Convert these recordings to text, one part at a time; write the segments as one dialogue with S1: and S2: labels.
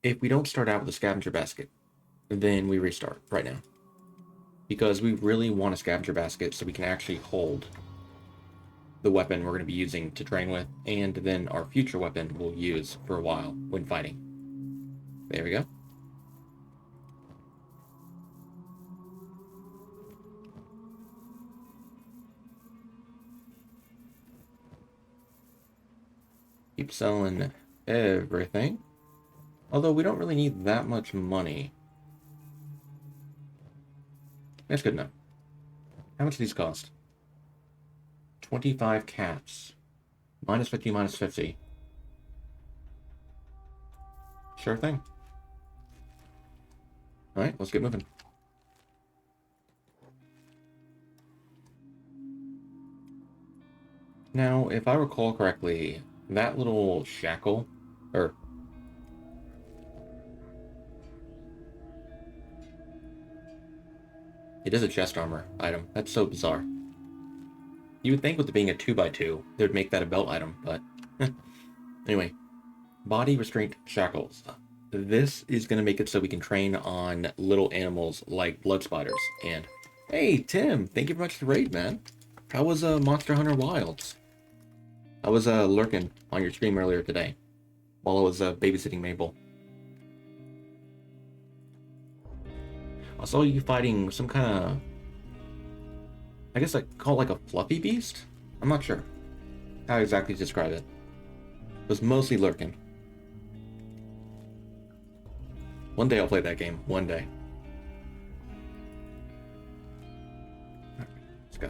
S1: If we don't start out with a scavenger basket, then we restart right now. Because we really want a scavenger basket so we can actually hold the weapon we're going to be using to train with, and then our future weapon we'll use for a while when fighting. There we go. Keep selling everything. Although we don't really need that much money. That's good enough. How much do these cost? 25 caps. Minus 50, minus 50. Sure thing. Alright, let's get moving. Now, if I recall correctly, that little shackle, or... It is a chest armor item. That's so bizarre. You would think with it being a 2x2, they would make that a belt item, but... Anyway. Body restraint shackles. This is going to make it so we can train on little animals like blood spiders. And, hey, Tim, thank you very much for the raid, man. How was Monster Hunter Wilds? I was lurking on your stream earlier today while I was babysitting Mabel. I saw you fighting some kind of, I guess I call it like a fluffy beast? I'm not sure how exactly to describe it. It was mostly lurking. One day I'll play that game. One day. Alright, let's go.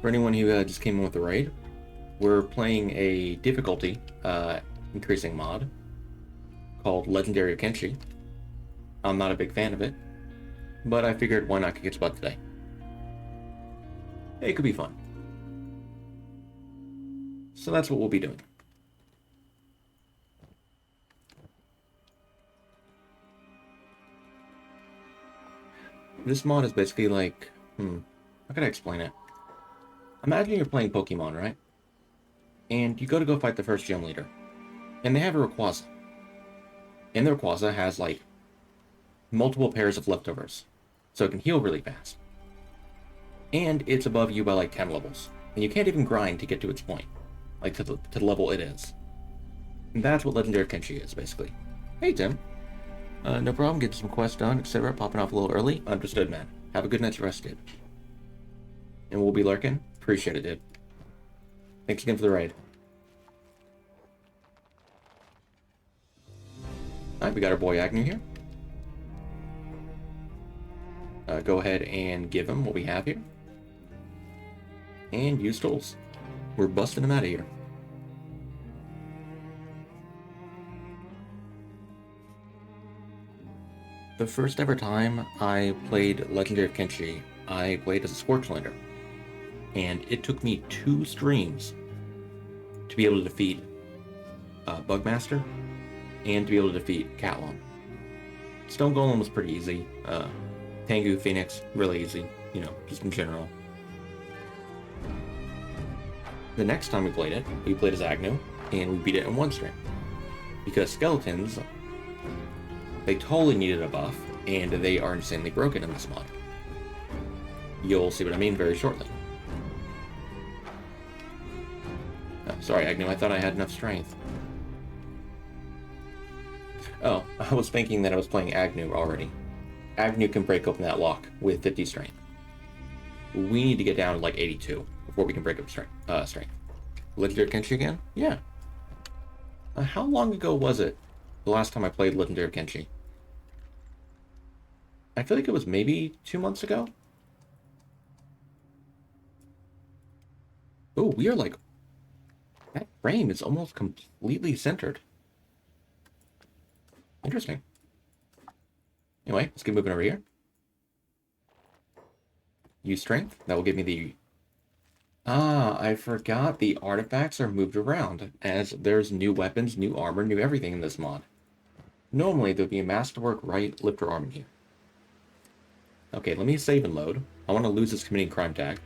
S1: For anyone who just came in with the raid, we're playing a difficulty increasing mod called Legendary of Kenshi. I'm not a big fan of it, but I figured why not kick its butt today. It could be fun. So that's what we'll be doing. This mod is basically like, how can I explain it? Imagine you're playing Pokemon, right? And you go fight the first gym leader. And they have a Rayquaza. And the Rayquaza has, like, multiple pairs of leftovers. So it can heal really fast. And it's above you by, like, 10 levels. And you can't even grind to get to its point. Like, to the level it is. And that's what Legendary of Kenshi is, basically. Hey, Tim. No problem, get some quests done, etc. Popping off a little early. Understood, man. Have a good night's rest, dude. And we'll be lurking. Appreciate it, dude. Thanks again for the raid. Alright, we got our boy Agnew here. Go ahead and give him what we have here. And use tools. We're busting him out of here. The first ever time I played Legendary of Kenshi, I played as a Scorchlander. And it took me 2 streams to be able to defeat Bugmaster and to be able to defeat Cat-Lon. Stone Golem was pretty easy. Tengu, Phoenix, really easy, you know, just in general. The next time we played as Agnew, and we beat it in 1 stream. Because skeletons, they totally needed a buff, and they are insanely broken in this mod. You'll see what I mean very shortly. Oh, sorry, Agnew, I thought I had enough strength. Oh, I was thinking that I was playing Agnew already. Agnew can break open that lock with 50 strength. We need to get down to like 82 before we can break up strength. Legendary Kenshi again? Yeah. How long ago was it the last time I played Legendary Kenshi? I feel like it was maybe 2 months ago. Oh, we are like... That frame is almost completely centered. Interesting. Anyway, let's get moving over here. Use strength. That will give me the... Ah, I forgot the artifacts are moved around, as there's new weapons, new armor, new everything in this mod. Normally, there'd be a Masterwork right lifter arm here. Okay, let me save and load. I want to lose this committing crime tag,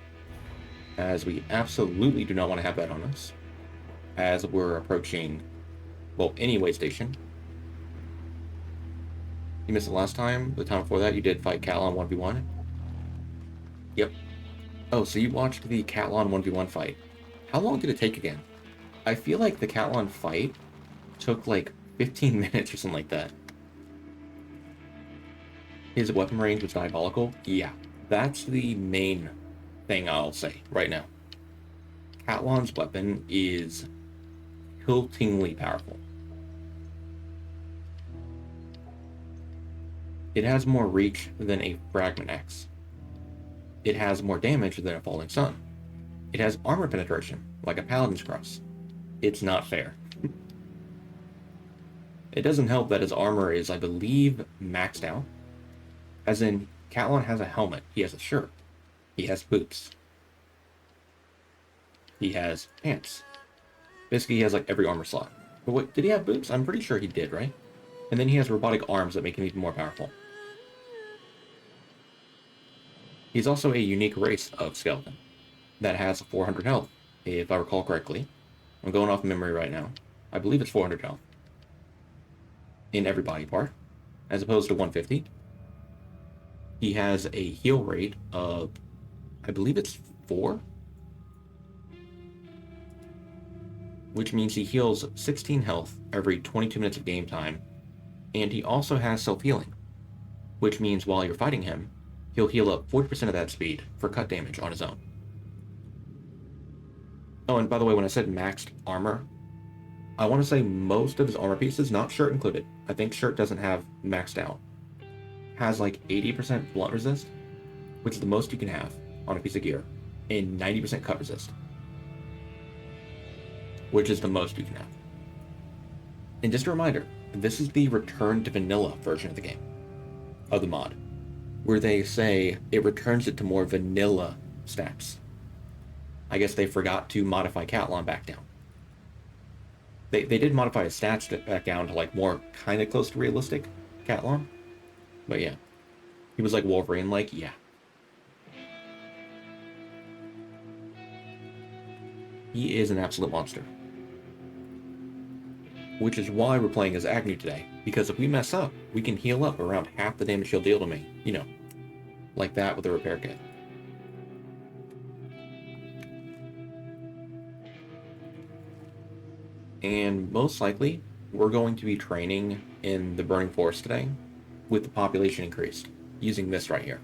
S1: as we absolutely do not want to have that on us, as we're approaching, well, any way station. You missed it last time. The time before that, you did fight Cat-Lon 1v1. Yep. Oh, so you watched the Cat-Lon 1v1 fight. How long did it take again? I feel like the Cat-Lon fight took like 15 minutes or something like that. His weapon range was diabolical? Yeah. That's the main thing I'll say right now. Cat-Lon's weapon is tiltingly powerful. It has more reach than a Fragment X. It has more damage than a Falling Sun. It has armor penetration, like a Paladin's Cross. It's not fair. It doesn't help that his armor is, I believe, maxed out. As in, Cat-Lon has a helmet, he has a shirt, he has boots, he has pants. Basically, he has like every armor slot. But wait, did he have boots? I'm pretty sure he did, right? And then he has robotic arms that make him even more powerful. He's also a unique race of skeleton that has 400 health, if I recall correctly. I'm going off memory right now. I believe it's 400 health in every body part, as opposed to 150. He has a heal rate of, I believe it's 4, which means he heals 16 health every 22 minutes of game time, and he also has self-healing, which means while you're fighting him, he'll heal up 40% of that speed for cut damage on his own. Oh, and by the way, when I said maxed armor, I want to say most of his armor pieces, not shirt included, I think shirt doesn't have maxed out, has like 80% blunt resist, which is the most you can have on a piece of gear, and 90% cut resist, which is the most you can have. And just a reminder, this is the return to vanilla version of the game, of the mod, where they say it returns it to more vanilla stats. I guess they forgot to modify Cat-Lon back down. They did modify his stats back down to like more kind of close to realistic Cat-Lon. But yeah, he was like Wolverine, like, yeah. He is an absolute monster. Which is why we're playing as Agnew today, because if we mess up, we can heal up around half the damage he'll deal to me. You know, like that with a repair kit. And most likely, we're going to be training in the Burning Forest today, with the population increased, using this right here.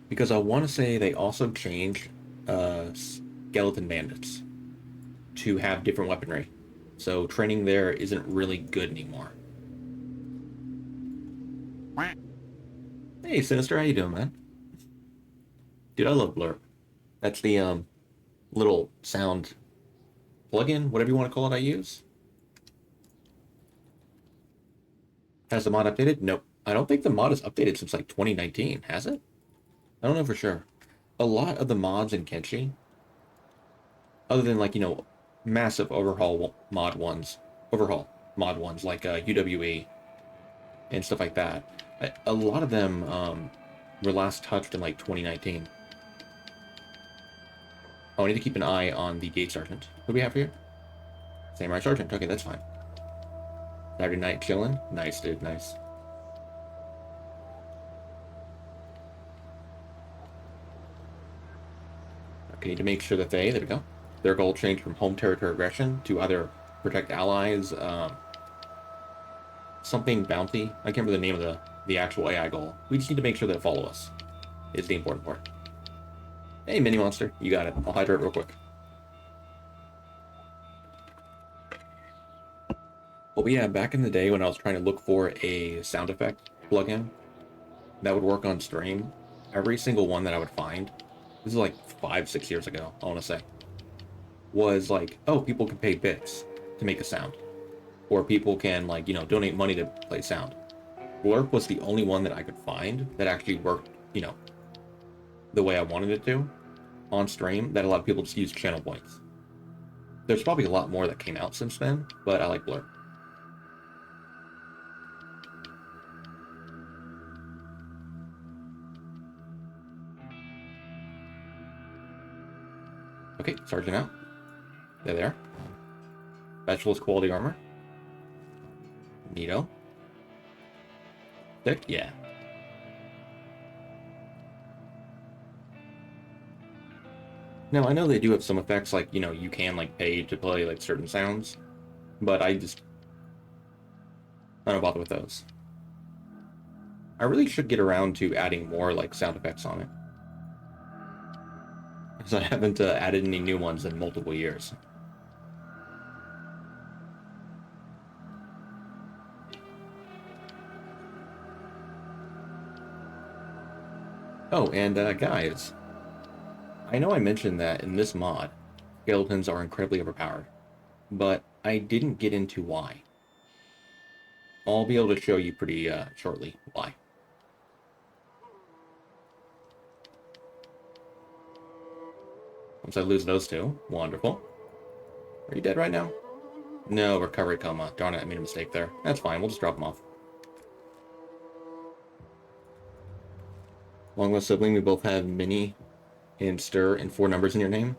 S1: Because I want to say they also changed skeleton bandits to have different weaponry. So training there isn't really good anymore. Hey, Sinister, how you doing, man? Dude, I love Blur. That's the little sound plugin, whatever you want to call it, I use. Has the mod updated? Nope. I don't think the mod is updated since like 2019, has it? I don't know for sure. A lot of the mods in Kenshi, other than like, you know, massive mod ones like UWE and stuff like that, a lot of them were last touched in like 2019. Oh, I need to keep an eye on the gate sergeant. Who do we have here? Samurai sergeant. Okay, that's fine. Saturday night chilling. Nice, dude. Nice. Okay, need to make sure that there we go. Their goal changed from home territory aggression to either protect allies, something bounty. I can't remember the name of the actual AI goal. We just need to make sure that it follow us. Is the important part. Hey, mini monster, you got it. I'll hydrate real quick. But yeah, back in the day when I was trying to look for a sound effect plugin that would work on stream, every single one that I would find, this is like 5-6 years ago, I want to say, was like, oh, people can pay bits to make a sound. Or people can, like, you know, donate money to play sound. Blurp was the only one that I could find that actually worked, you know, the way I wanted it to on stream, that allowed people to use channel points. There's probably a lot more that came out since then, but I like Blurp. Okay, Sergeant out. There they are. Specialist quality armor. Neato. Thick? Yeah. Now, I know they do have some effects, like, you know, you can, like, pay to play, like, certain sounds, but I don't bother with those. I really should get around to adding more, like, sound effects on it. Because I haven't added any new ones in multiple years. Oh, and guys, I know I mentioned that in this mod, skeletons are incredibly overpowered, but I didn't get into why. I'll be able to show you pretty shortly why. Once I lose those two, wonderful. Are you dead right now? No, recovery coma. Darn it, I made a mistake there. That's fine, we'll just drop them off. Along with sibling, we both have Mini and Stir and 4 numbers in your name.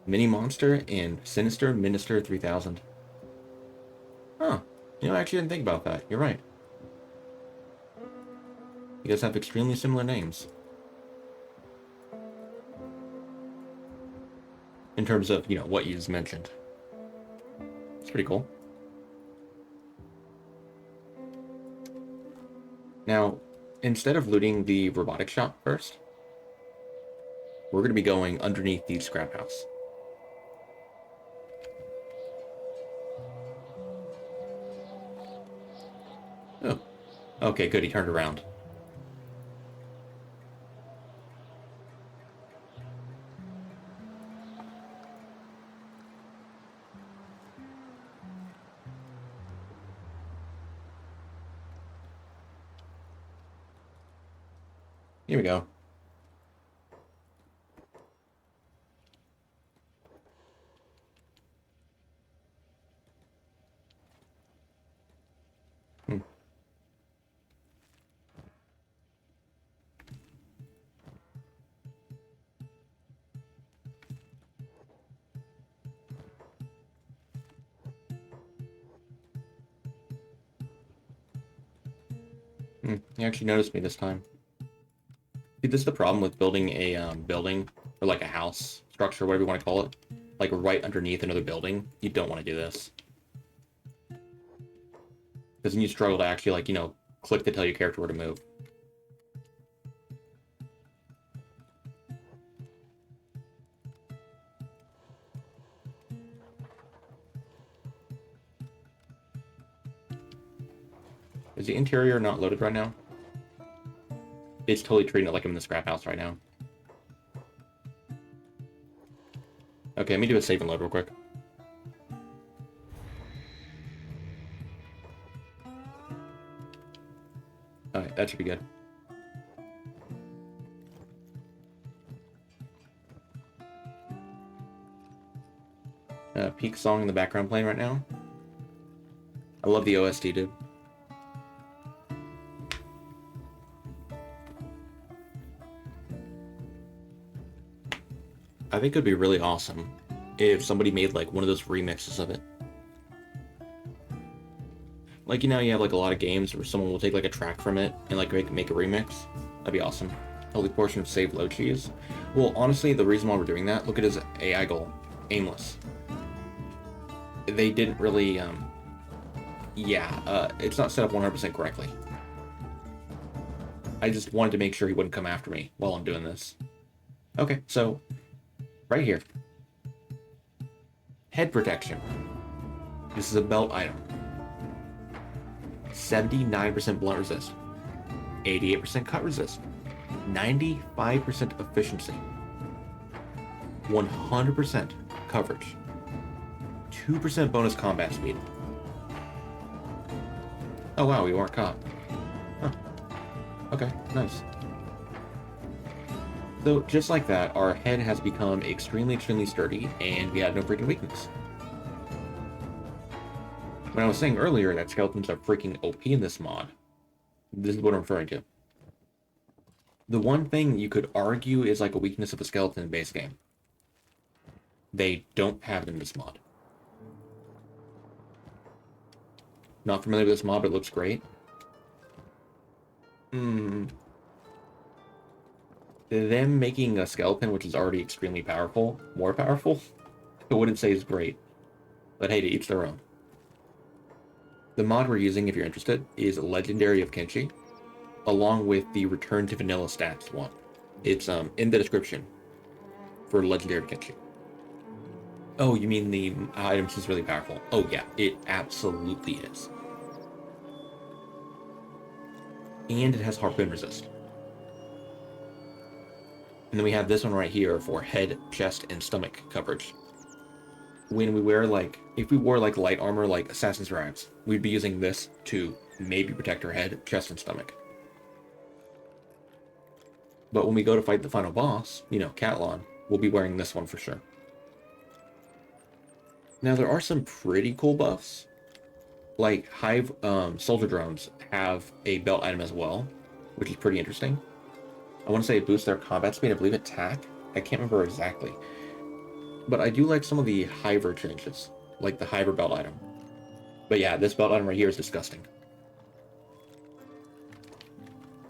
S1: Mini Monster and Sinister Minister 3000. Huh. You know, I actually didn't think about that. You're right. You guys have extremely similar names. In terms of, you know, what you just mentioned. It's pretty cool. Now, instead of looting the robotic shop first, we're going to be going underneath the scrap house. Oh. Okay, good, he turned around. Here we go. You actually noticed me this time. See, this is the problem with building a building, or like a house structure, whatever you want to call it, like right underneath another building. You don't want to do this. Because then you struggle to actually, like, you know, click to tell your character where to move. Is the interior not loaded right now? It's totally treating it like I'm in the scrap house right now. Okay, let me do a save and load real quick. Alright, that should be good. Peak song in the background playing right now. I love the OST, dude. I think it would be really awesome if somebody made like one of those remixes of it. Like, you know, you have like a lot of games where someone will take like a track from it and like make a remix. That'd be awesome. Healthy portion of saved low cheese. Well, honestly, the reason why we're doing that, look at his AI goal. Aimless. They didn't really, it's not set up 100% correctly. I just wanted to make sure he wouldn't come after me while I'm doing this. Okay, so, right here. Head protection. This is a belt item. 79% blunt resist. 88% cut resist. 95% efficiency. 100% coverage. 2% bonus combat speed. Oh wow, we weren't caught. Huh. Okay, nice. So, just like that, our head has become extremely, extremely sturdy, and we have no freaking weakness. When I was saying earlier that skeletons are freaking OP in this mod, this is what I'm referring to. The one thing you could argue is like a weakness of a skeleton in base game. They don't have it in this mod. Not familiar with this mod, but it looks great. Them making a skeleton, which is already extremely powerful, more powerful, I wouldn't say is great. But hey, to each their own. The mod we're using, if you're interested, is Legendary of Kenshi, along with the Return to Vanilla stats one. It's in the description for Legendary of Kenshi. Oh, you mean the items is really powerful? Oh yeah, it absolutely is. And it has harpoon resist. And then we have this one right here for head, chest, and stomach coverage. When we wear if we wore light armor like Assassin's Rags, we'd be using this to maybe protect our head, chest, and stomach. But when we go to fight the final boss, Cat-Lon, we'll be wearing this one for sure. Now there are some pretty cool buffs. Like Hive soldier drones have a belt item as well, which is pretty interesting. I want to say it boosts their combat speed, I believe attack. I can't remember exactly. But I do like some of the Hiver changes, like the Hiver belt item. But yeah, this belt item right here is disgusting.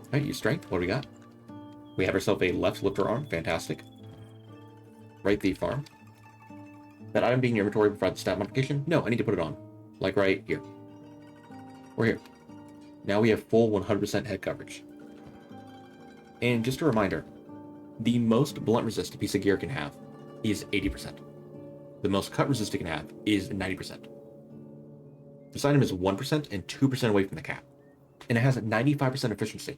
S1: Alright, use strength. What do we got? We have ourselves a left lifter arm. Fantastic. Right thief arm. That item being in your inventory provides the stat modification? No, I need to put it on. Like right here. Or here. Now we have full 100% head coverage. And just a reminder, the most blunt resist a piece of gear can have is 80%. The most cut resist it can have is 90%. This item is 1% and 2% away from the cap. And it has a 95% efficiency.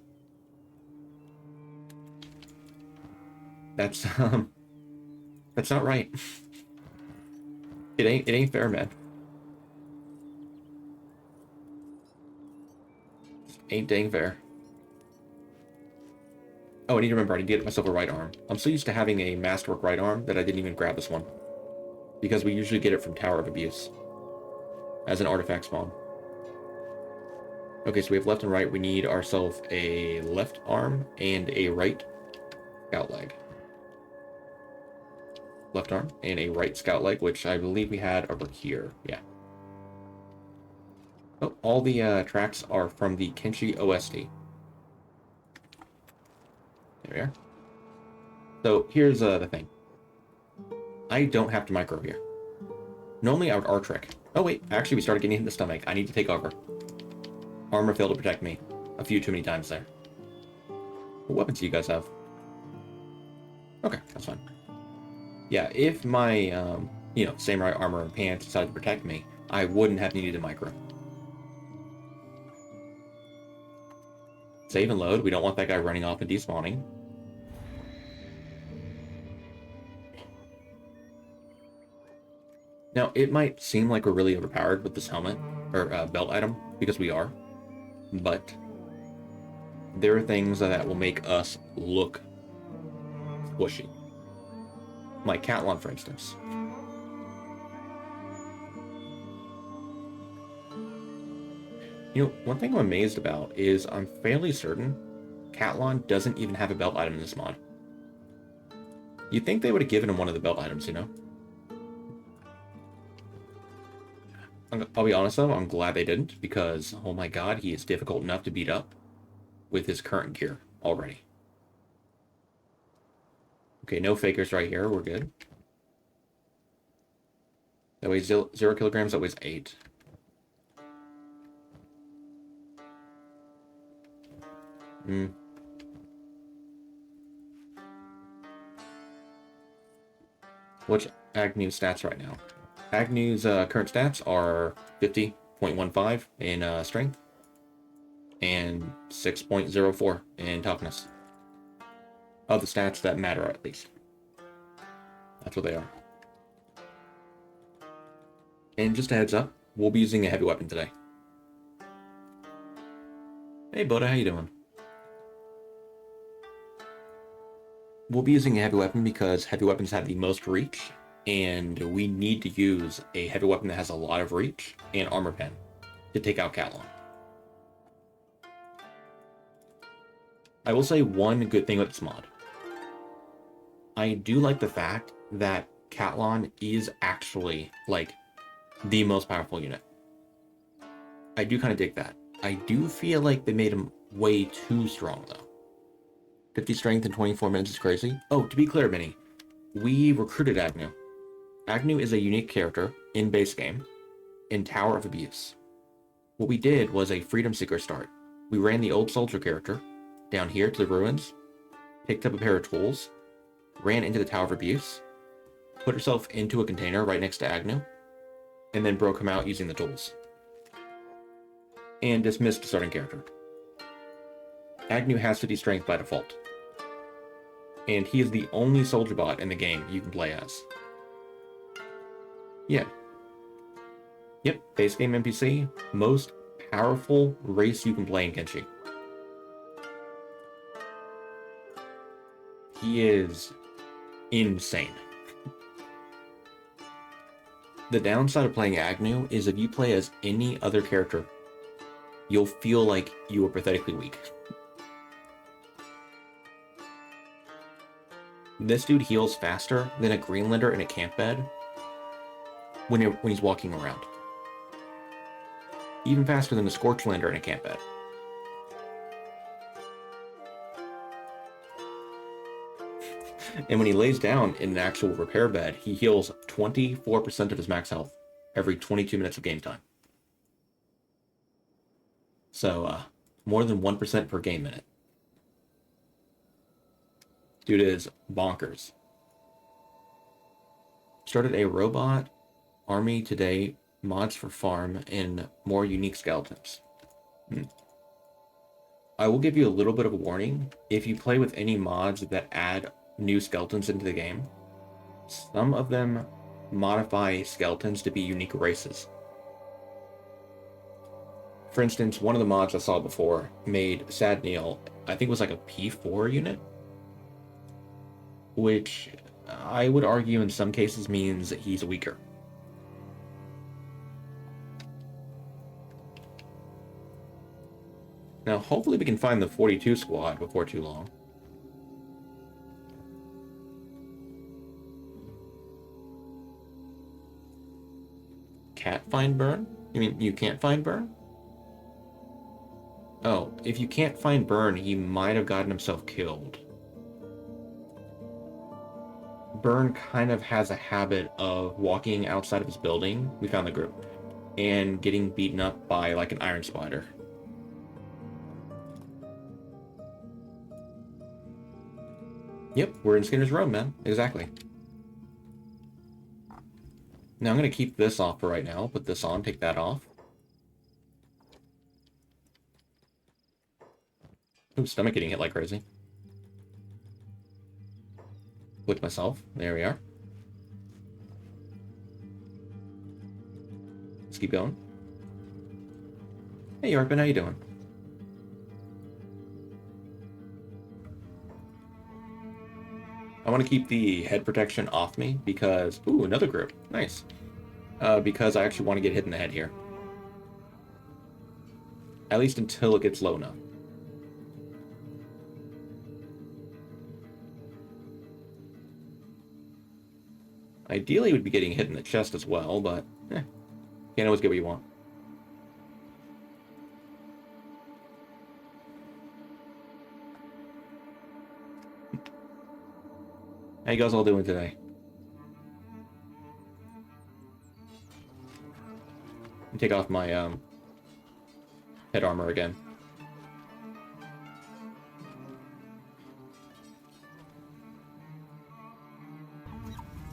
S1: That's not right. It ain't fair, man. Ain't dang fair. Oh, I need to remember, I need to get myself a right arm. I'm so used to having a masterwork right arm that I didn't even grab this one. Because we usually get it from Tower of Abuse. As an artifact spawn. Okay, so we have left and right. We need ourselves a left arm and a right scout leg. Left arm and a right scout leg, which I believe we had over here. Yeah. Oh, all the tracks are from the Kenshi OST. There we are. So here's the thing. I don't have to micro here. Normally I would R-trick. Oh wait, actually we started getting hit in the stomach. I need to take over. Armor failed to protect me a few too many times there. What weapons do you guys have? Okay, that's fine. Yeah, if my, samurai armor and pants decided to protect me, I wouldn't have needed a micro. Save and load. We don't want that guy running off and despawning. Now, it might seem like we're really overpowered with this helmet, or belt item, because we are. But there are things that will make us look squishy. Like Cat-Lon, for instance. One thing I'm amazed about is I'm fairly certain Cat-Lon doesn't even have a belt item in this mod. You'd think they would have given him one of the belt items, I'll be honest though, I'm glad they didn't, because, oh my god, he is difficult enough to beat up with his current gear already. Okay, no fakers right here, we're good. That weighs 0 kilograms, that weighs 8. What's Agnew's stats right now? Agnew's current stats are 50.15 in strength and 6.04 in toughness. Of the stats that matter, at least. That's what they are. And just a heads up, we'll be using a heavy weapon today. Hey, Buddha, how you doing? We'll be using a heavy weapon because heavy weapons have the most reach, and we need to use a heavy weapon that has a lot of reach and armor pen to take out Cat-Lon. I will say one good thing with this mod. I do like the fact that Cat-Lon is actually, the most powerful unit. I do kind of dig that. I do feel like they made him way too strong, though. 50 strength in 24 minutes is crazy. Oh, to be clear, Minnie, we recruited Agnew. Agnew is a unique character in base game in Tower of Abuse. What we did was a Freedom Seeker start. We ran the old soldier character down here to the ruins, picked up a pair of tools, ran into the Tower of Abuse, put herself into a container right next to Agnew, and then broke him out using the tools. And dismissed the starting character. Agnew has 50 strength by default. And he is the only soldier bot in the game you can play as. Yeah. Yep, base game NPC, most powerful race you can play in Kenshi. He is insane. The downside of playing Agnew is if you play as any other character, you'll feel like you are pathetically weak. This dude heals faster than a Greenlander in a camp bed when he's walking around. Even faster than a Scorchlander in a camp bed. And when he lays down in an actual repair bed, he heals 24% of his max health every 22 minutes of game time. So, more than 1% per game minute. Dude is bonkers. Started a robot army today, mods for farm, and more unique skeletons. I will give you a little bit of a warning. If you play with any mods that add new skeletons into the game, some of them modify skeletons to be unique races. For instance, one of the mods I saw before made Sad Neil, I think it was like a P4 unit, which I would argue in some cases means that he's weaker. Now, hopefully we can find the 42 squad before too long. Can't find Burn? You mean you can't find Burn? Oh, if you can't find Burn, he might have gotten himself killed. Burn kind of has a habit of walking outside of his building, we found the group, and getting beaten up by like an iron spider. Yep, we're in Skinner's Road, man. Exactly. Now I'm going to keep this off for right now. Put this on, take that off. Ooh, stomach getting hit like crazy. Click myself. There we are. Let's keep going. Hey, Yarpin, how you doing? I want to keep the head protection off me because... Ooh, another group. Nice. Because I actually want to get hit in the head here. At least until it gets low enough. Ideally, we'd be getting hit in the chest as well, but... can't always get what you want. How you guys all doing today? Take off my head armor again.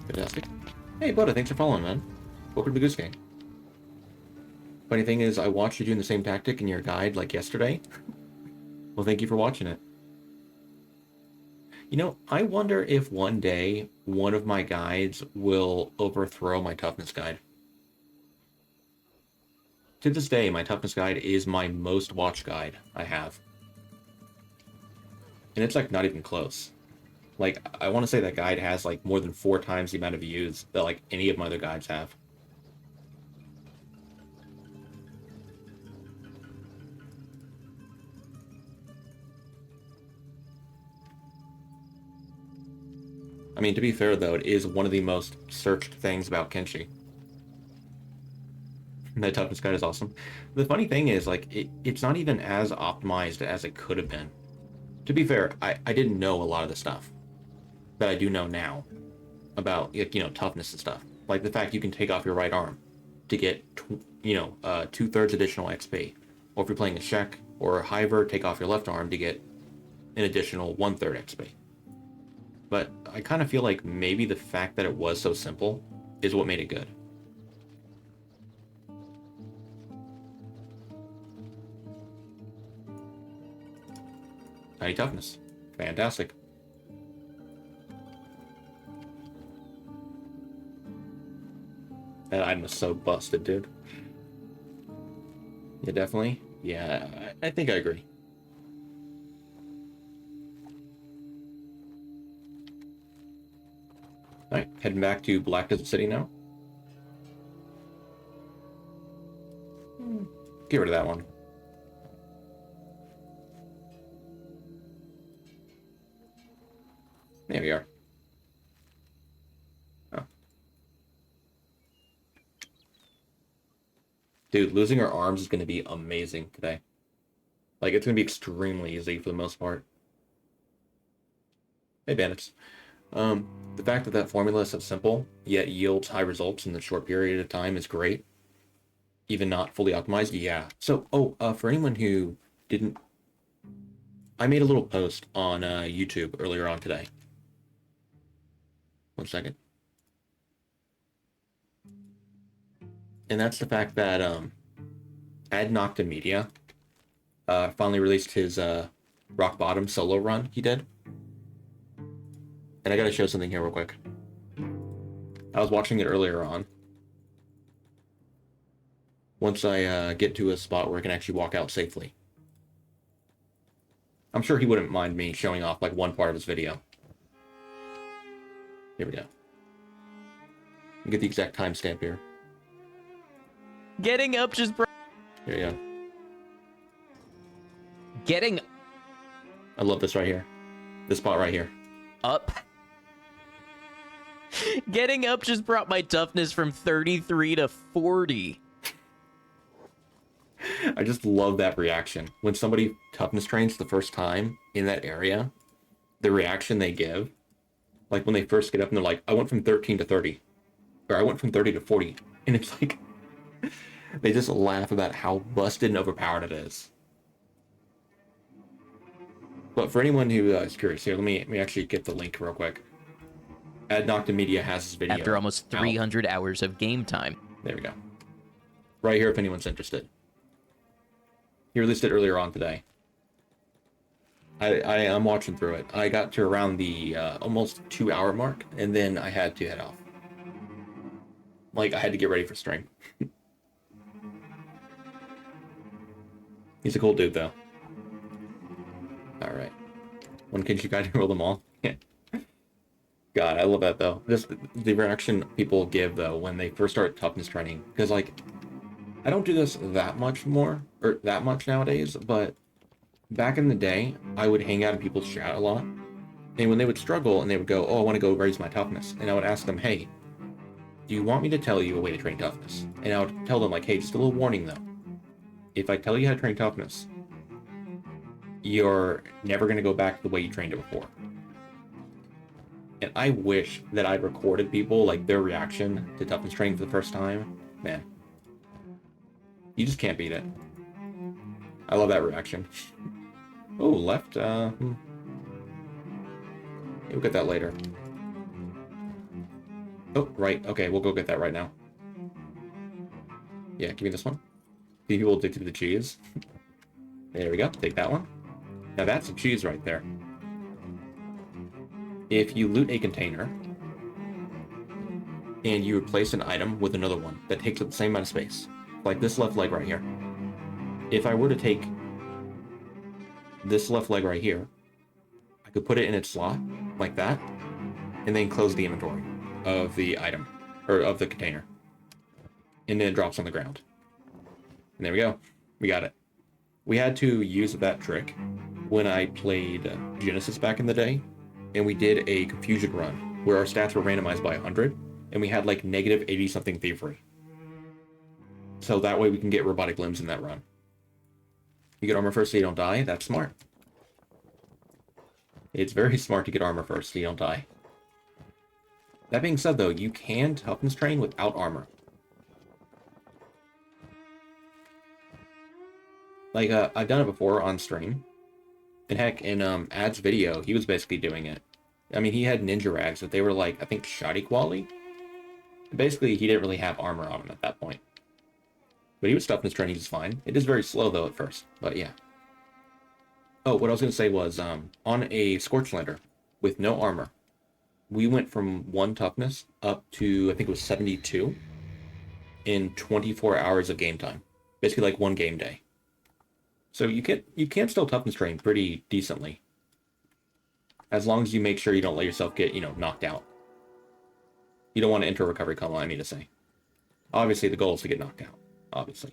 S1: Fantastic. Hey, Buddha, thanks for following, man. Welcome to the Goose Game. Funny thing is, I watched you doing the same tactic in your guide like yesterday. Well, thank you for watching it. You know, I wonder if one day one of my guides will overthrow my toughness guide. To this day, my toughness guide is my most watched guide I have. And it's like not even close. Like, I want to say that guide has like more than 4 times the amount of views that like any of my other guides have. I mean, to be fair though, it is one of the most searched things about Kenshi. That toughness guide is awesome. The funny thing is, like, it's not even as optimized as it could have been. To be fair, I didn't know a lot of the stuff that I do know now about, like, toughness and stuff. Like the fact you can take off your right arm to get, 2/3 additional XP. Or if you're playing a Shek or a Hiver, take off your left arm to get an additional 1/3 XP. But I kind of feel like maybe the fact that it was so simple is what made it good. Tiny toughness. Fantastic. That item is so busted, dude. Yeah, definitely. Yeah, I think I agree. Alright, heading back to Black Desert City now. Get rid of that one. There we are. Oh. Dude, losing our arms is going to be amazing today. Like, it's going to be extremely easy for the most part. Hey, bandits. The fact that that formula is so simple, yet yields high results in a short period of time is great. Even not fully optimized, yeah. So, for anyone who didn't... I made a little post on YouTube earlier on today. 1 second. And that's the fact that Ad Nocta Media finally released his Rock Bottom solo run he did. And I gotta show something here real quick. I was watching it earlier on. Once I get to a spot where I can actually walk out safely. I'm sure he wouldn't mind me showing off like one part of his video. Here we go. You get the exact timestamp here.
S2: Getting up just...
S1: Here you go.
S2: Getting...
S1: I love this right here. This spot right here.
S2: Up. Getting up just brought my toughness from 33 to 40.
S1: I just love that reaction. When somebody toughness trains the first time in that area, the reaction they give, like when they first get up and they're like, I went from 13 to 30. Or I went from 30 to 40. And it's like, they just laugh about how busted and overpowered it is. But for anyone who is curious, here, let me actually get the link real quick. Ad Nocta Media has this video.
S2: After almost 300 hours of game time.
S1: There we go. Right here if anyone's interested. He released it earlier on today. I'm watching through it. I got to around the almost 2-hour mark, and then I had to head off. Like, I had to get ready for stream. He's a cool dude, though. Alright. One Kenshi guy to roll them all. Yeah. God, I love that, though. Just the reaction people give, though, when they first start toughness training. Because, like, I don't do this that much nowadays, but back in the day, I would hang out in people's chat a lot. And when they would struggle and they would go, oh, I want to go raise my toughness. And I would ask them, hey, do you want me to tell you a way to train toughness? And I would tell them, like, hey, just a little warning, though. If I tell you how to train toughness, you're never going to go back to the way you trained it before. And I wish that I'd recorded people, like, their reaction to toughness training for the first time. Man. You just can't beat it. I love that reaction. Oh, left, We'll get that later. Oh, right. Okay, we'll go get that right now. Yeah, give me this one. People addicted to the cheese. There we go. Take that one. Now that's some cheese right there. If you loot a container and you replace an item with another one that takes up the same amount of space, like this left leg right here. If I were to take this left leg right here, I could put it in its slot like that and then close the inventory of the item or of the container. And then it drops on the ground. And there we go. We got it. We had to use that trick when I played Genesis back in the day, and we did a confusion run where our stats were randomized by 100, and we had like negative 80-something thievery. So that way we can get robotic limbs in that run. You get armor first so you don't die. That's smart. It's very smart to get armor first so you don't die. That being said, though, you can toughness train without armor. Like, I've done it before on stream. And heck, in Ad's video, he was basically doing it. I mean, he had ninja rags, but they were like, I think, shoddy quality. Basically, he didn't really have armor on him at that point. But he was toughness training just fine. It is very slow, though, at first. But yeah. Oh, what I was going to say was, on a Scorch Lander with no armor, we went from 1 toughness up to, I think it was 72 in 24 hours of game time. Basically like 1 game day. So you can still toughness train pretty decently. As long as you make sure you don't let yourself get, knocked out. You don't want to enter a recovery coma, I mean to say. Obviously, the goal is to get knocked out. Obviously.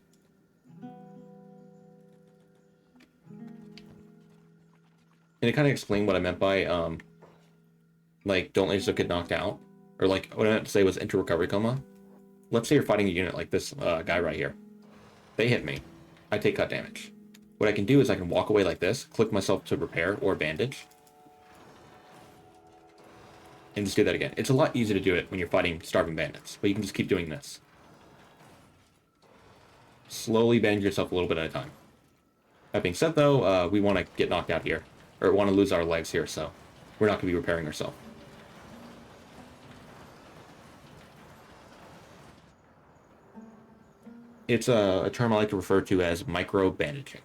S1: And to kind of explain what I meant by, like, don't let yourself get knocked out. Or, like, what I meant to say was enter recovery coma. Let's say you're fighting a unit like this guy right here. They hit me. I take cut damage. What I can do is I can walk away like this, click myself to repair or bandage, and just do that again. It's a lot easier to do it when you're fighting starving bandits, but you can just keep doing this. Slowly bandage yourself a little bit at a time. That being said, though, we want to get knocked out here, or want to lose our legs here, so we're not going to be repairing ourselves. It's a term I like to refer to as micro-bandaging.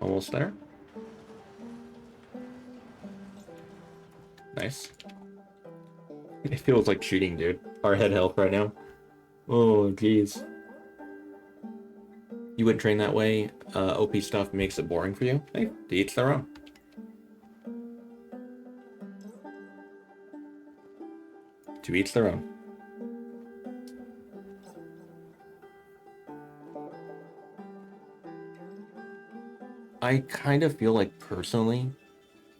S1: Almost there. Nice. It feels like cheating, dude. Our head health right now. Oh, jeez. You wouldn't train that way? OP stuff makes it boring for you? Hey, to each their own. To each their own. I kind of feel like, personally,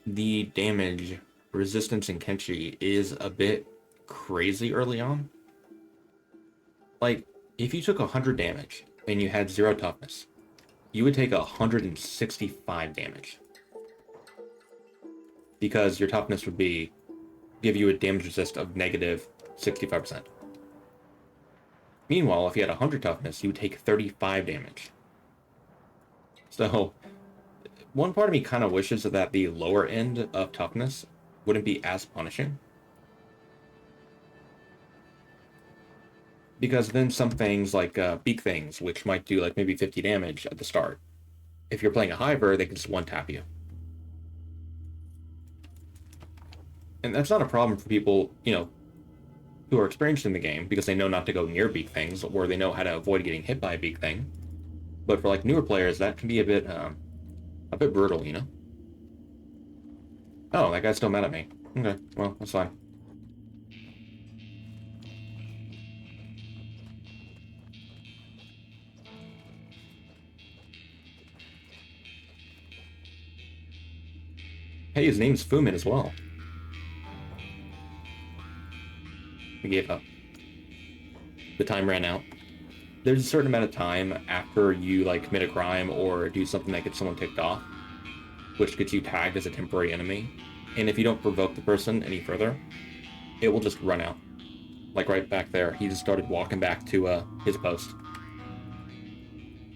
S1: the damage resistance in Kenshi is a bit crazy early on. Like, if you took 100 damage and you had 0 toughness, you would take 165 damage. Because your toughness would give you a damage resist of negative 65%. Meanwhile, if you had 100 toughness, you would take 35 damage. So, one part of me kind of wishes that the lower end of toughness wouldn't be as punishing. Because then some things like beak things, which might do like maybe 50 damage at the start. If you're playing a Hiver, they can just one-tap you. And that's not a problem for people, who are experienced in the game, because they know not to go near beak things, or they know how to avoid getting hit by a beak thing. But for like newer players, that can be a bit brutal, Oh, that guy's still mad at me. Okay, well, that's fine. Hey, his name's Fumin as well. We gave up. The time ran out. There's a certain amount of time after you like commit a crime or do something that gets someone ticked off, which gets you tagged as a temporary enemy. And if you don't provoke the person any further, it will just run out. Like right back there, he just started walking back to his post.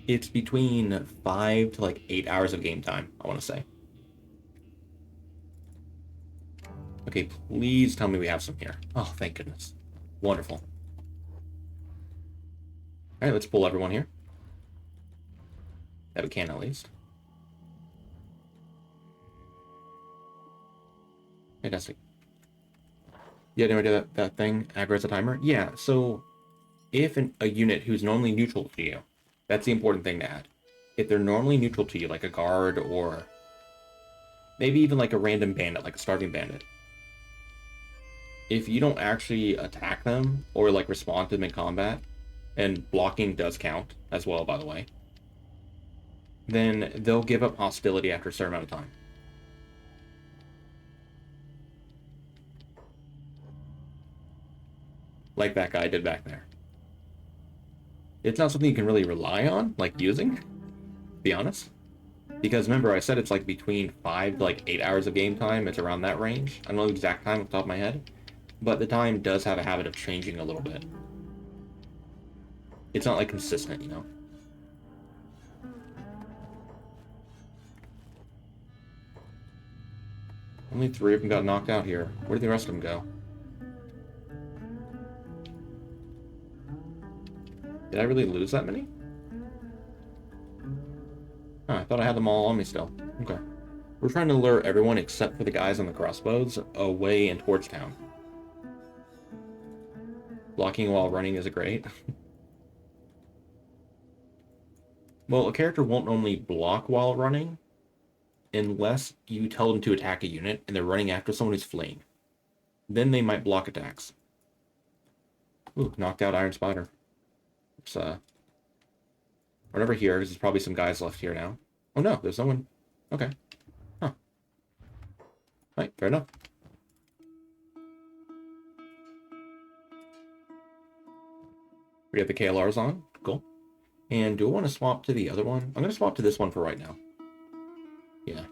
S1: It's between 5 to like 8 hours of game time, I want to say. Okay, please tell me we have some here. Oh, thank goodness. Wonderful. Alright, let's pull everyone here. That we can, at least. Fantastic. Yeah, did I do that thing? Aggro as a timer? Yeah, so if a unit who's normally neutral to you, that's the important thing to add. If they're normally neutral to you, like a guard or maybe even like a random bandit, like a starving bandit, if you don't actually attack them or like respond to them in combat, and blocking does count as well, by the way, then they'll give up hostility after a certain amount of time. Like that guy did back there. It's not something you can really rely on, like using, to be honest. Because remember, I said it's like between 5 to like 8 hours of game time. It's around that range. I don't know the exact time off the top of my head, but the time does have a habit of changing a little bit. It's not like consistent, you know? Only 3 of them got knocked out here. Where did the rest of them go? Did I really lose that many? Huh, I thought I had them all on me still. Okay. We're trying to lure everyone except for the guys on the crossbows away and towards town. Blocking while running is great. Well, a character won't normally block while running unless you tell them to attack a unit and they're running after someone who's fleeing. Then they might block attacks. Ooh, knocked out Iron Spider. Let's run over here, because there's probably some guys left here now. Oh no, there's no one. Okay. Huh. Right, fair enough. We have the KLRs on. Cool. And do I want to swap to the other one? I'm going to swap to this one for right now. Yeah.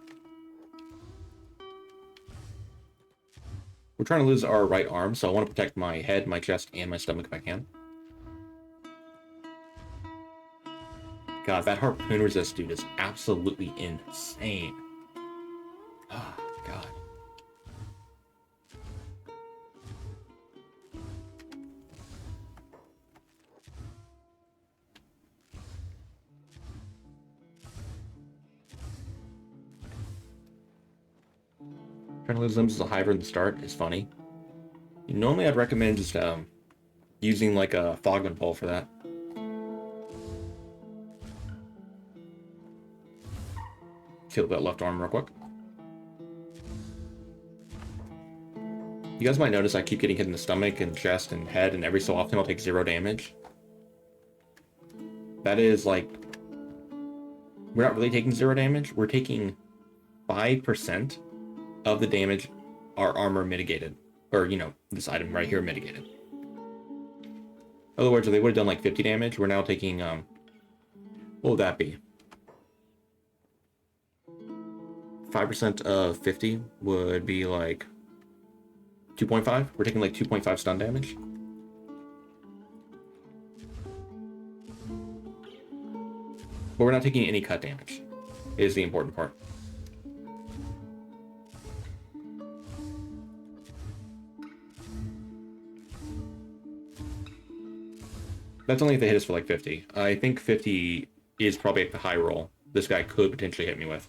S1: We're trying to lose our right arm, so I want to protect my head, my chest, and my stomach if I can. God, that harpoon resist dude is absolutely insane. Oh, God. Trying to lose limbs as a hybrid in the start is funny. Normally I'd recommend just using like a Fogman pole for that. Kill that left arm real quick. You guys might notice I keep getting hit in the stomach and chest and head, and every so often I'll take 0 damage. That is like... We're not really taking 0 damage. We're taking 5% of the damage our armor mitigated. Or, you know, this item right here mitigated. In other words, if they would have done like 50 damage, we're now taking, what would that be? 5% of 50 would be like 2.5. We're taking like 2.5 stun damage. But we're not taking any cut damage, is the important part. That's only if they hit us for like 50. I think 50 is probably at the high roll this guy could potentially hit me with.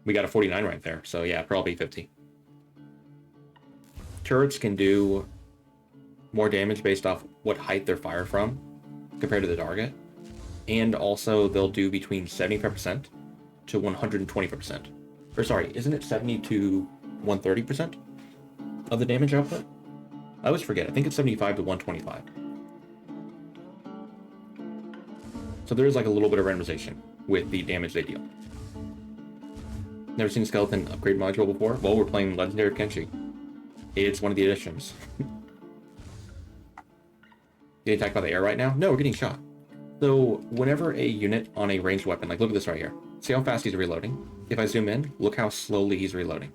S1: We got a 49 right there, so yeah, probably 50. Turrets can do more damage based off what height they're fired from compared to the target. And also, they'll do between 75% to 120%. Or sorry, isn't it 70 to 130% of the damage output? I always forget. I think it's 75 to 125. So there is like a little bit of randomization with the damage they deal. Never seen a skeleton upgrade module before? Well, we're playing Legendary of Kenshi. It's one of the additions. Getting attacked by the air right now? No, we're getting shot. So whenever a unit on a ranged weapon, like look at this right here. See how fast he's reloading? If I zoom in, look how slowly he's reloading.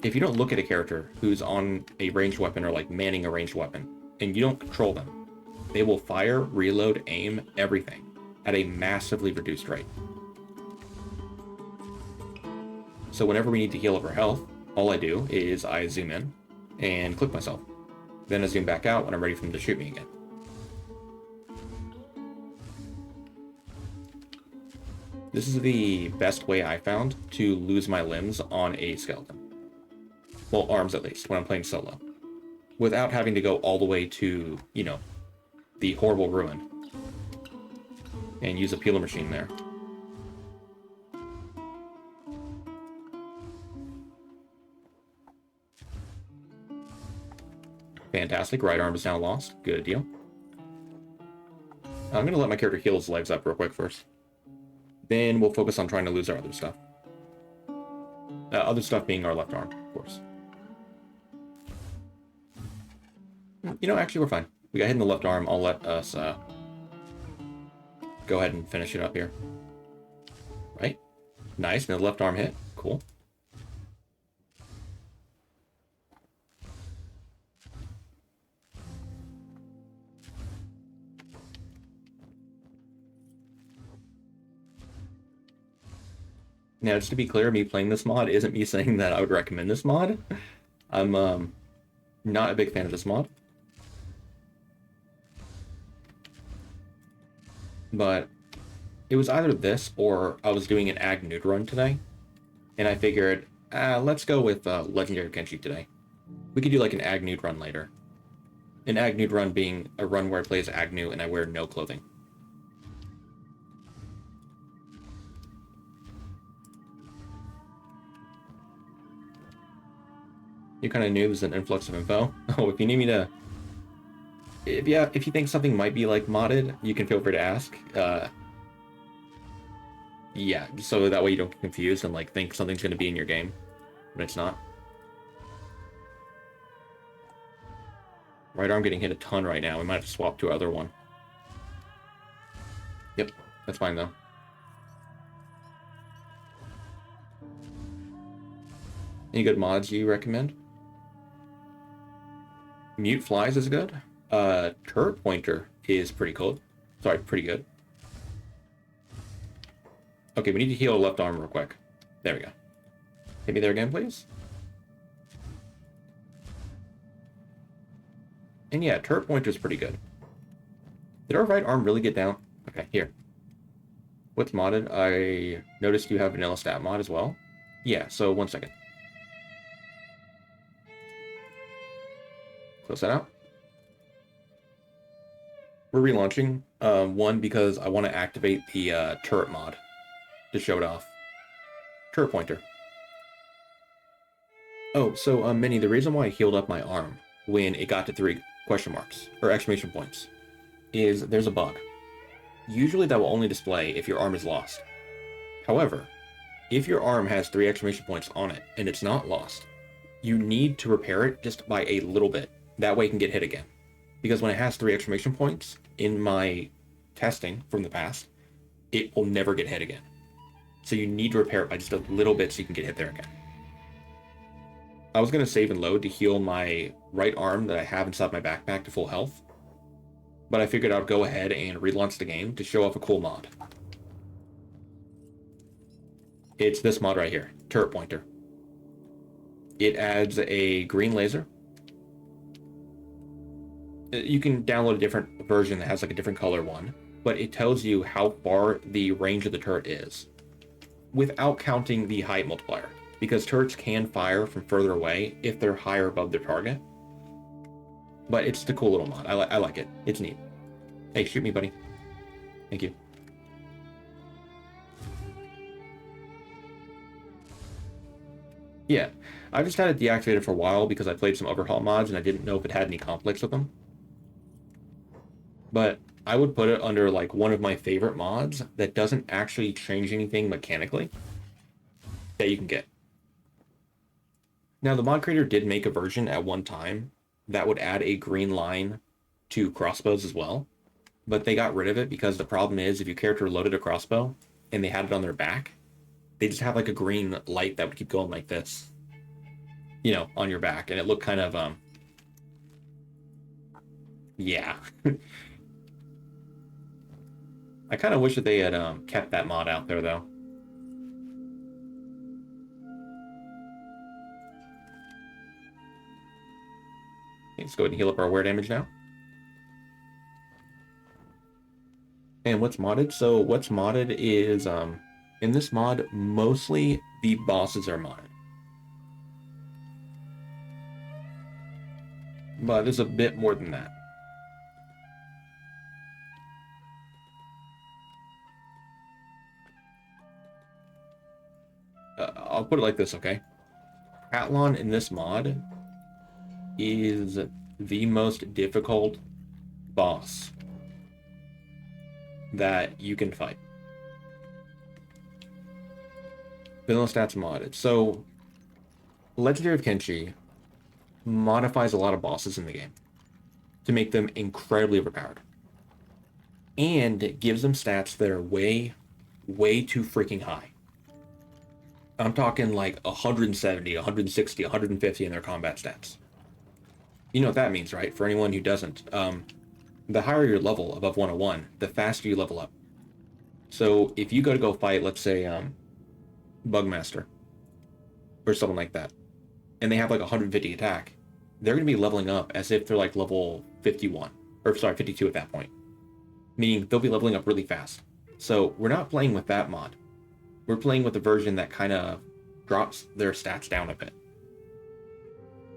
S1: If you don't look at a character who's on a ranged weapon or like manning a ranged weapon, and you don't control them, they will fire, reload, aim, everything at a massively reduced rate. So whenever we need to heal up our health, all I do is I zoom in and click myself. Then I zoom back out when I'm ready for them to shoot me again. This is the best way I found to lose my limbs on a skeleton. Well, arms at least, when I'm playing solo. Without having to go all the way to, you know, the horrible ruin. And use a peeler machine there. Fantastic. Right arm is now lost. Good deal. I'm going to let my character heal his legs up real quick first. Then we'll focus on trying to lose our other stuff. Other stuff being our left arm, of course. You know, actually, we're fine. We got hit in the left arm. I'll let us go ahead and finish it up here. Right? Nice. No left arm hit. Cool. Now, just to be clear, me playing this mod isn't me saying that I would recommend this mod. I'm not a big fan of this mod. But it was either this or I was doing an ag nude run today. And I figured, let's go with Legendary of Kenshi today. We could do like an ag nude run later. An ag nude run being a run where I play as Agnew and I wear no clothing. You kind of knew there's an influx of info. Oh, if you need me to... If you think something might be like modded, you can feel free to ask. Yeah, so that way you don't get confused and like think something's going to be in your game when it's not. Right arm getting hit a ton right now. We might have to swap to our other one. Yep, that's fine though. Any good mods you recommend? Mute flies is good. Turret pointer is pretty cool. Sorry, pretty good. Okay, we need to heal a left arm real quick. There we go. Hit me there again, please. And yeah, turret pointer is pretty good. Did our right arm really get down? Okay, here. What's modded? I noticed you have vanilla stat mod as well. Yeah, so 1 second. Close that out. We're relaunching. One, because I want to activate the turret mod to show it off. Turret pointer. Oh, so Minnie, the reason why I healed up my arm when it got to 3 question marks, or exclamation points, is there's a bug. Usually that will only display if your arm is lost. However, if your arm has 3 exclamation points on it and it's not lost, you need to repair it just by a little bit. That way it can get hit again. Because when it has 3 exclamation points, in my testing from the past, it will never get hit again. So you need to repair it by just a little bit so you can get hit there again. I was going to save and load to heal my right arm that I have inside my backpack to full health. But I figured I'd go ahead and relaunch the game to show off a cool mod. It's this mod right here, Turret Pointer. It adds a green laser. You can download a different version that has like a different color one, but it tells you how far the range of the turret is without counting the height multiplier, because turrets can fire from further away if they're higher above their target. But it's the cool little mod. I like it. It's neat. Hey, shoot me, buddy. Thank you. Yeah, I've just had it deactivated for a while because I played some overhaul mods and I didn't know if it had any conflicts with them. But I would put it under like one of my favorite mods that doesn't actually change anything mechanically that you can get. Now, the mod creator did make a version at one time that would add a green line to crossbows as well, but they got rid of it because the problem is if your character loaded a crossbow and they had it on their back, they just have like a green light that would keep going like this, you know, on your back, and it looked kind of, yeah. I kind of wish that they had kept that mod out there, though. Okay, let's go ahead and heal up our wear damage now. And what's modded? So what's modded is, in this mod, mostly the bosses are modded. But there's a bit more than that. I'll put it like this, okay? Cat-Lon in this mod is the most difficult boss that you can fight. Vanilla stats modded. So, Legendary of Kenshi modifies a lot of bosses in the game to make them incredibly overpowered. And it gives them stats that are way, way too freaking high. I'm talking like 170, 160, 150 in their combat stats. You know what that means, right? For anyone who doesn't. The higher your level above 101, the faster you level up. So if you go fight, let's say, Bugmaster, or something like that, and they have like 150 attack, they're going to be leveling up as if they're like level 51, or sorry, 52 at that point. Meaning they'll be leveling up really fast. So we're not playing with that mod. We're playing with a version that kind of drops their stats down a bit.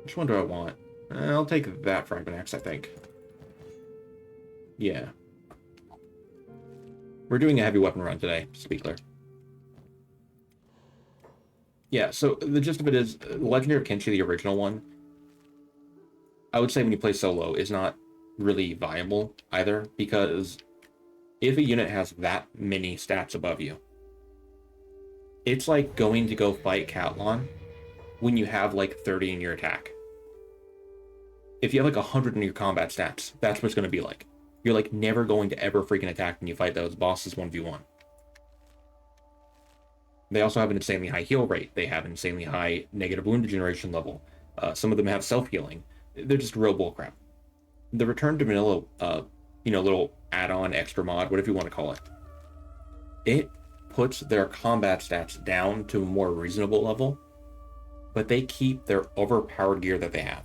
S1: Which one do I want? I'll take that Fragment Axe, I think. Yeah. We're doing a heavy weapon run today, just to be clear. Yeah, so the gist of it is, Legendary of Kenshi, the original one, I would say when you play solo, is not really viable either, because if a unit has that many stats above you, it's like going to go fight Cat-Lon when you have like 30 in your attack. If you have like 100 in your combat stats, that's what it's going to be like. You're like never going to ever freaking attack when you fight those bosses 1v1. They also have an insanely high heal rate. They have an insanely high negative wound regeneration level. Some of them have self-healing. They're just real bullcrap. The Return to Vanilla, little add-on extra mod, whatever you want to call it, it puts their combat stats down to a more reasonable level, but they keep their overpowered gear that they have.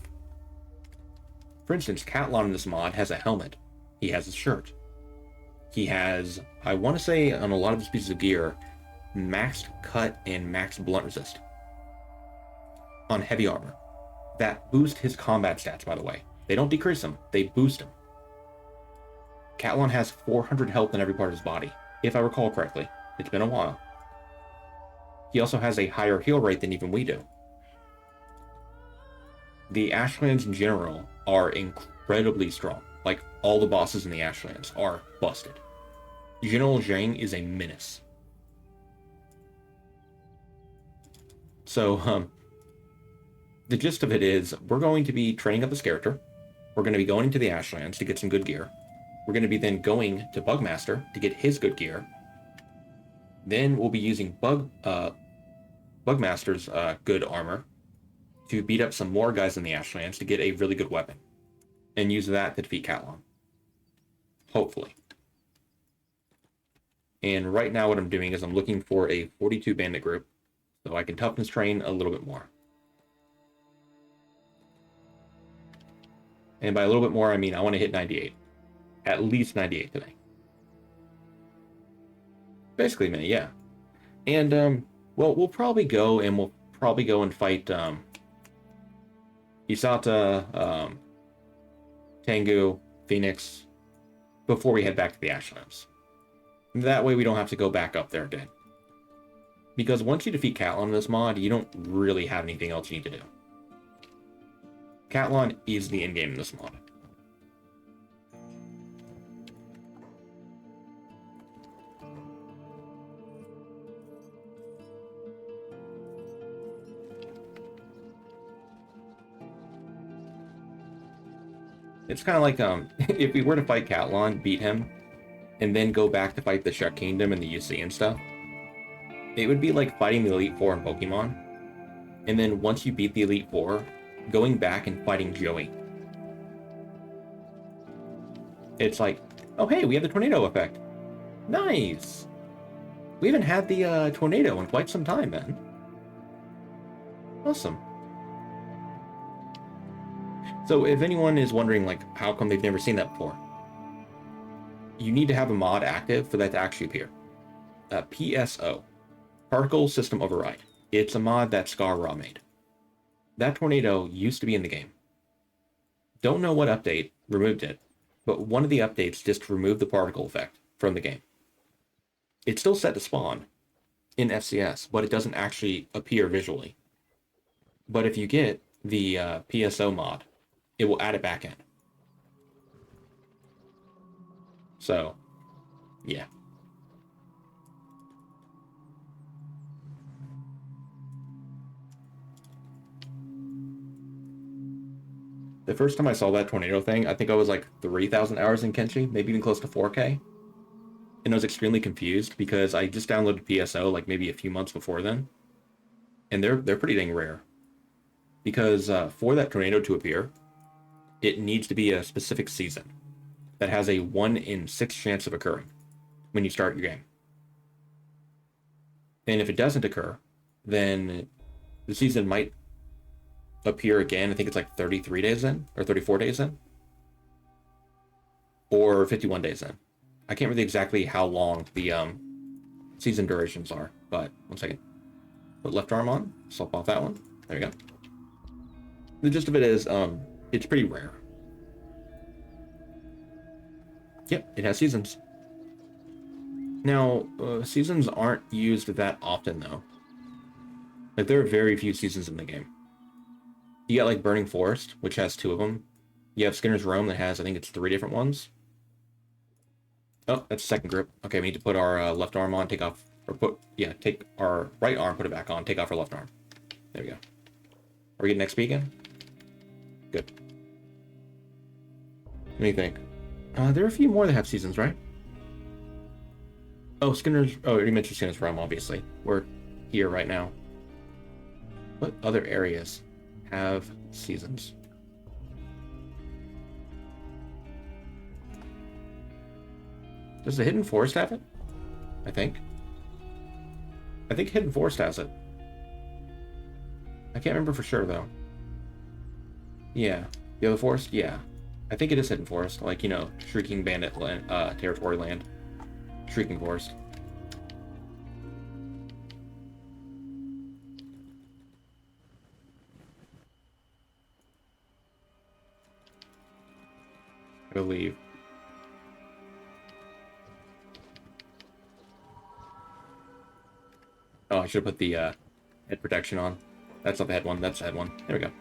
S1: For instance, Cat-Lon in this mod has a helmet. He has a shirt. He has, I want to say, on a lot of his pieces of gear, maxed cut and maxed blunt resist on heavy armor. That boost his combat stats, by the way. They don't decrease them, they boost them. Cat-Lon has 400 health in every part of his body, if I recall correctly. It's been a while. He also has a higher heal rate than even we do. The Ashlands in general are incredibly strong. Like, all the bosses in the Ashlands are busted. General Zhang is a menace. So, the gist of it is, we're going to be training up this character. We're going to be going into the Ashlands to get some good gear. We're going to be then going to Bugmaster to get his good gear. Then we'll be using Bugmaster's good armor to beat up some more guys in the Ashlands to get a really good weapon. And use that to defeat Cat-Lon. Hopefully. And right now what I'm doing is I'm looking for a 42 bandit group so I can toughness train a little bit more. And by a little bit more, I mean I want to hit 98. At least 98 today. Basically, man, yeah. And, well, we'll probably go and fight, Isata, Tengu, Phoenix, before we head back to the Ashlands. That way we don't have to go back up there again. Because once you defeat Cat-Lon in this mod, you don't really have anything else you need to do. Cat-Lon is the endgame in this mod. It's kind of like, if we were to fight Cat-Lon, beat him, and then go back to fight the Shark Kingdom and the UC and stuff, it would be like fighting the Elite Four in Pokemon, and then once you beat the Elite Four, going back and fighting Joey. It's like, oh hey, we have the tornado effect. Nice! We haven't had the tornado in quite some time, man. Awesome. So if anyone is wondering, like, how come they've never seen that before, you need to have a mod active for that to actually appear. PSO, Particle System Override. It's a mod that Scar-Ra made. That tornado used to be in the game. Don't know what update removed it, but one of the updates just removed the particle effect from the game. It's still set to spawn in FCS, but it doesn't actually appear visually. But if you get the PSO mod, it will add it back in. So, yeah. The first time I saw that tornado thing, I think I was like 3,000 hours in Kenshi, maybe even close to 4K. And I was extremely confused because I just downloaded PSO like maybe a few months before then. And they're pretty dang rare. Because for that tornado to appear, it needs to be a specific season that has a 1 in 6 chance of occurring when you start your game. And if it doesn't occur, then the season might appear again. I think it's like 33 days in, or 34 days in, or 51 days in. I can't remember exactly how long the season durations are, but one second. Put left arm on, swap off that one. There you go. The gist of it is, it's pretty rare. Yep, it has seasons. Now, seasons aren't used that often, though. Like, there are very few seasons in the game. You got, like, Burning Forest, which has 2 of them. You have Skinner's Roam that has, I think it's 3 different ones. Oh, that's second grip. Okay, we need to put our left arm on, take off, or take our right arm, put it back on, take off our left arm. There we go. Are we getting XP again? Good. What do you think? There are a few more that have seasons, right? Oh, Skinner's... Oh, you mentioned Skinner's Realm, obviously. We're here right now. What other areas have seasons? Does the Hidden Forest have it? I think Hidden Forest has it. I can't remember for sure, though. Yeah. The other forest? Yeah. I think it is Hidden Forest. Like, you know, Shrieking Bandit land, territory land. Shrieking Forest. I believe. Oh, I should have put the head protection on. That's not the head one. That's the head one. There we go.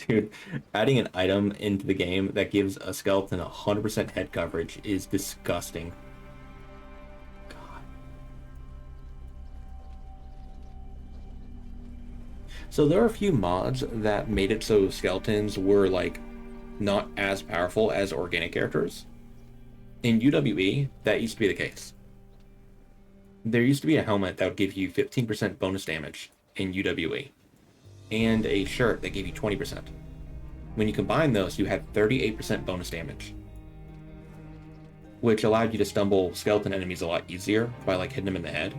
S1: Dude, adding an item into the game that gives a skeleton 100% head coverage is disgusting. God. So there are a few mods that made it so skeletons were, like, not as powerful as organic characters. In UWE, that used to be the case. There used to be a helmet that would give you 15% bonus damage in UWE, and a shirt that gave you 20%. When you combine those, you had 38% bonus damage, which allowed you to stumble skeleton enemies a lot easier by, like, hitting them in the head.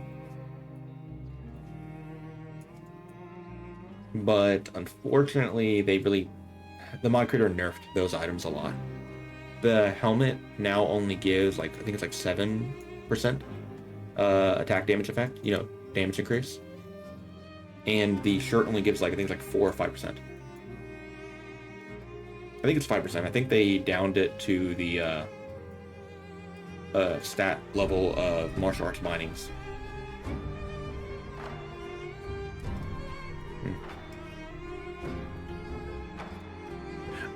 S1: But unfortunately, the mod creator nerfed those items a lot. The helmet now only gives, like, I think it's like 7% attack damage effect, you know, damage increase. And the shirt only gives, like, I think it's like 4 or 5%. I think it's 5%. I think they downed it to the stat level of martial arts minings.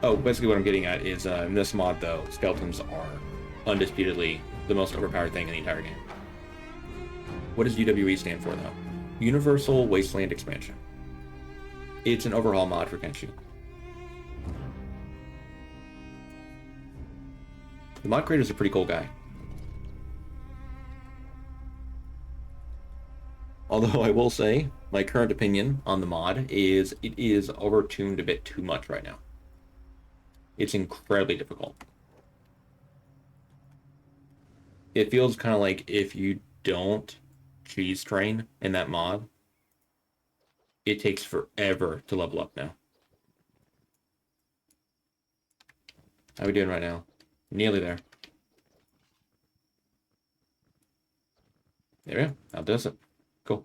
S1: Oh, basically what I'm getting at is, in this mod, though, skeletons are undisputedly the most overpowered thing in the entire game. What does UWE stand for, though? Universal Wasteland Expansion. It's an overhaul mod for Kenshi. The mod creator's a pretty cool guy. Although I will say, my current opinion on the mod is it is overtuned a bit too much right now. It's incredibly difficult. It feels kind of like if you don't cheese train in that mod, it takes forever to level up now. How are we doing right now? Nearly there. There we go. That does it. Cool.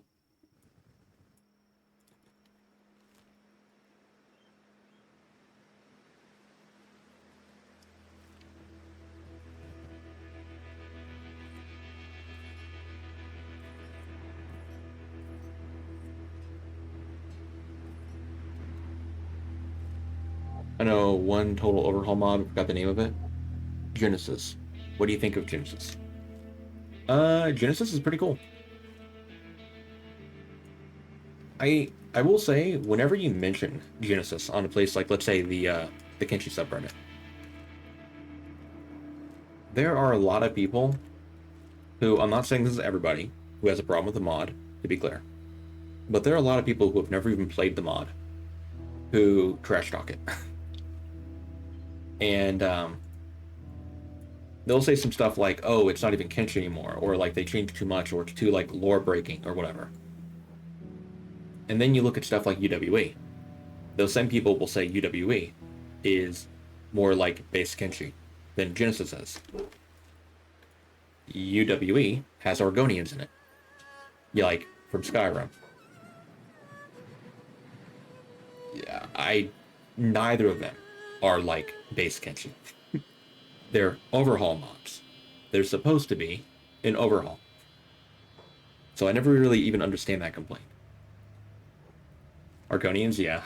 S1: I know one total overhaul mod, I forgot the name of it. Genesis. What do you think of Genesis? Genesis is pretty cool. I will say, whenever you mention Genesis on a place like, let's say, the Kenshi subreddit, there are a lot of people who, I'm not saying this is everybody who has a problem with the mod, to be clear, but there are a lot of people who have never even played the mod who trash talk it. And they'll say some stuff like, oh, it's not even Kenshi anymore, or like they changed too much, or it's too like lore breaking or whatever. And then you look at stuff like UWE. Those same people will say UWE is more like base Kenshi than Genesis is. UWE has Argonians in it. Yeah, like from Skyrim. Yeah, neither of them are like base Kenshi. They're overhaul mods. They're supposed to be an overhaul. So I never really even understand that complaint. Argonians, yeah.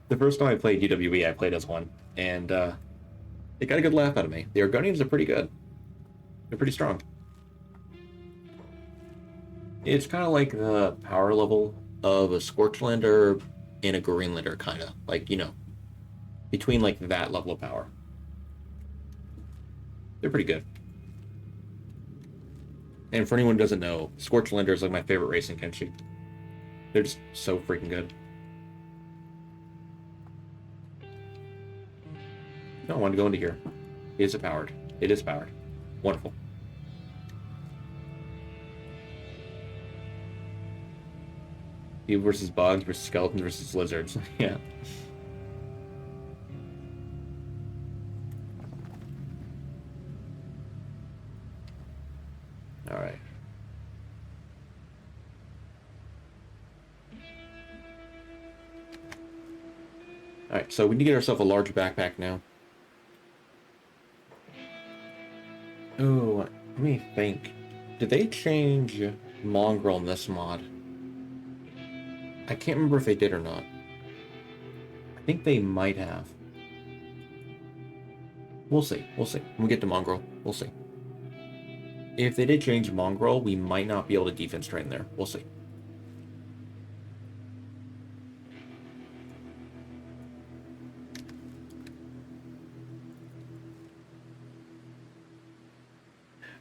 S1: The first time I played UWE, I played as one, and it got a good laugh out of me. The Argonians are pretty good. They're pretty strong. It's kind of like the power level of a Scorchlander and a Greenlander, kind of. Like, you know, between like that level of power. They're pretty good. And for anyone who doesn't know, Scorchlander is like my favorite race in Kenshi. They're just so freaking good. No, I want to go into here. Is it powered? It is powered. Wonderful. People versus bugs versus skeletons versus lizards. Yeah. All right. All right, so we need to get ourselves a larger backpack now. Oh, let me think. Did they change Mongrel in this mod? I can't remember if they did or not. I think they might have. We'll see. We'll see. When we get to Mongrel, we'll see. If they did change Mongrel, we might not be able to defense train there. We'll see.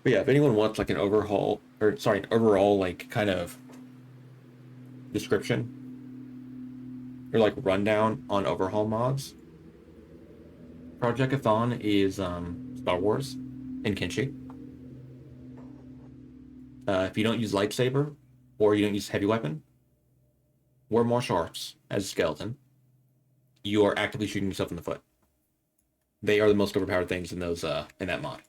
S1: But yeah, if anyone wants like an overhaul, or sorry, an overall like kind of description or like rundown on overhaul mods, Project-a-thon is Star Wars and Kenshi. If you don't use lightsaber or you don't use heavy weapon or martial arts as a skeleton, you are actively shooting yourself in the foot. They are the most overpowered things in those in that mod.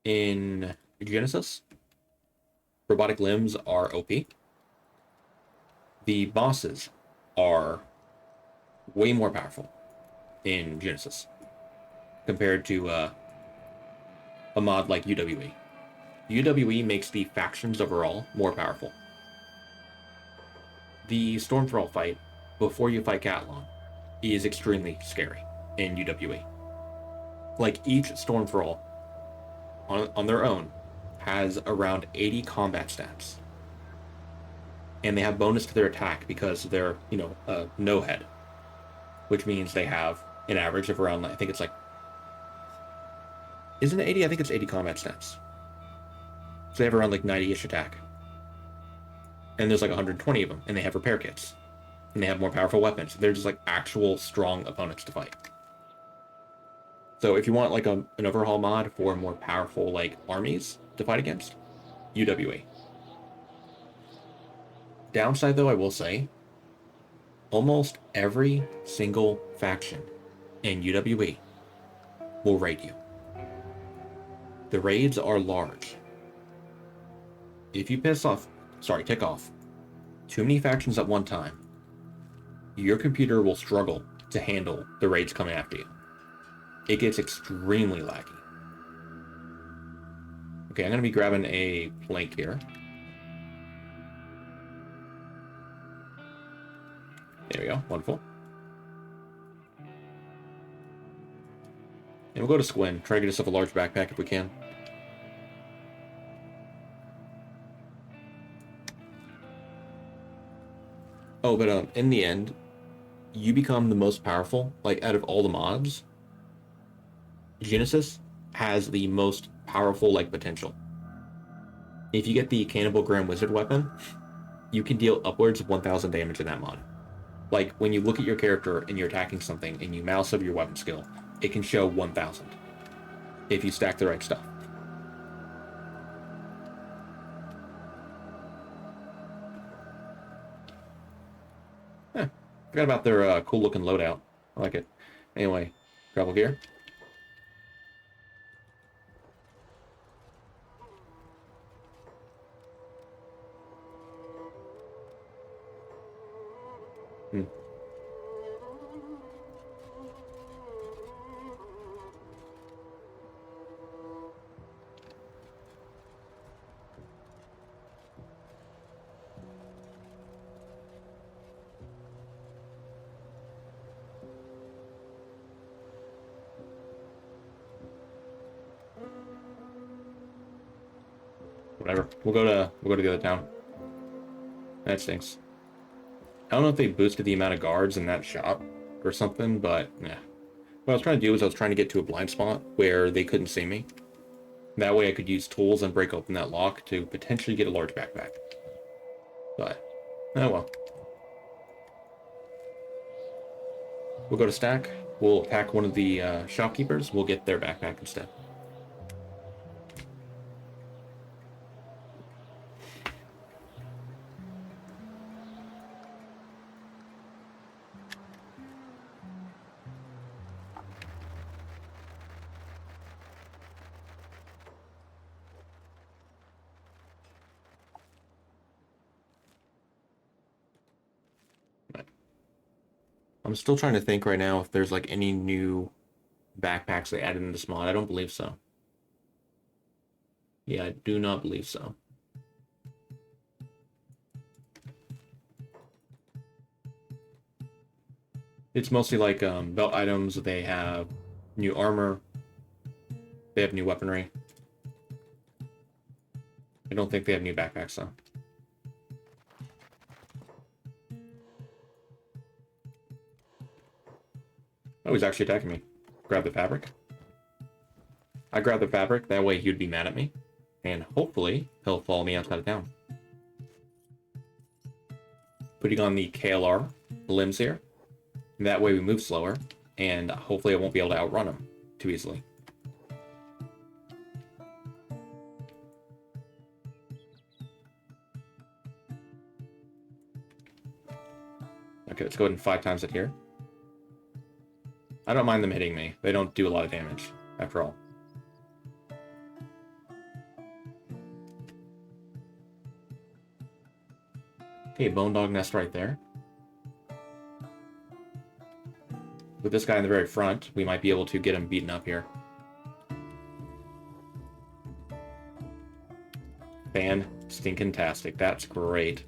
S1: In Genesis, robotic limbs are OP. The bosses are way more powerful in Genesis compared to a mod like UWE. UWE makes the factions overall more powerful. The Storm Thrall fight before you fight Cat-Lon is extremely scary in UWE. Like each Storm Thrall on their own has around 80 combat stats. And they have bonus to their attack because they're, you know, no head. Which means they have an average of around, I think it's like, isn't it 80? I think it's 80 combat stats. So they have around like 90-ish attack. And there's like 120 of them, and they have repair kits. And they have more powerful weapons. They're just like actual strong opponents to fight. So if you want like an overhaul mod for more powerful like armies to fight against, UWE. Downside though, I will say, almost every single faction in UWE will raid you. The raids are large. If you tick off too many factions at one time, your computer will struggle to handle the raids coming after you. It gets extremely laggy. Okay, I'm going to be grabbing a plank here. There we go. Wonderful. we'll go to Squin. Try to get yourself a large backpack if we can. Oh, but in the end, you become the most powerful. Like, out of all the mods, Genesis has the most powerful, like, potential. If you get the Cannibal Grand Wizard weapon, you can deal upwards of 1,000 damage in that mod. Like, when you look at your character and you're attacking something and you mouse over your weapon skill, it can show 1,000 if you stack the right stuff. Forgot about their cool-looking loadout. I like it. Anyway, travel gear. Whatever. We'll go to the other town. That stinks. I don't know if they boosted the amount of guards in that shop or something, but yeah. What I was trying to do is I was trying to get to a blind spot where they couldn't see me. That way I could use tools and break open that lock to potentially get a large backpack. But, oh well. We'll go to stack. We'll attack one of the shopkeepers. We'll get their backpack instead. I'm still trying to think right now if there's like any new backpacks they added in this mod. I don't believe so. Yeah, I do not believe so. It's mostly like belt items. They have new armor. They have new weaponry. I don't think they have new backpacks though. Oh, he's actually attacking me. Grab the fabric. I grab the fabric, that way he'd be mad at me. And hopefully, he'll follow me outside of town. Putting on the KLR limbs here. That way we move slower, and hopefully I won't be able to outrun him too easily. Okay, let's go ahead and 5 times it here. I don't mind them hitting me. They don't do a lot of damage, after all. Okay, bone dog nest right there. With this guy in the very front, we might be able to get him beaten up here. Fan-stinkin-tastic. That's great.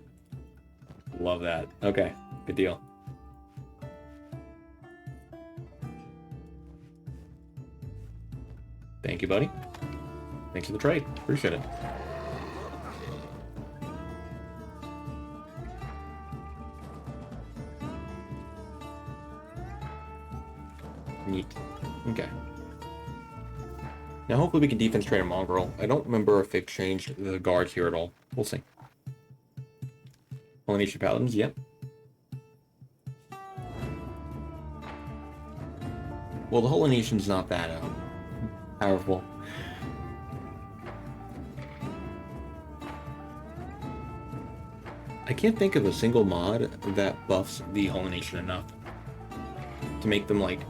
S1: Love that. Okay, good deal. Thank you, buddy. Thanks for the trade. Appreciate it. Neat. Okay. Now hopefully we can defense train a mongrel. I don't remember if they've changed the guards here at all. We'll see. Polynesian paladins, yep. Well, the Polynesian's not that powerful. I can't think of a single mod that buffs the Polynesian enough to make them like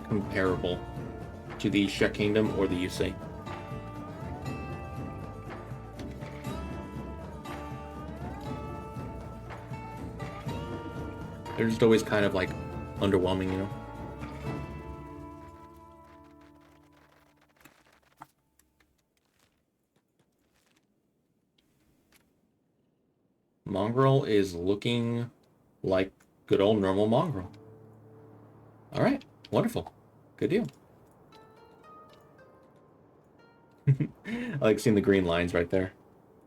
S1: comparable to the Shek Kingdom or the UC. They're just always kind of like underwhelming, you know? Mongrel is looking like good old normal mongrel. All right, wonderful. Good deal. I like seeing the green lines right there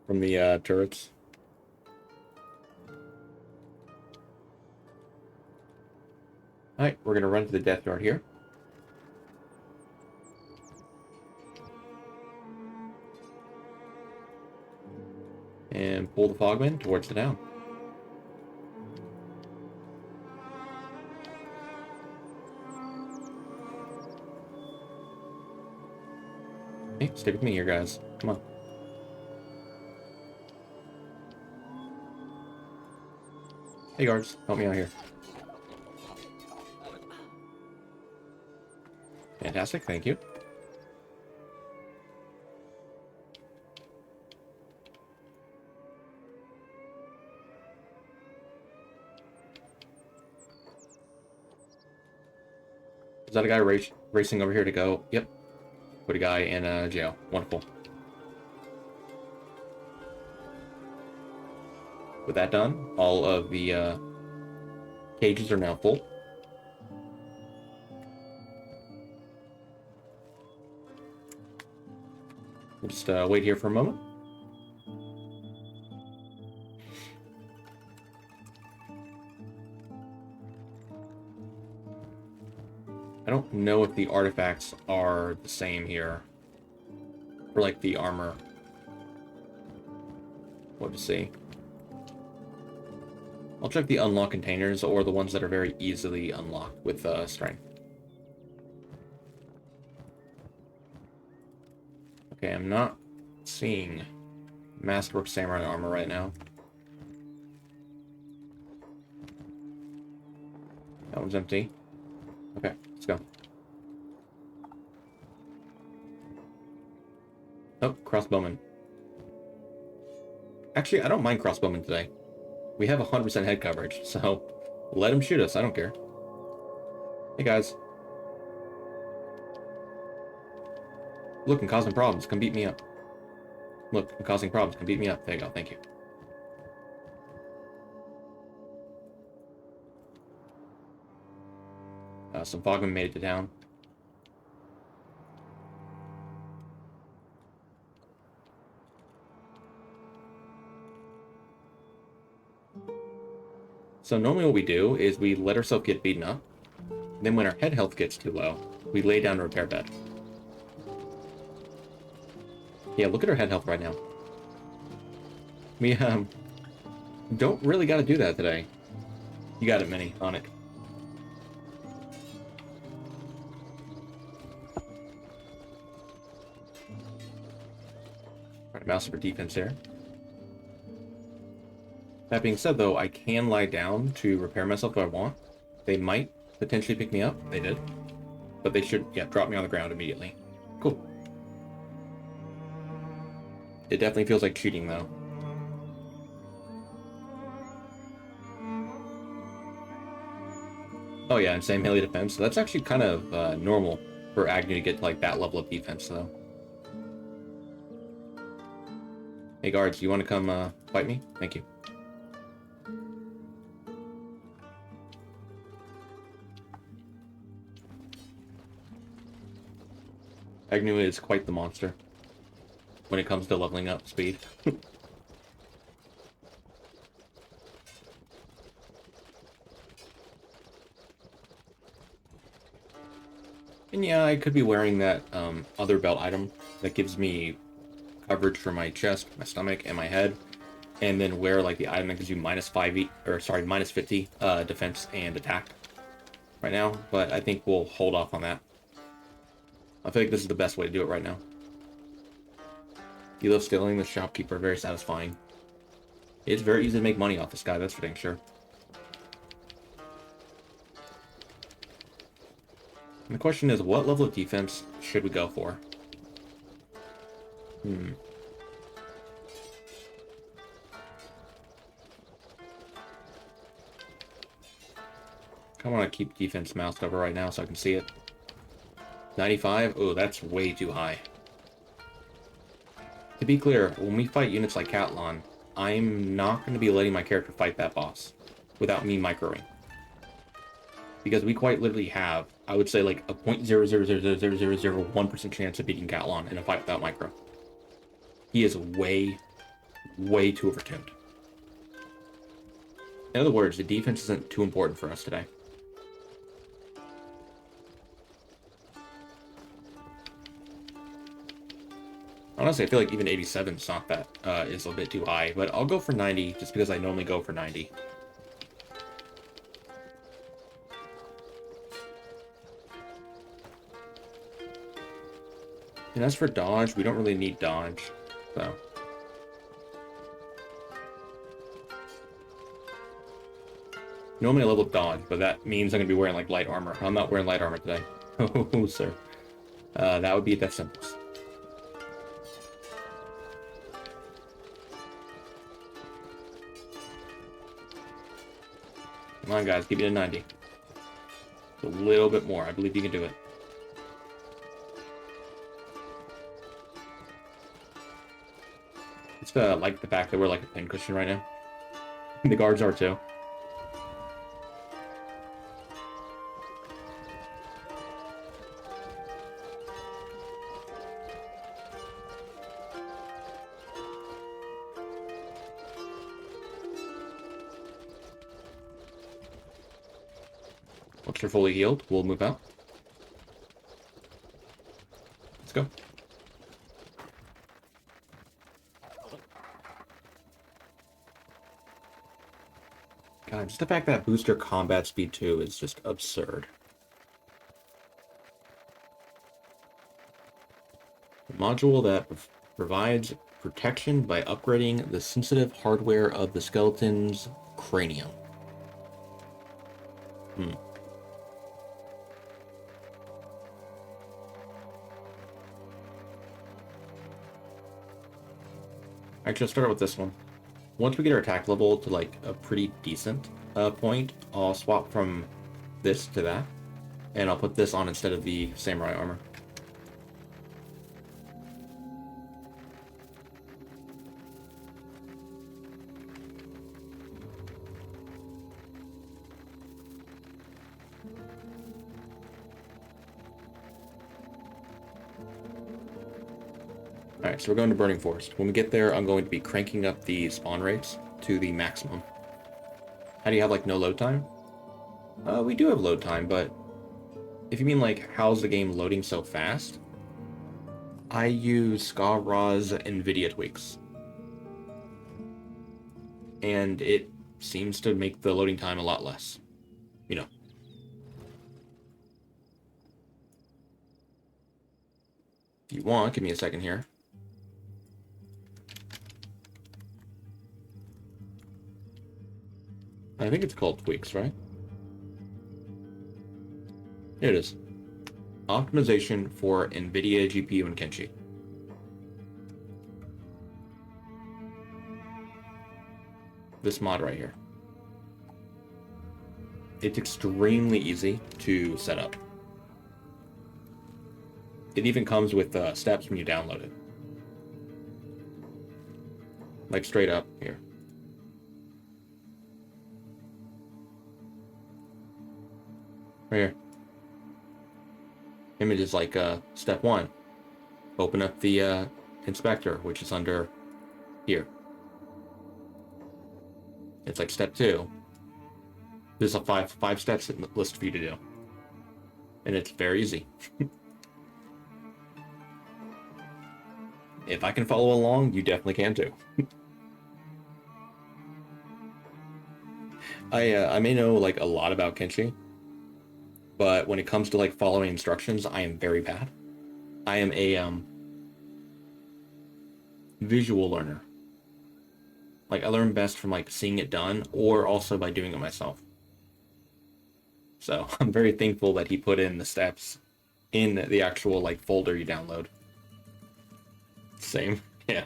S1: from the turrets. Alright, we're gonna run to the death yard here. And pull the fogman towards the town. Hey, stay with me here, guys. Come on. Hey, guards, help me out here. Fantastic, thank you. Is that a guy racing over here to go? Yep. Put a guy in jail. Wonderful. With that done, all of the cages are now full. We'll just wait here for a moment. I don't know if the artifacts are the same here. For like the armor. We'll just see. I'll check the unlock containers or the ones that are very easily unlocked with strength. Okay, I'm not seeing Masterwork Samurai armor right now. That one's empty. Okay, let's go. Oh, crossbowman. Actually, I don't mind crossbowman today. We have 100% head coverage, so let him shoot us. I don't care. Hey, guys. Look, I'm causing problems. Come beat me up. Look, I'm causing problems. Come beat me up. There you go. Thank you. Some fogmen made it to town. So normally what we do is we let ourselves get beaten up. Then when our head health gets too low, we lay down a repair bed. Yeah, look at our head health right now. We don't really got to do that today. You got it, Minnie. On it. Alright, mouse for defense here. That being said, though, I can lie down to repair myself if I want. They might potentially pick me up. They did. But they should, yeah, drop me on the ground immediately. Cool. It definitely feels like cheating, though. Oh yeah, and same melee defense. So that's actually kind of normal for Agnew to get to, like, that level of defense, though. Hey, guards, you want to come fight me? Thank you. Agnew is quite the monster when it comes to leveling up speed. And yeah, I could be wearing that other belt item that gives me coverage for my chest, my stomach, and my head, and then wear like the item that gives you minus 50 defense and attack right now. But I think we'll hold off on that. I feel like this is the best way to do it right now. You love stealing the shopkeeper, very satisfying. It's very easy to make money off this guy, that's for dang sure. And the question is, what level of defense should we go for? I want to keep defense moused over right now so I can see it. 95? Oh, that's way too high. To be clear, when we fight units like Cat-Lon, I'm not going to be letting my character fight that boss without me microing. Because we quite literally have I would say like a 0.0000001% chance of beating Cat-Lon in a fight without micro. He is way, way too overtuned. In other words, the defense isn't too important for us today. Honestly, I feel like even 87 is not that, is a bit too high, but I'll go for 90 just because I normally go for 90. And as for dodge, we don't really need dodge, so. Normally I level dodge, but that means I'm going to be wearing like light armor. I'm not wearing light armor today. Oh, sir. That would be a death sentence. Come on, guys, keep it at 90. A little bit more. I believe you can do it. It's like the fact that we're like a pincushion right now. The guards are too. Once you're fully healed, we'll move out. Let's go. God, just the fact that booster combat speed 2 is just absurd. A module that provides protection by upgrading the sensitive hardware of the skeleton's cranium. Actually, let's start with this one. Once we get our attack level to like a pretty decent point, I'll swap from this to that, and I'll put this on instead of the samurai armor. Alright, so we're going to Burning Forest. When we get there, I'm going to be cranking up the spawn rates to the maximum. How do you have, like, no load time? We do have load time, but if you mean, like, how's the game loading so fast? I use Ska-Ra's NVIDIA tweaks. And it seems to make the loading time a lot less. You know. If you want, give me a second here. I think it's called tweaks, right? Here it is. Optimization for NVIDIA GPU and Kenshi. This mod right here. It's extremely easy to set up. It even comes with steps when you download it. Like straight up here. Right here. Image is like step 1. Open up the inspector, which is under here. It's like step 2. There's a five steps list for you to do. And it's very easy. If I can follow along, you definitely can too. I may know like a lot about Kenshi, but when it comes to like following instructions, I am very bad. I am a visual learner. Like I learn best from like seeing it done or also by doing it myself. So I'm very thankful that he put in the steps in the actual like folder you download. Same. Yeah.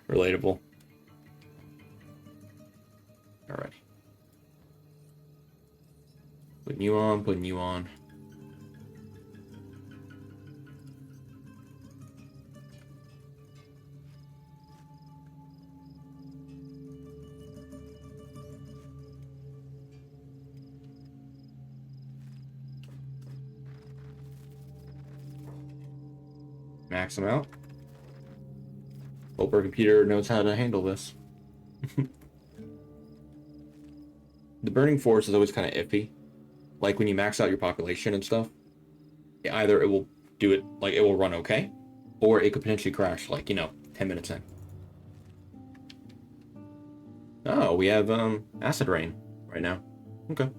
S1: Relatable. Alrighty. Putting you on, putting you on. Max them out. Hope our computer knows how to handle this. The burning force is always kind of iffy. Like when you max out your population and stuff, either it will do it, like it will run okay, or it could potentially crash, like, 10 minutes in. Oh, we have acid rain right now. Okay.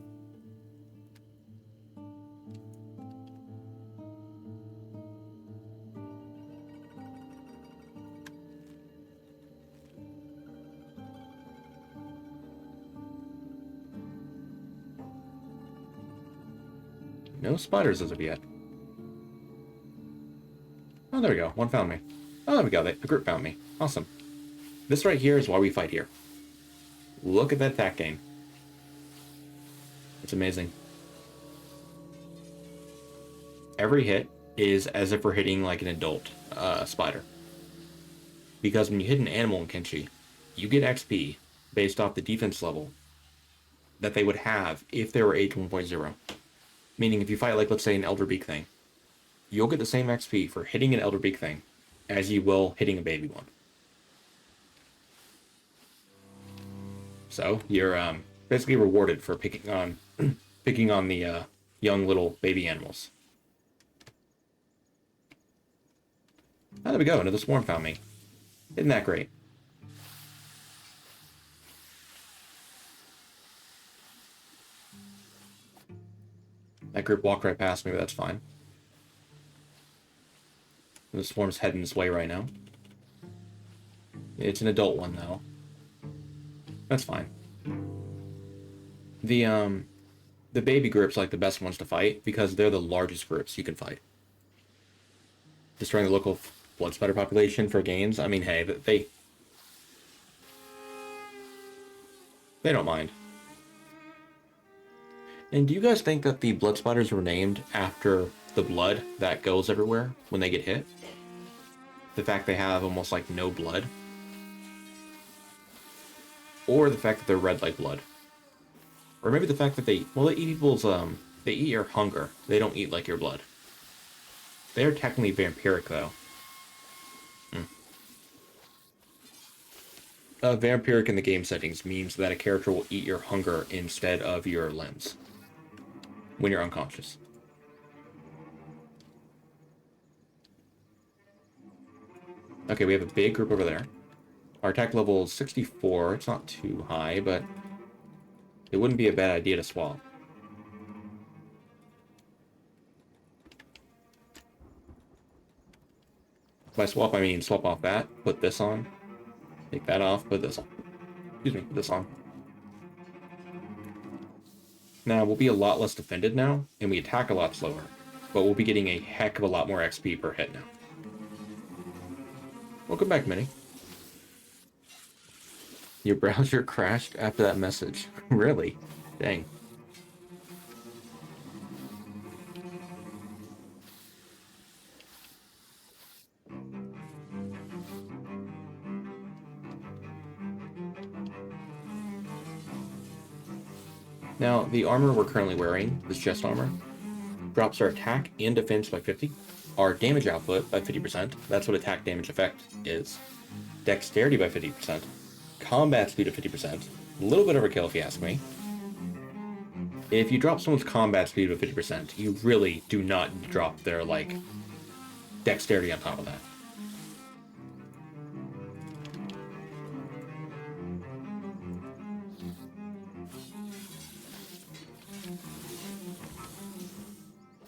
S1: No spiders as of yet. Oh, there we go. One found me. Oh, there we go. The group found me. Awesome. This right here is why we fight here. Look at that attack gain. It's amazing. Every hit is as if we're hitting like an adult spider. Because when you hit an animal in Kenshi, you get XP based off the defense level that they would have if they were age 1.0. Meaning if you fight, like, let's say, an Elder Beak thing, you'll get the same XP for hitting an Elder Beak thing as you will hitting a baby one. So you're basically rewarded for picking on the young little baby animals. Oh, there we go. Another swarm found me. Isn't that great? That group walked right past me, but that's fine. The swarm's heading this way right now. It's an adult one, though. That's fine. The baby group's like the best ones to fight because they're the largest groups you can fight. Destroying the local blood spider population for gains. I mean, hey, they don't mind. And do you guys think that the blood spiders were named after the blood that goes everywhere when they get hit? The fact they have almost like no blood? Or the fact that they're red like blood? Or maybe the fact that they eat people's, they eat your hunger. They don't eat like your blood. They're technically vampiric, though. Vampiric in the game settings means that a character will eat your hunger instead of your limbs when you're unconscious. Okay, we have a big group over there. Our attack level is 64. It's not too high, but it wouldn't be a bad idea to swap. By swap, I mean swap off that, put this on, take that off, put this on. Excuse me, put this on. Now, we'll be a lot less defended now, and we attack a lot slower, but we'll be getting a heck of a lot more XP per hit now. Welcome back, Minnie. Your browser crashed after that message. Really? Dang. Now, the armor we're currently wearing, this chest armor, drops our attack and defense by 50, our damage output by 50%, that's what attack damage effect is, dexterity by 50%, combat speed of 50%, a little bit overkill if you ask me. If you drop someone's combat speed by 50%, you really do not drop their, like, dexterity on top of that.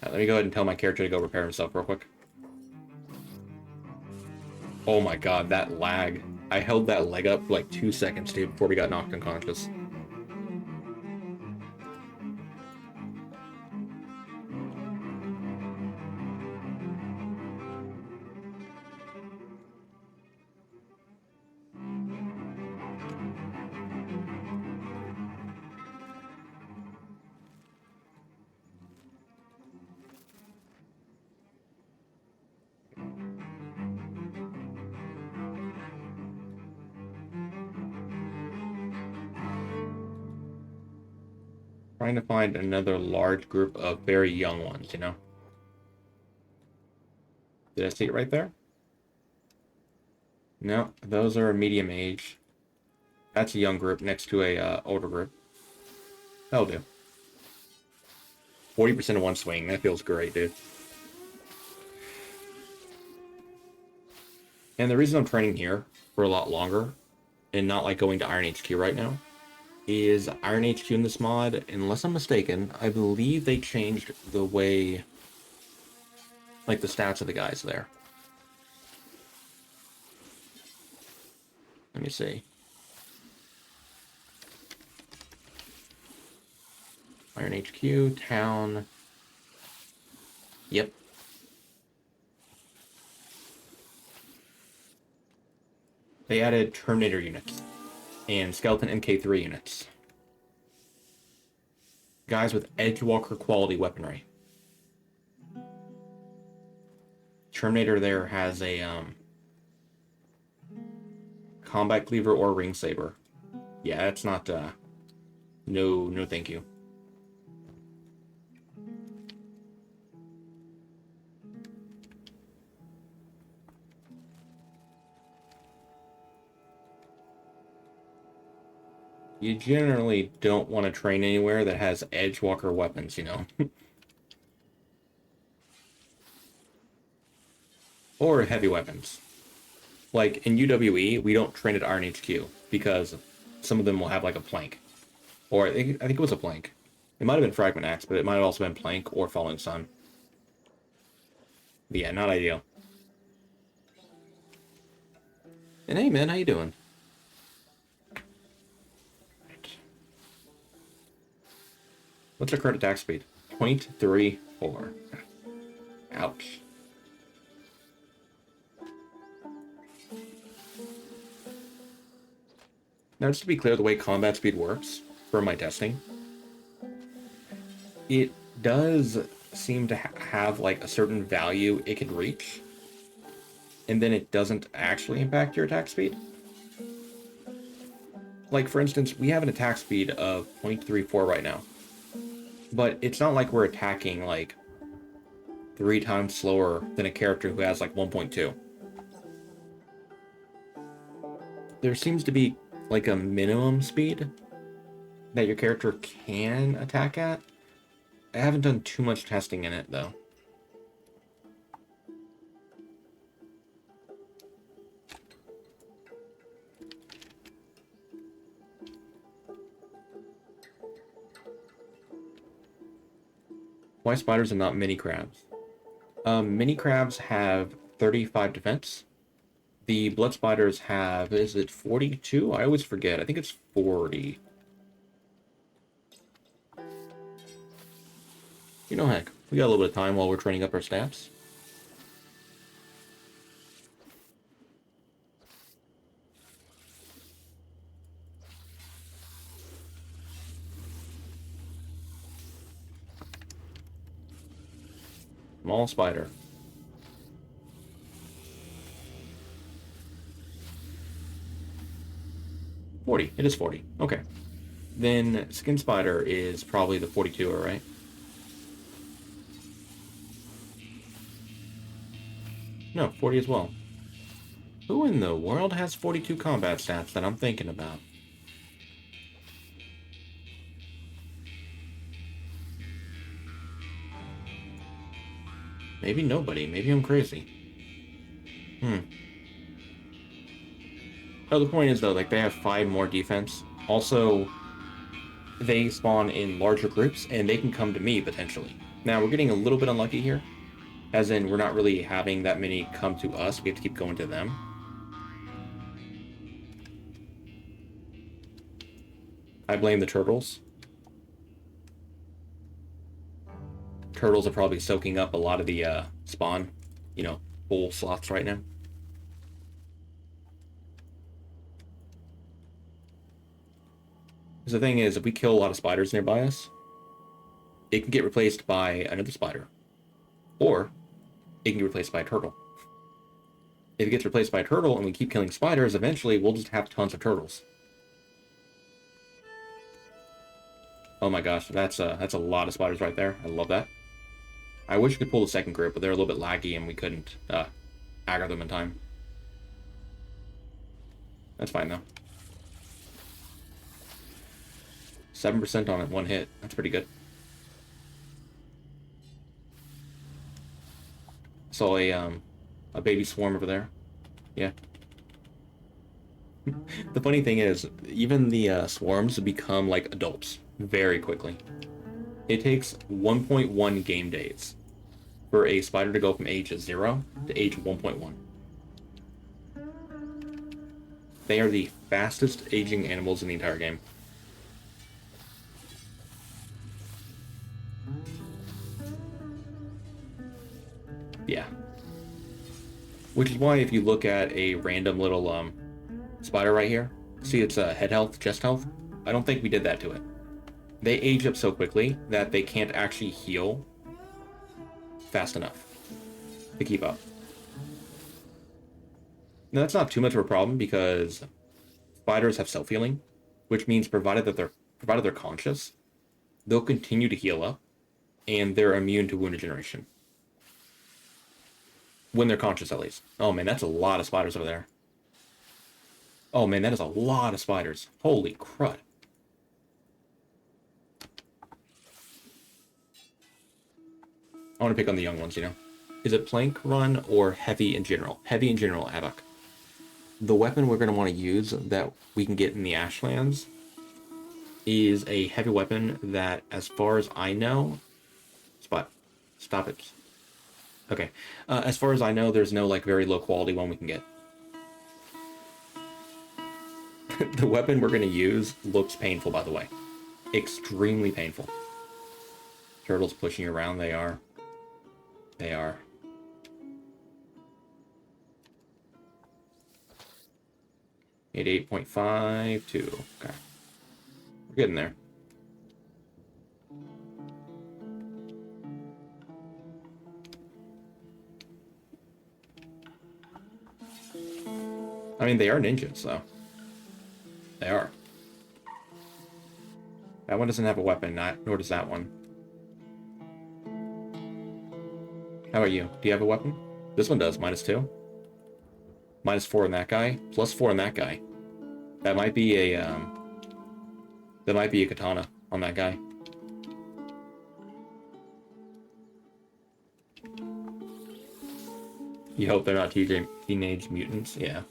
S1: Let me go ahead and tell my character to go repair himself real quick. Oh my god, that lag. I held that leg up for like 2 seconds, dude, before we got knocked unconscious. Trying to find another large group of very young ones, you know? Did I see it right there? No, those are medium age. That's a young group next to a older group. That'll do. 40% of one swing. That feels great, dude. And the reason I'm training here for a lot longer and not like going to Iron HQ right now is Iron HQ in this mod, unless I'm mistaken, I believe they changed the way, like the stats of the guys there. Let me see. Iron HQ, town. Yep. They added Terminator units and Skeleton MK3 units. Guys with Edgewalker quality weaponry. Terminator there has a combat cleaver or ring saber. Yeah, that's not no thank you. You generally don't want to train anywhere that has Edgewalker weapons, you know. Or heavy weapons. Like in UWE, we don't train at Iron HQ because some of them will have like a plank. Or I think it was a plank. It might have been Fragment Axe, but it might have also been plank or Falling Sun. But yeah, not ideal. And hey man, how you doing? What's our current attack speed? 0.34. Ouch. Now, just to be clear, the way combat speed works for my testing, it does seem to have like a certain value it can reach, and then it doesn't actually impact your attack speed. Like, for instance, we have an attack speed of 0.34 right now, but it's not like we're attacking like 3 times slower than a character who has like 1.2. There seems to be like a minimum speed that your character can attack at. I haven't done too much testing in it though. Why spiders and not mini crabs? Mini crabs have 35 defense. The blood spiders have, is it 42? I always forget. I think it's 40. You know, heck, we got a little bit of time while we're training up our stats. Small spider. It is 40. Okay. Then skin spider is probably the 42, right? No, 40 as well. Who in the world has 42 combat stats that I'm thinking about? Maybe nobody. Maybe I'm crazy. Oh, the point is, though, like, they have 5 more defense. Also, they spawn in larger groups, and they can come to me, potentially. Now, we're getting a little bit unlucky here. As in, we're not really having that many come to us. We have to keep going to them. I blame the turtles. Turtles are probably soaking up a lot of the spawn, you know, full slots right now. Because the thing is, if we kill a lot of spiders nearby us, it can get replaced by another spider. Or, it can get replaced by a turtle. If it gets replaced by a turtle and we keep killing spiders, eventually we'll just have tons of turtles. Oh my gosh, that's a lot of spiders right there. I love that. I wish we could pull the second group, but they're a little bit laggy and we couldn't aggro them in time. That's fine, though. 7% on it, one hit. That's pretty good. Saw a baby swarm over there. Yeah. The funny thing is, even the swarms become like adults very quickly. It takes 1.1 game days for a spider to go from age 0 to age 1.1. They are the fastest aging animals in the entire game. Yeah. Which is why if you look at a random little spider right here, see its head health, chest health? I don't think we did that to it. They age up so quickly that they can't actually heal fast enough to keep up. Now that's not too much of a problem because spiders have self-healing, which means provided they're conscious, they'll continue to heal up, and they're immune to wound regeneration. When they're conscious, at least. Oh man, that's a lot of spiders over there. Oh man, that is a lot of spiders. Holy crud. I want to pick on the young ones, you know. Is it plank run or heavy in general? Heavy in general, Abbok. The weapon we're going to want to use that we can get in the Ashlands is a heavy weapon that, as far as I know... Stop it. Okay. As far as I know, there's no, like, very low quality one we can get. The weapon we're going to use looks painful, by the way. Extremely painful. Turtles pushing you around, they are. They are. 88.52. Okay. We're getting there. I mean, they are ninjas, though. They are. That one doesn't have a weapon, nor does that one. How about you? Do you have a weapon? This one does, -2. -4 on that guy, +4 on that guy. That might be a katana on that guy. You hope they're not teenage mutants? Yeah.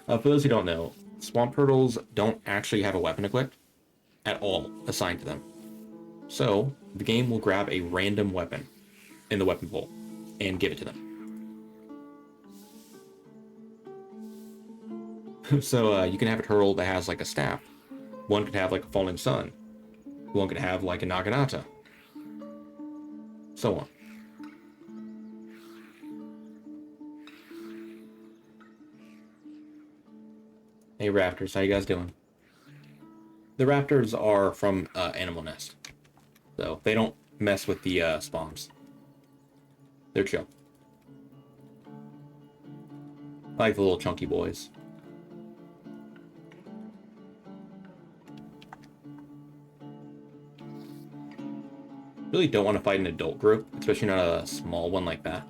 S1: For those who don't know, swamp turtles don't actually have a weapon equipped at all assigned to them. So, the game will grab a random weapon in the weapon pool and give it to them. So, you can have a turtle that has like a staff. One could have like a falling sun. One could have like a naginata. So on. Hey Raptors, how you guys doing? The Raptors are from Animal Nest. So, they don't mess with the spawns. They're chill. I like the little chunky boys. Really don't want to fight an adult group, especially not a small one like that.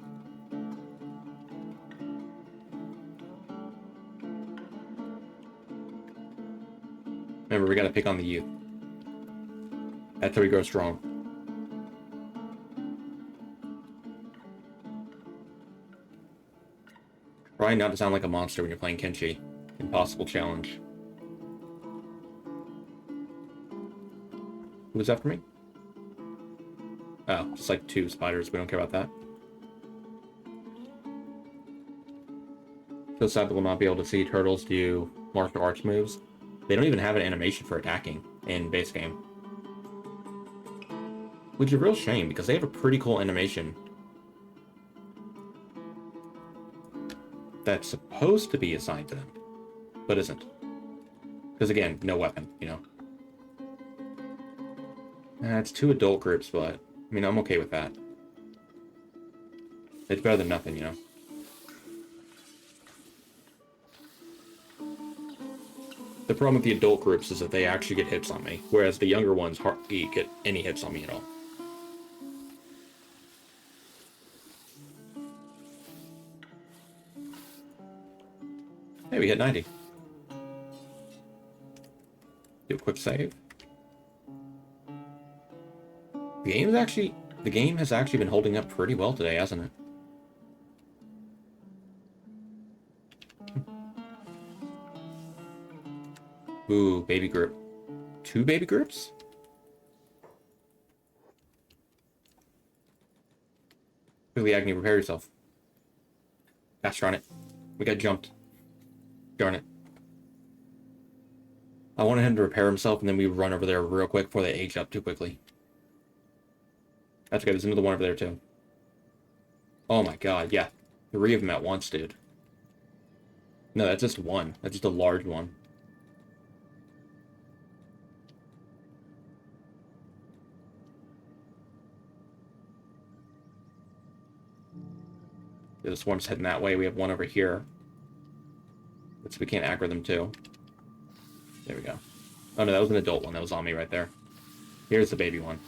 S1: Remember, we gotta pick on the youth. That's how we grow strong. Try not to sound like a monster when you're playing Kenshi. Impossible challenge. Who's after me? Oh, just like 2 spiders. We don't care about that. So sad that we'll not be able to see turtles do martial arts moves. They don't even have an animation for attacking in base game. Which is a real shame, because they have a pretty cool animation that's supposed to be assigned to them, but isn't. Because again, no weapon, you know. It's 2 adult groups, but I mean, I'm okay with that. It's better than nothing, you know. The problem with the adult groups is that they actually get hits on me, whereas the younger ones hardly get any hits on me at all. Hey, we hit 90. Do a quick save. The game has actually been holding up pretty well today, hasn't it? Ooh, baby group. 2 baby groups? Quickly, Agni, prepare yourself. Gosh darn it. We got jumped. Darn it. I wanted him to repair himself, and then we run over there real quick before they age up too quickly. That's okay, there's another one over there, too. Oh my god, yeah. 3 of them at once, dude. No, that's just one. That's just a large one. Yeah, the swarm's heading that way. We have one over here. So we can't aggro them, too. There we go. Oh, no, that was an adult one. That was on me right there. Here's the baby one.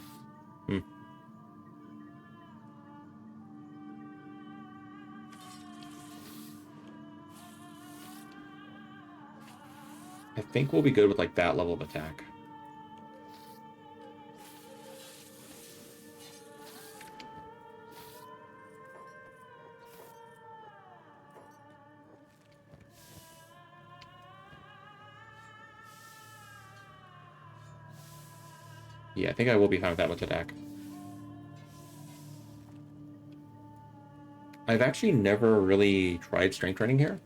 S1: I think we'll be good with, like, that level of attack. Yeah, I think I will be fine with that much attack. I've actually never really tried strength training here.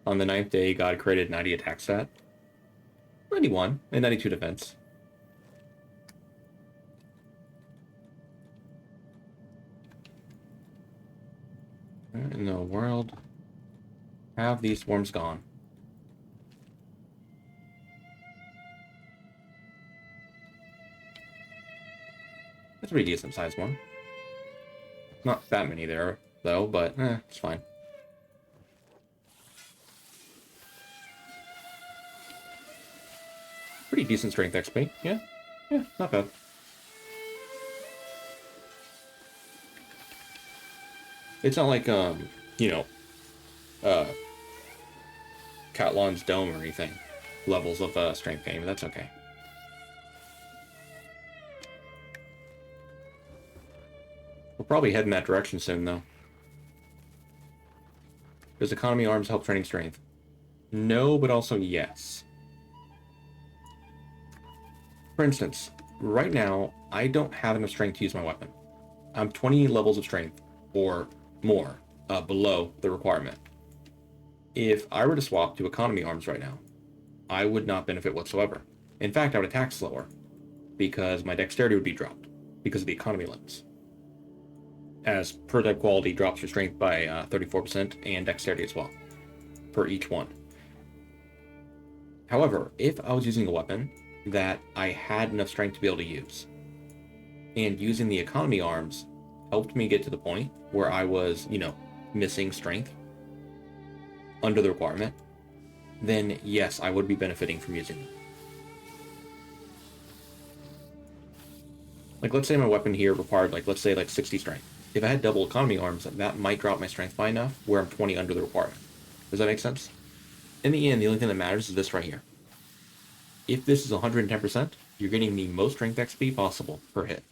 S1: On the 9th day, God created 90 attack stat. 91 and 92 defense. Where in the world have these swarms gone? That's a pretty decent sized one. Not that many there, though, but it's fine. Pretty decent strength XP. Yeah, not bad. It's not like, you know, Cat-Lon's dome or anything. Levels of strength gain, but that's okay. We'll probably head in that direction soon, though. Does economy arms help training strength? No, but also yes. For instance, right now, I don't have enough strength to use my weapon. I'm 20 levels of strength, or more, below the requirement. If I were to swap to economy arms right now, I would not benefit whatsoever. In fact, I would attack slower, because my dexterity would be dropped, because of the economy limits. As prototype quality drops your strength by 34% and dexterity as well, for each one. However, if I was using a weapon that I had enough strength to be able to use, and using the economy arms helped me get to the point where I was, you know, missing strength under the requirement, then yes, I would be benefiting from using them. Like, let's say my weapon here required, like, let's say, like, 60 strength. If I had double economy arms, that might drop my strength by enough where I'm 20 under the requirement. Does that make sense? In the end, the only thing that matters is this right here. If this is 110%, you're getting the most strength XP possible per hit.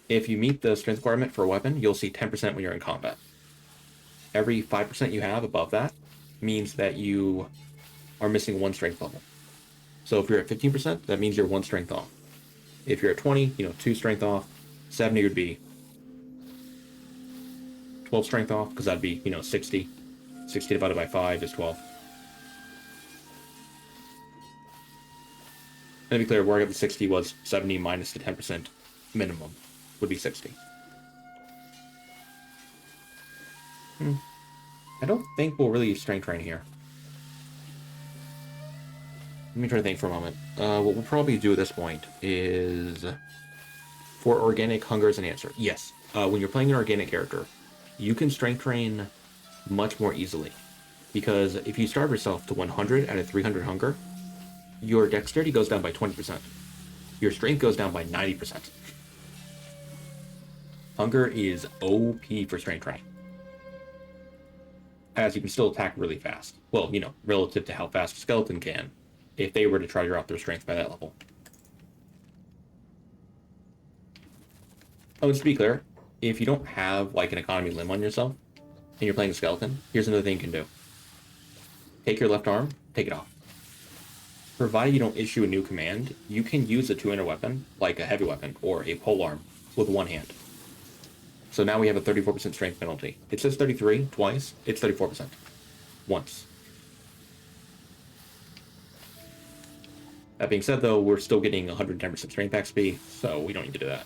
S1: If you meet the strength requirement for a weapon, you'll see 10% when you're in combat. Every 5% you have above that means that you are missing 1 strength level. So if you're at 15%, that means you're 1 strength off. If you're at 20, you know, 2 strength off. 70 would be 12 strength off, because that'd be, you know, 60. 60 divided by 5 is 12. And to be clear, where I got the 60 was 70 minus the 10% minimum would be 60. I don't think we'll really strength train here. Let me try to think for a moment. What we'll probably do at this point is, for organic, hunger is an answer. Yes, when you're playing an organic character, you can strength train much more easily. Because if you starve yourself to 100 out of 300 hunger, your dexterity goes down by 20%. your strength goes down by 90%. Hunger is OP for strength training, as you can still attack really fast. Well, you know, relative to how fast a skeleton can, if they were to try to drop their strength by that level. Oh, just to be clear, if you don't have like an economy limb on yourself, and you're playing a skeleton, here's another thing you can do. Take your left arm, take it off. Provided you don't issue a new command, you can use a two-handed weapon, like a heavy weapon, or a polearm, with one hand. So now we have a 34% strength penalty. It says 33 twice, it's 34%. Once. That being said, though, we're still getting 110% strength XP, so we don't need to do that.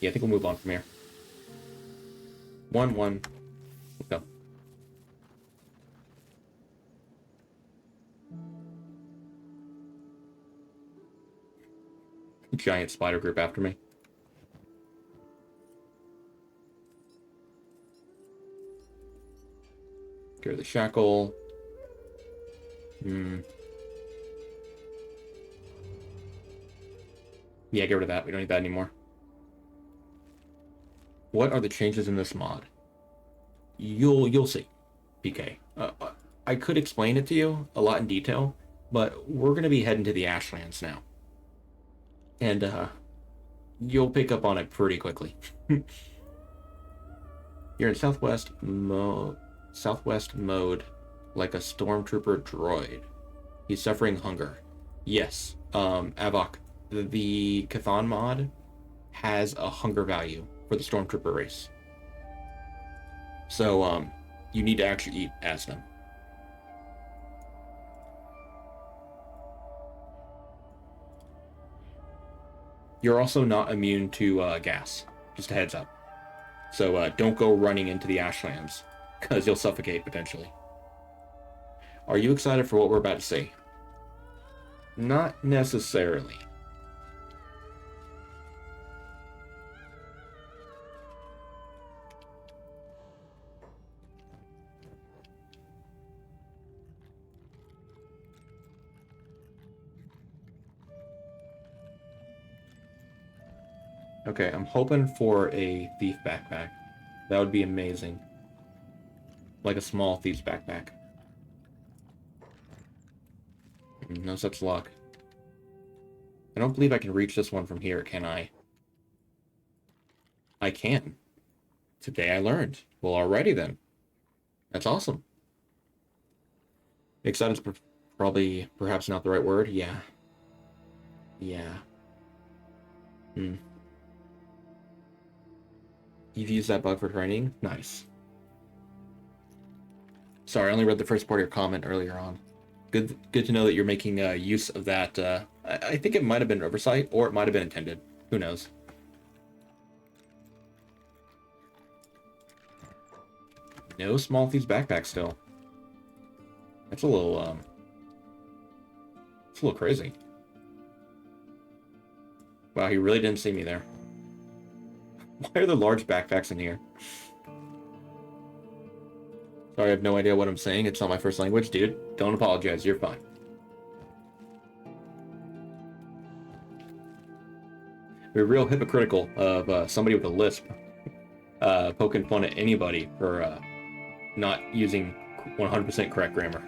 S1: Yeah, I think we'll move on from here. 1-1. Let's go. Giant spider group after me. Get rid of the shackle. Yeah, get rid of that. We don't need that anymore. What are the changes in this mod? You'll see, PK. I could explain it to you a lot in detail, but we're going to be heading to the Ashlands now. And you'll pick up on it pretty quickly. You're in southwest mode, like a stormtrooper droid. He's suffering hunger. Yes, Avok, the Cat-Lon mod has a hunger value for the stormtrooper race. So, you need to actually eat as them. You're also not immune to gas. Just a heads up. So don't go running into the Ashlands, because you'll suffocate potentially. Are you excited for what we're about to see? Not necessarily. Okay, I'm hoping for a thief backpack. That would be amazing. Like a small thief's backpack. No such luck. I don't believe I can reach this one from here, can I? I can. Today I learned. Well, alrighty then. That's awesome. Excited's probably, perhaps not the right word. Yeah. Yeah. You've used that bug for training? Nice. Sorry, I only read the first part of your comment earlier on. Good to know that you're making use of that. I think it might have been oversight, or it might have been intended. Who knows? No small thieves backpack still. That's a little, it's a little crazy. Wow, he really didn't see me there. Why are there large backpacks in here? Sorry, I have no idea what I'm saying. It's not my first language, dude. Don't apologize. You're fine. We're real hypocritical of somebody with a lisp poking fun at anybody for not using 100% correct grammar.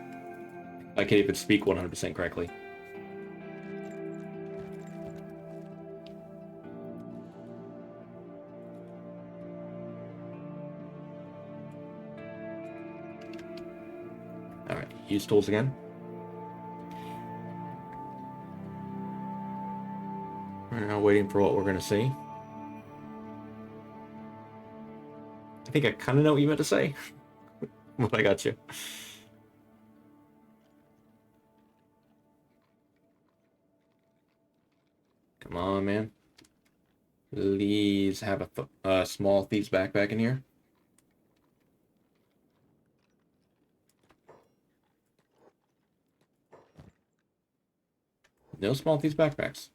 S1: I can't even speak 100% correctly. Alright, use tools again. We're now waiting for what we're going to see. I think I kind of know what you meant to say. But I got you. Come on, man. Please have a small thief's backpack in here. No small thief's backpacks.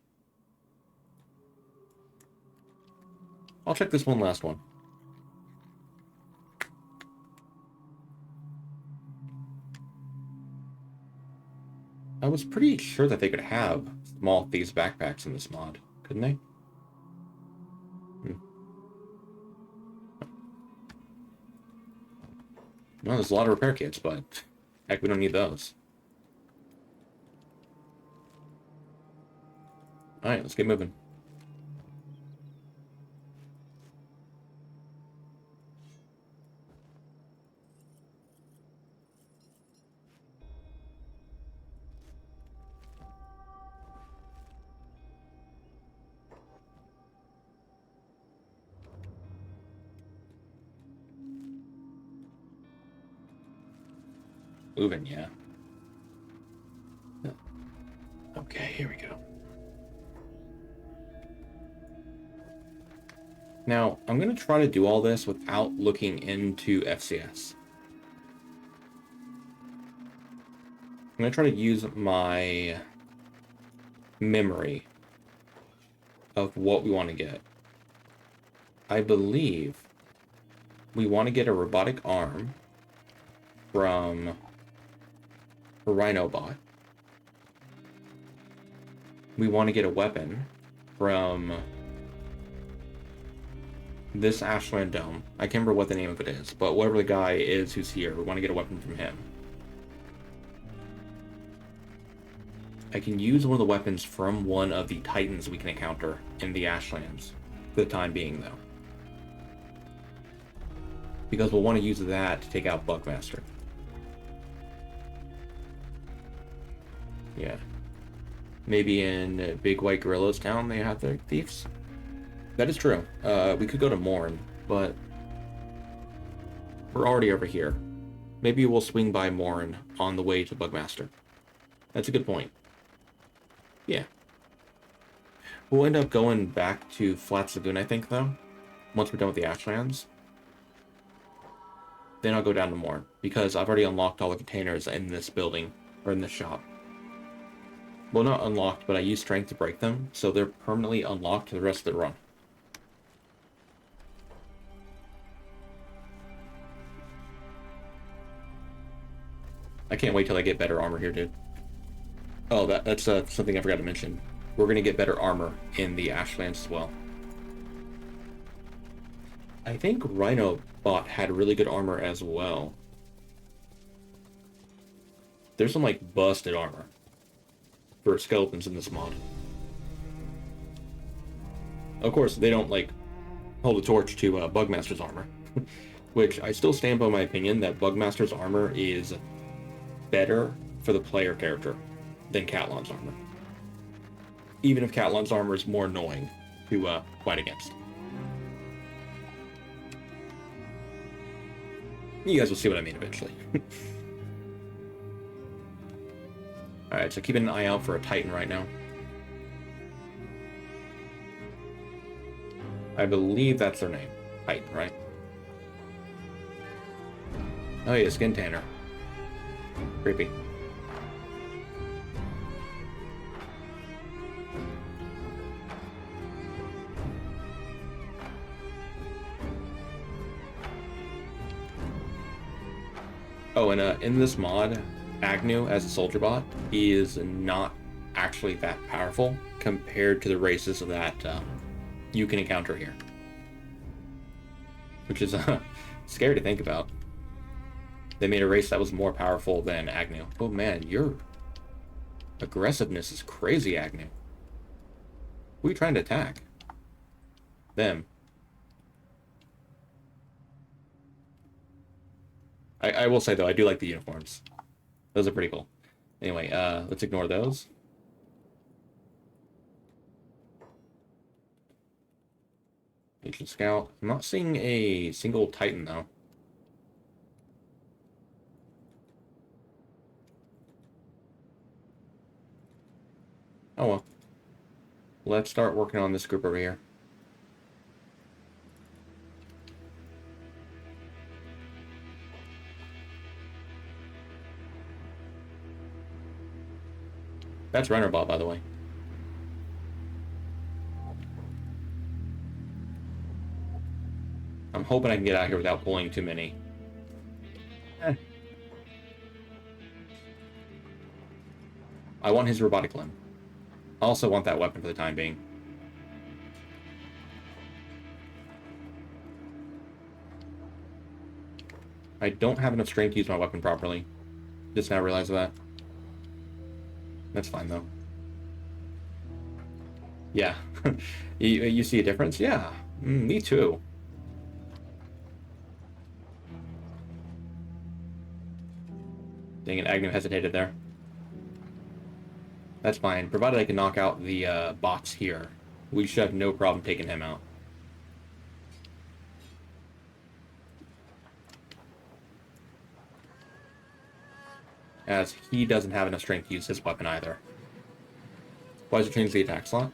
S1: check this one last one. I was pretty sure that they could have small thieves backpacks in this mod, couldn't they? Well, there's a lot of repair kits, but heck, we don't need those. Alright, let's get moving. Moving, yeah. Okay, here we go. Now, I'm going to try to do all this without looking into FCS. I'm going to try to use my memory of what we want to get. I believe we want to get a robotic arm from a Rhinobot. We want to get a weapon from this Ashland Dome. I can't remember what the name of it is, but whatever the guy is who's here, we want to get a weapon from him. I can use one of the weapons from one of the Titans we can encounter in the Ashlands for the time being, though. Because we'll want to use that to take out Bugmaster. Yeah. Maybe in Big White Gorilla's town they have their thieves. That is true. We could go to Morn, but we're already over here. Maybe we'll swing by Morn on the way to Bugmaster. That's a good point. Yeah. We'll end up going back to Flats Lagoon, I think, though. Once we're done with the Ashlands. Then I'll go down to Morn, because I've already unlocked all the containers in this building, or in this shop. Well, not unlocked, but I used strength to break them, so they're permanently unlocked to the rest of the run. I can't wait till I get better armor here, dude. Oh, that's something I forgot to mention. We're gonna get better armor in the Ashlands as well. I think Rhinobot had really good armor as well. There's some, like, busted armor for skeletons in this mod. Of course, they don't, like, hold a torch to Bugmaster's armor. Which, I still stand by my opinion that Bugmaster's armor is better for the player character than Cat-Lon's armor. Even if Cat-Lon's armor is more annoying to fight against. You guys will see what I mean eventually. Alright, so keeping an eye out for a Titan right now. I believe that's their name. Titan, right? Oh yeah, skin tanner. Creepy. Oh, and in this mod, Agnew as a soldier bot, he is not actually that powerful compared to the races that you can encounter here. Which is scary to think about. They made a race that was more powerful than Agnew. Oh man, your aggressiveness is crazy, Agnew. Who are you trying to attack? Them. I will say, though, I do like the uniforms. Those are pretty cool. Anyway, let's ignore those. Agent Scout. I'm not seeing a single Titan, though. Oh well. Let's start working on this group over here. That's Rennerbot, by the way. hoping I can get out here without pulling too many. I want his robotic limb. I also want that weapon for the time being. I don't have enough strength to use my weapon properly. Just now realize that. That's fine, though. Yeah. you see a difference? Yeah. Me too. Dang it, Agnew hesitated there. That's fine. Provided I can knock out the bots here, we should have no problem taking him out. As he doesn't have enough strength to use his weapon either. Why does it change the attack slot?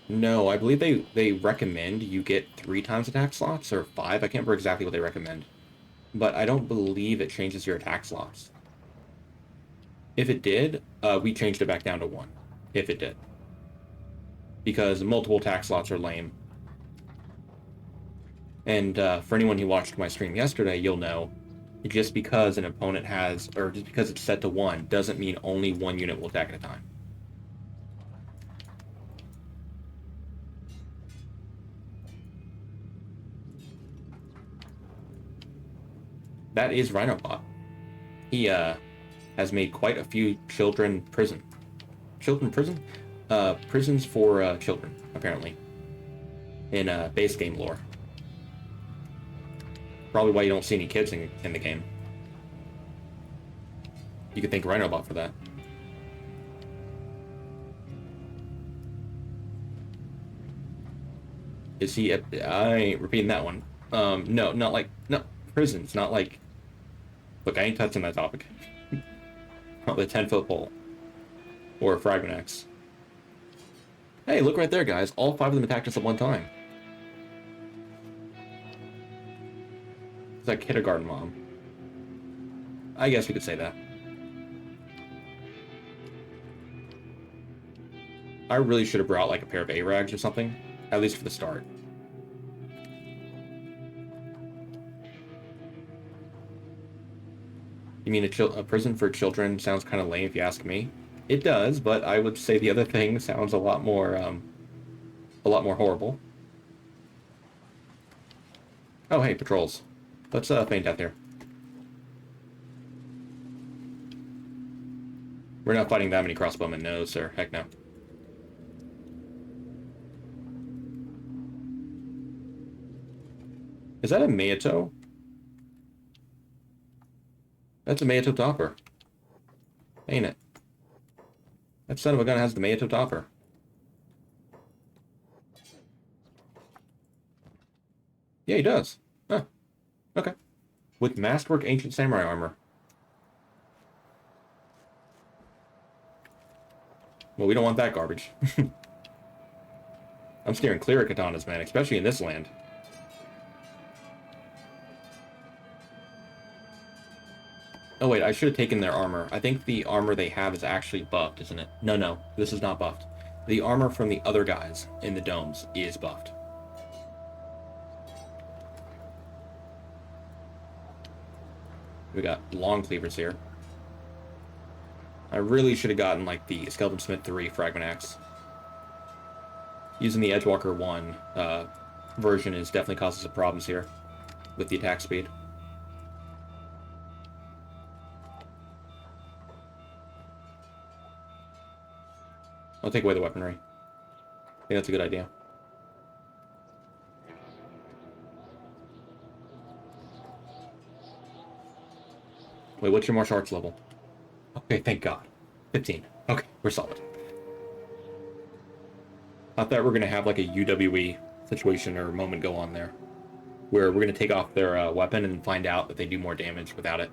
S1: No, I believe they recommend you get 3 times attack slots, or 5. I can't remember exactly what they recommend. But I don't believe it changes your attack slots. If it did, we changed it back down to 1. If it did. Because multiple attack slots are lame. And for anyone who watched my stream yesterday, you'll know, just because an opponent has, or just because it's set to 1, doesn't mean only 1 unit will attack at a time. That is Rhinobot. He has made quite a few prisons for children, apparently, in base game lore. Probably why you don't see any kids in the game. You could thank Rhinobot for that. Is he? I ain't repeating that one. No, not like prisons. Not like. Look, I ain't touching that topic. Not the 10-foot pole or a fragment axe. Hey, look right there, guys. All 5 of them attacked us at one time. It's like kindergarten mom. I guess we could say that. I really should have brought like a pair of A-rags or something, at least for the start. You mean a prison for children sounds kind of lame if you ask me? It does, but I would say the other thing sounds a lot more horrible. Oh, hey, patrols. Let's feint out there. We're not fighting that many crossbowmen, no, sir. Heck no. Is that a Mayato? That's a Mayato topper. Ain't it? That son of a gun has the Mayato topper. Yeah, he does. Huh. Okay. With masterwork ancient samurai armor. Well, we don't want that garbage. I'm steering clear of katanas, man, especially in this land. Oh wait, I should have taken their armor. I think the armor they have is actually buffed, isn't it? No, this is not buffed. The armor from the other guys in the domes is buffed. We got long cleavers here. I really should have gotten like the Skeleton Smith 3 fragment axe. Using the Edgewalker 1 version is definitely causing some problems here with the attack speed. I'll take away the weaponry. I think that's a good idea. Wait, what's your martial arts level? Okay, thank God. 15. Okay, we're solid. I thought we were going to have like a UWE situation or moment go on there, where we're going to take off their weapon and find out that they do more damage without it.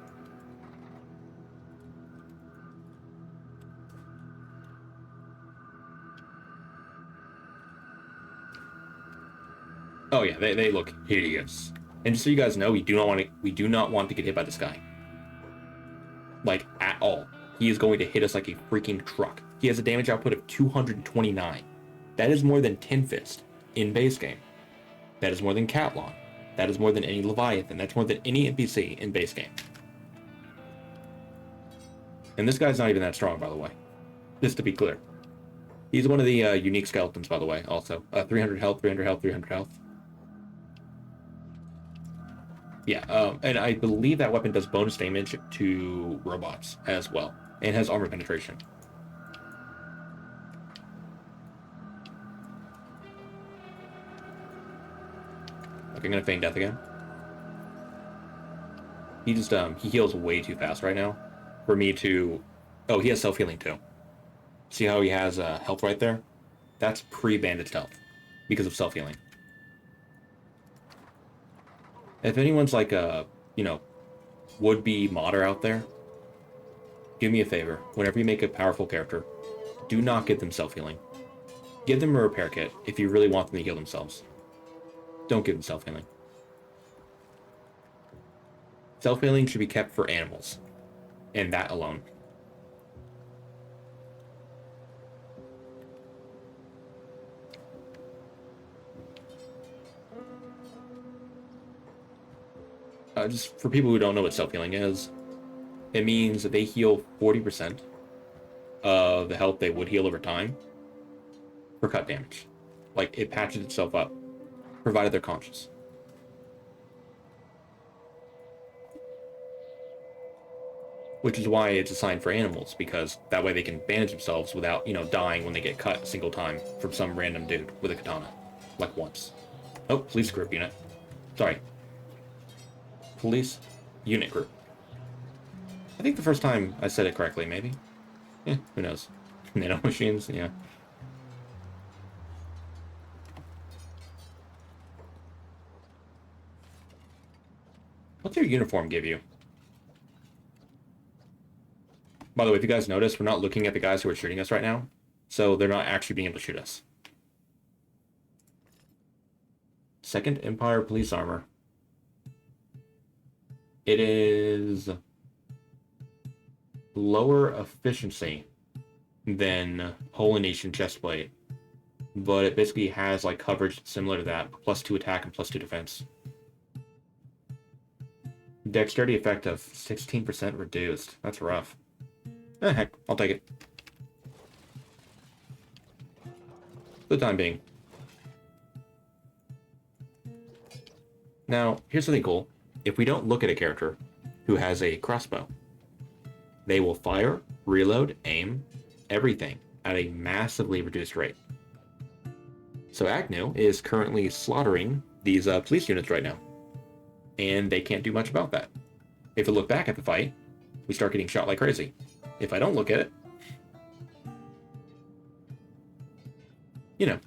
S1: Oh yeah, they look hideous. And just so you guys know, we do not want to get hit by this guy. Like, at all. He is going to hit us like a freaking truck. He has a damage output of 229. That is more than Tin Fist. in base game. That is more than Cat-Lon. That is more than any Leviathan. That's more than any NPC in base game. And this guy's not even that strong, by the way. Just to be clear. He's one of the unique skeletons, by the way, also. 300 health, 300 health, 300 health. Yeah, and I believe that weapon does bonus damage to robots as well. And has armor penetration. Okay, I'm gonna feign death again. He just, he heals way too fast right now. For me to... Oh, he has self-healing too. See how he has health right there? That's pre-bandaged health. Because of self-healing. If anyone's like a, you know, would-be modder out there, do me a favor. Whenever you make a powerful character, do not give them self-healing. Give them a repair kit if you really want them to heal themselves. Don't give them self-healing. Self-healing should be kept for animals. And that alone. Just for people who don't know what self-healing is, it means that they heal 40% of the health they would heal over time for cut damage. Like, it patches itself up, provided they're conscious. Which is why it's assigned for animals, because that way they can bandage themselves without, you know, dying when they get cut a single time from some random dude with a katana. Like once. Oh, police group unit. Sorry. Police unit group. I think the first time I said it correctly, maybe. Who knows? Nano machines, yeah. What's your uniform give you? By the way, if you guys notice, we're not looking at the guys who are shooting us right now, so they're not actually being able to shoot us. Second Empire police armor. It is lower efficiency than Holy Nation chestplate, but it basically has like coverage similar to that, +2 attack and +2 defense. Dexterity effect of 16% reduced. That's rough. Heck, I'll take it. For the time being. Now, here's something cool. If we don't look at a character who has a crossbow, they will fire, reload, aim, everything at a massively reduced rate. So Agnew is currently slaughtering these police units right now. And they can't do much about that. If you look back at the fight, we start getting shot like crazy. If I don't look at it, you know.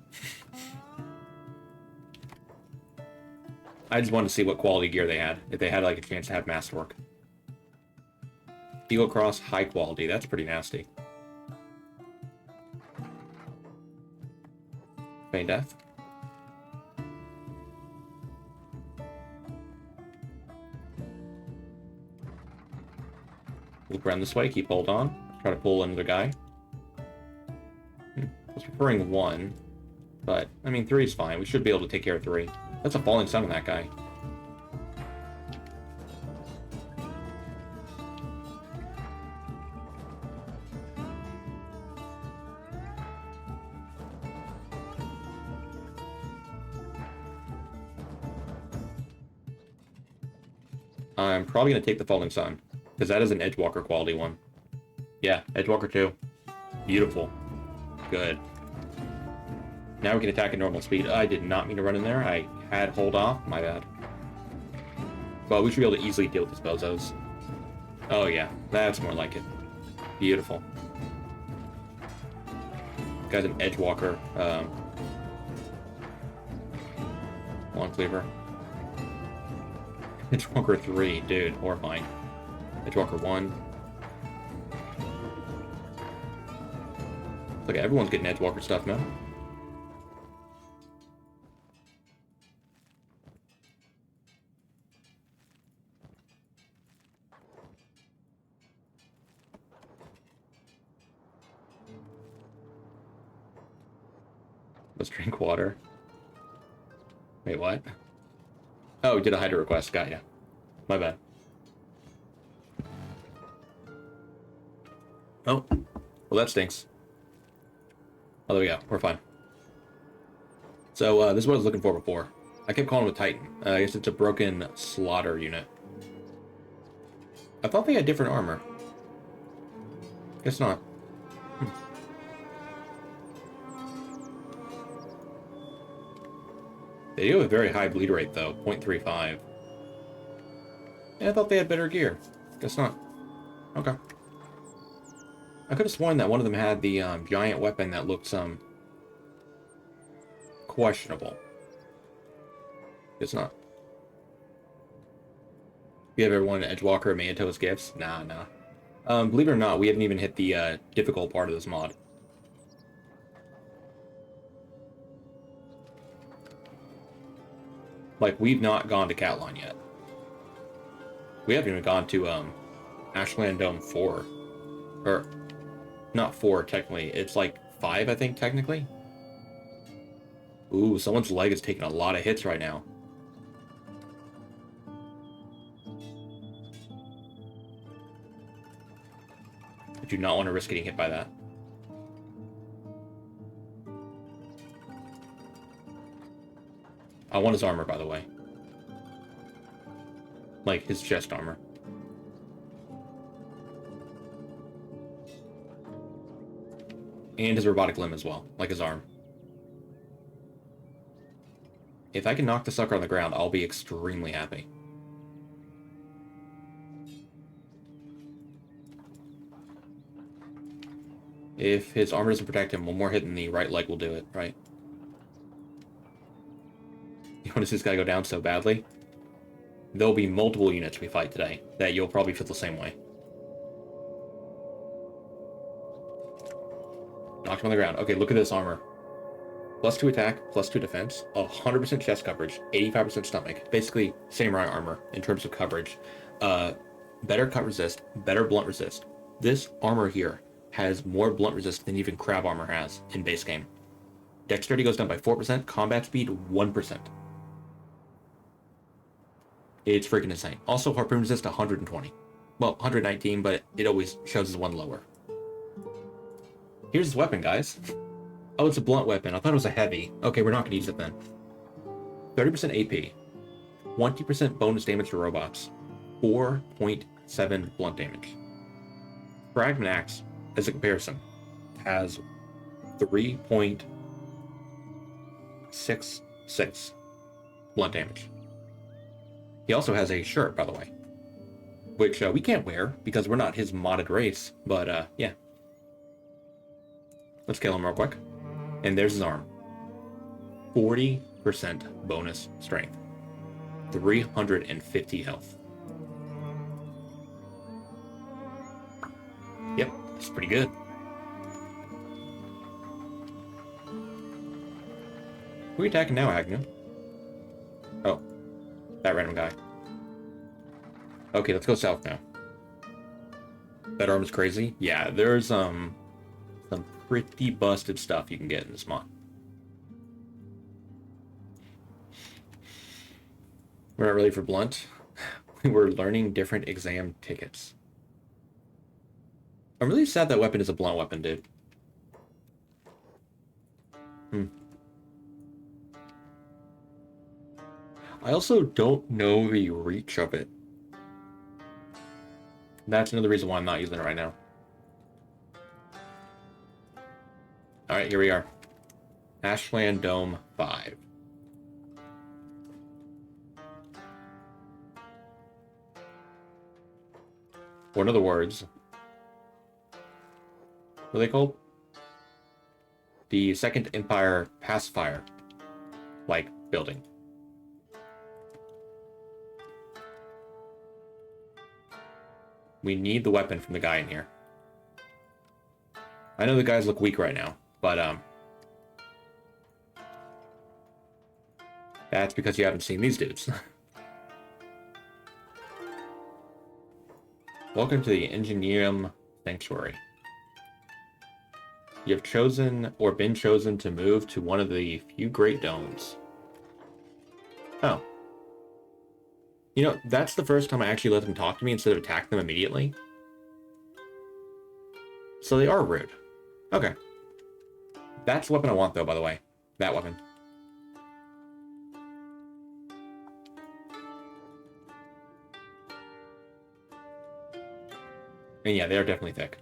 S1: I just wanted to see what quality gear they had, if they had like a chance to have masterwork. Eagle Cross, high quality, that's pretty nasty. Feign death. Loop around this way, keep hold on. Try to pull another guy. I was preferring 1, but, I mean, 3 is fine. We should be able to take care of 3. That's a falling sun on that guy. I'm probably going to take the falling sun, because that is an Edgewalker quality one. Yeah, Edgewalker 2. Beautiful. Good. Now we can attack at normal speed. I did not mean to run in there. I had hold off. My bad. But we should be able to easily deal with these bozos. Oh yeah, that's more like it. Beautiful. Guy's an Edgewalker. Lawn Cleaver. Edgewalker 3, dude, horrifying. Edgewalker 1. Look, everyone's getting Edgewalker stuff now. Let's drink water. Wait, what? Oh, you did a hide request. Got ya. My bad. Oh, well, that stinks. Oh, there we go. We're fine. So, this is what I was looking for before. I kept calling it a Titan. I guess it's a broken slaughter unit. I thought they had different armor. Guess not. They do have a very high bleed rate, though. 0.35. Yeah, I thought they had better gear. Guess not. Okay. I could have sworn that one of them had the giant weapon that looked questionable. Guess not. You have everyone Edgewalker and Manto's gifts? Nah. Believe it or not, we haven't even hit the difficult part of this mod. Like, we've not gone to Cat-Lon yet. We haven't even gone to Ashland Dome 4. Or, not 4 technically. It's like 5, I think, technically. Ooh, someone's leg is taking a lot of hits right now. I do not want to risk getting hit by that. I want his armor, by the way. Like, his chest armor. And his robotic limb as well, like his arm. If I can knock the sucker on the ground, I'll be extremely happy. If his armor doesn't protect him, one more hit in the right leg will do it, right? You want to see this guy go down so badly? There'll be multiple units we fight today that you'll probably feel the same way. Knocked him on the ground. Okay, look at this armor. +2 attack, +2 defense, 100% chest coverage, 85% stomach. Basically, samurai armor in terms of coverage. Better cut resist, better blunt resist. This armor here has more blunt resist than even crab armor has in base game. Dexterity goes down by 4%, combat speed 1%. It's freaking insane. Also, harpoon resist 120. Well, 119, but it always shows as one lower. Here's his weapon, guys. Oh, it's a blunt weapon. I thought it was a heavy. Okay, we're not going to use it then. 30% AP. 20% bonus damage to robots. 4.7 blunt damage. Fragment Axe, as a comparison, has 3.66 blunt damage. He also has a shirt, by the way, which we can't wear because we're not his modded race, but yeah. Let's kill him real quick. And there's his arm. 40% bonus strength. 350 health. Yep, it's pretty good. Who are you attacking now, Agnew? Oh, that random guy. Okay, let's go south now. That arm is crazy. Yeah, there's some pretty busted stuff you can get in this mod. We're not ready for blunt. We're learning different exam tickets. I'm really sad that weapon is a blunt weapon, dude. I also don't know the reach of it. That's another reason why I'm not using it right now. Alright, here we are. Ashland Dome 5. Or in other words, what are they called? The Second Empire Pacifier, like, building. We need the weapon from the guy in here. I know the guys look weak right now, but that's because you haven't seen these dudes. Welcome to the Engineering Sanctuary. You have chosen or been chosen to move to one of the few great domes. Oh. You know, that's the first time I actually let them talk to me instead of attack them immediately. So they are rude. Okay. That's the weapon I want, though, by the way. That weapon. And yeah, they are definitely thick.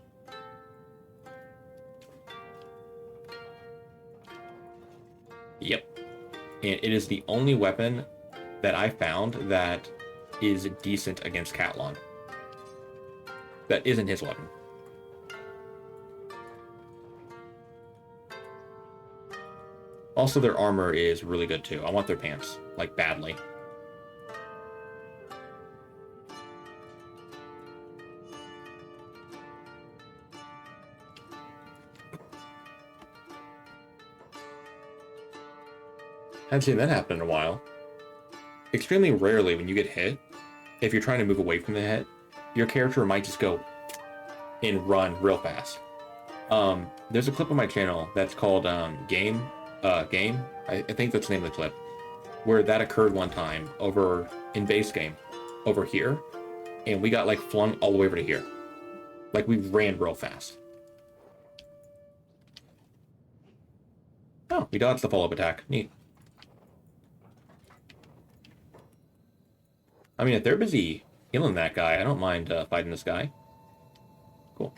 S1: Yep. And it is the only weapon that I found that is decent against Cat-Lon. That isn't his weapon. Also, their armor is really good, too. I want their pants. Like, badly. Haven't seen that happen in a while. Extremely rarely when you get hit, if you're trying to move away from the hit, your character might just go and run real fast. There's a clip on my channel that's called Game. I think that's the name of the clip, where that occurred one time over in base game, over here, and we got like flung all the way over to here. Like we ran real fast. Oh, we dodged the follow-up attack. Neat. I mean, if they're busy killing that guy, I don't mind fighting this guy. Cool.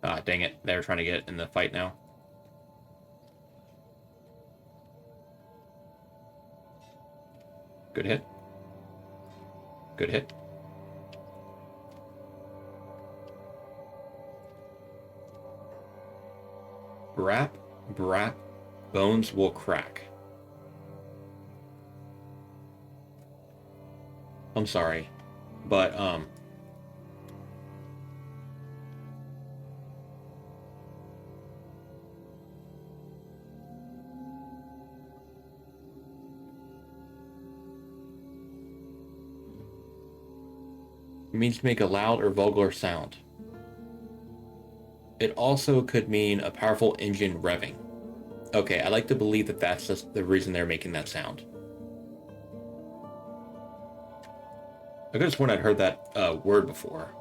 S1: Ah, dang it. They're trying to get in the fight now. Good hit. Good hit. Brap, brap, bones will crack. I'm sorry, but, it means to make a loud or vulgar sound. It also could mean a powerful engine revving. Okay, I like to believe that that's just the reason they're making that sound. I could have sworn I'd heard that word before.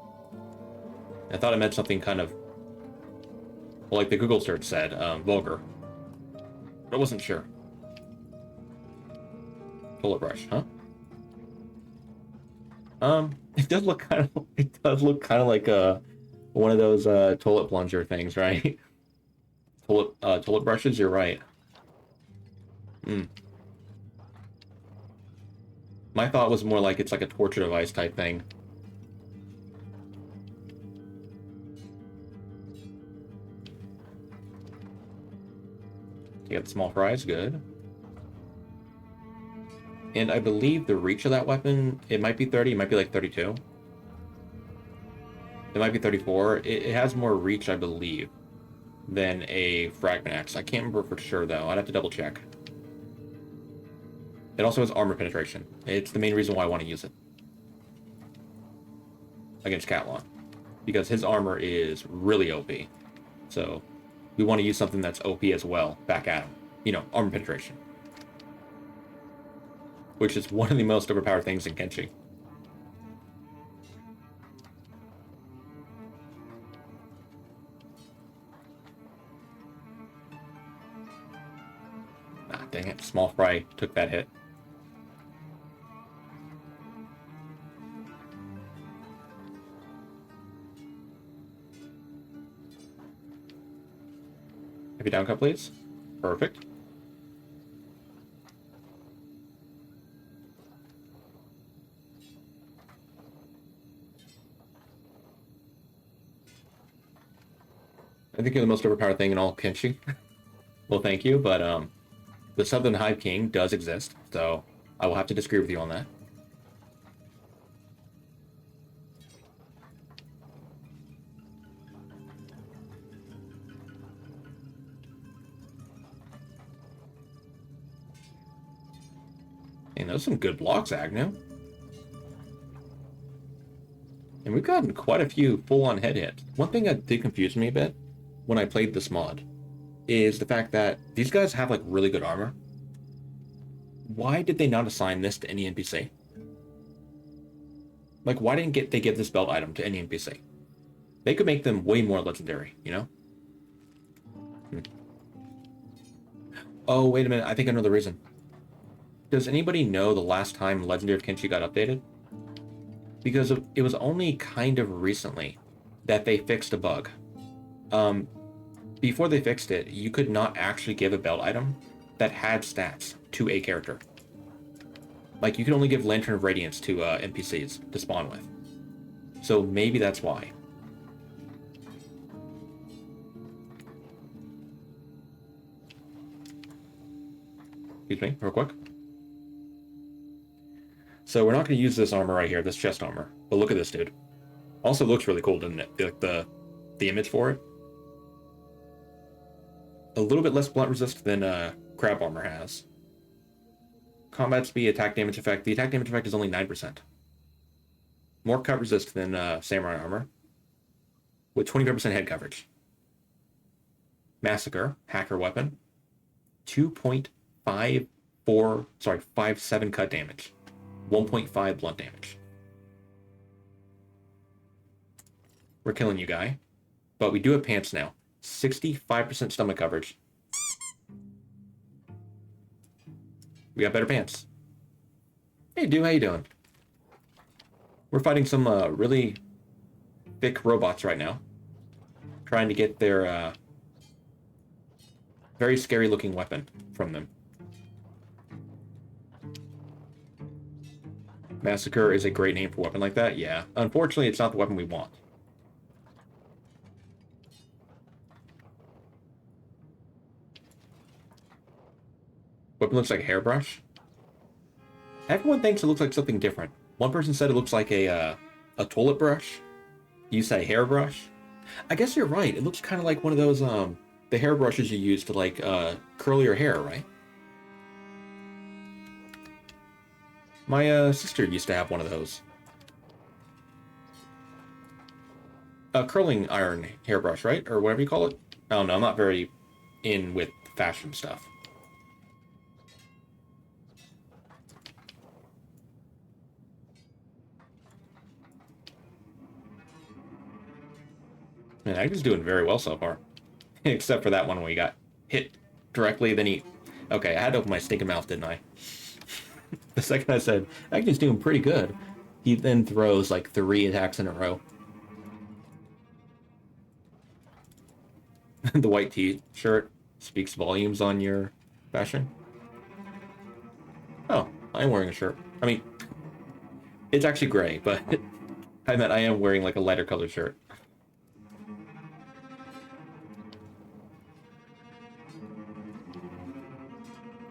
S1: I thought it meant something kind of, well, like the Google search said, vulgar. But I wasn't sure. Toilet brush, huh? It does look kind of like one of those toilet plunger things, right? Toilet brushes. You're right. Hmm. My thought was more like it's like a torture device type thing. You got the small fries, good. And I believe the reach of that weapon, it might be 30, it might be like 32. It might be 34. It has more reach, I believe, than a fragment axe. I can't remember for sure, though. I'd have to double check. It also has armor penetration. It's the main reason why I want to use it against Cat-Lon, because his armor is really OP. So we want to use something that's OP as well back at him. You know, armor penetration, which is one of the most overpowered things in Kenshi. Ah, dang it. Small fry took that hit. Heavy down cut, please. Perfect. I think you're the most overpowered thing in all Kenshi. Well, thank you, but the Southern Hive King does exist, so I will have to disagree with you on that. And those are some good blocks, Agnew. And we've gotten quite a few full-on head hits. One thing that did confuse me a bit when I played this mod is the fact that these guys have like really good armor. Why did they not assign this to any NPC? Like, why didn't they give this belt item to any NPC? They could make them way more legendary, you know? Oh, wait a minute. I think I know the reason. Does anybody know the last time Legendary of Kenshi got updated? Because it was only kind of recently that they fixed a bug. Before they fixed it, you could not actually give a belt item that had stats to a character. Like, you could only give Lantern of Radiance to NPCs to spawn with. So maybe that's why. Excuse me, real quick. So we're not going to use this armor right here, this chest armor. But look at this, dude. Also looks really cool, doesn't it? Like the image for it. A little bit less blunt resist than crab armor has. Combat speed, attack damage effect. The attack damage effect is only 9%. More cut resist than samurai armor. With 25% head coverage. Massacre, hacker weapon. 57 cut damage. 1.5 blunt damage. We're killing you, guy. But we do have pants now. 65% stomach coverage. We got better pants. Hey, dude, how you doing? We're fighting some really thick robots right now. Trying to get their very scary looking weapon from them. Massacre is a great name for a weapon like that, yeah. Unfortunately, it's not the weapon we want. Weapon looks like a hairbrush. Everyone thinks it looks like something different. One person said it looks like a toilet brush. You say hairbrush. I guess you're right. It looks kind of like one of those the hairbrushes you use to like curl your hair, right? My sister used to have one of those. A curling iron hairbrush, right? Or whatever you call it. I don't know. I'm not very in with fashion stuff. Man, Agne's doing very well so far. Except for that one where he got hit directly, then he... Okay, I had to open my stinking mouth, didn't I? The second I said, Agne's doing pretty good, he then throws like 3 attacks in a row. The white t-shirt speaks volumes on your fashion. Oh, I am wearing a shirt. I mean, it's actually gray, but I meant I am wearing like a lighter colored shirt.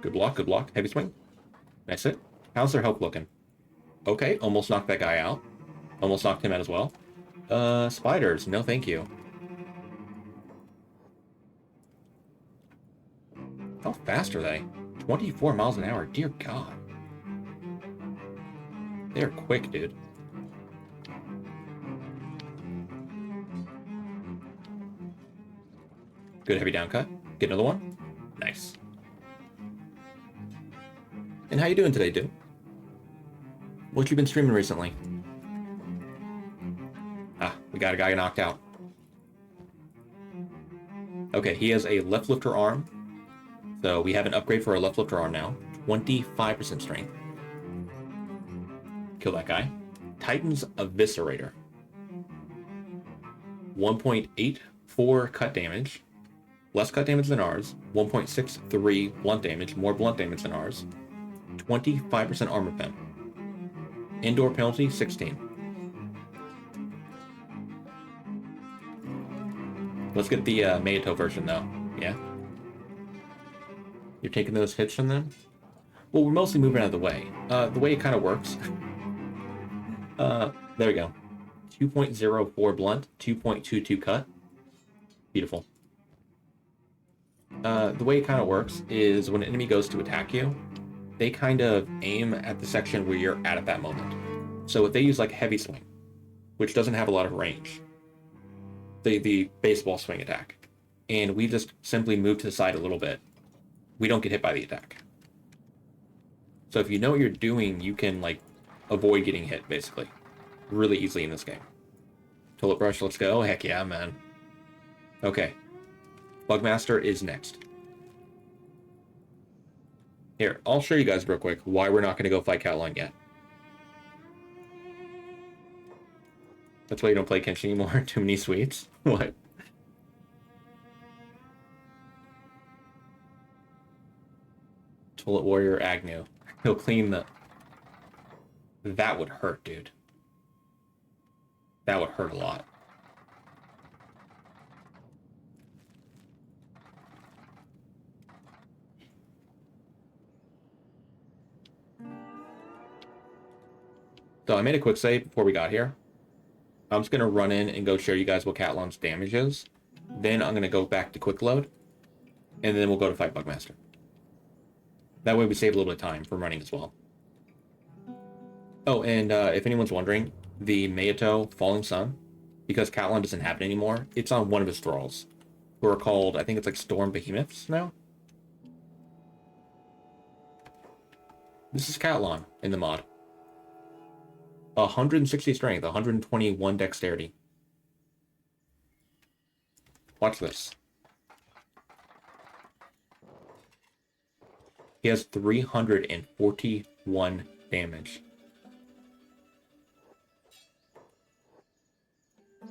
S1: Good block, good block. Heavy swing. Nice hit. How's their health looking? Okay, almost knocked that guy out. Almost knocked him out as well. Spiders. No, thank you. How fast are they? 24 miles an hour. Dear God. They're quick, dude. Good heavy down cut. Get another one. Nice. And how you doing today, dude? What you been streaming recently? Ah, we got a guy knocked out. Okay, he has a left lifter arm. So we have an upgrade for our left lifter arm now. 25% strength. Kill that guy. Titan's Eviscerator. 1.84 cut damage. Less cut damage than ours. 1.63 blunt damage. More blunt damage than ours. 25% armor pen. Indoor penalty, 16. Let's get the Maito version, though. Yeah? You're taking those hits from them? Well, we're mostly moving out of the way. The way it kind of works... there we go. 2.04 blunt, 2.22 cut. Beautiful. The way it kind of works is when an enemy goes to attack you, they kind of aim at the section where you're at that moment. So if they use like heavy swing, which doesn't have a lot of range, the baseball swing attack, and we just simply move to the side a little bit, we don't get hit by the attack. So if you know what you're doing, you can, like, avoid getting hit, basically. Really easily in this game. Tulip Brush, let's go. Heck yeah, man. Okay. Bugmaster is next. Here, I'll show you guys real quick why we're not going to go fight Cat-Lon yet. That's why you don't play Kenshi anymore? Too many sweets? What? Tulip Warrior Agnew. He'll clean the... That would hurt, dude. That would hurt a lot. So I made a quick save before we got here. I'm just going to run in and go show you guys what Cat-Lon's damage is. Then I'm going to go back to quick load. And then we'll go to fight Bugmaster. That way we save a little bit of time from running as well. Oh, and if anyone's wondering, the Mayato Falling Sun, because Cat-Lon doesn't have it anymore, it's on one of his thralls, who are called, I think it's like Storm Behemoths now? This is Cat-Lon in the mod. 160 strength, 121 dexterity. Watch this. He has 341 damage.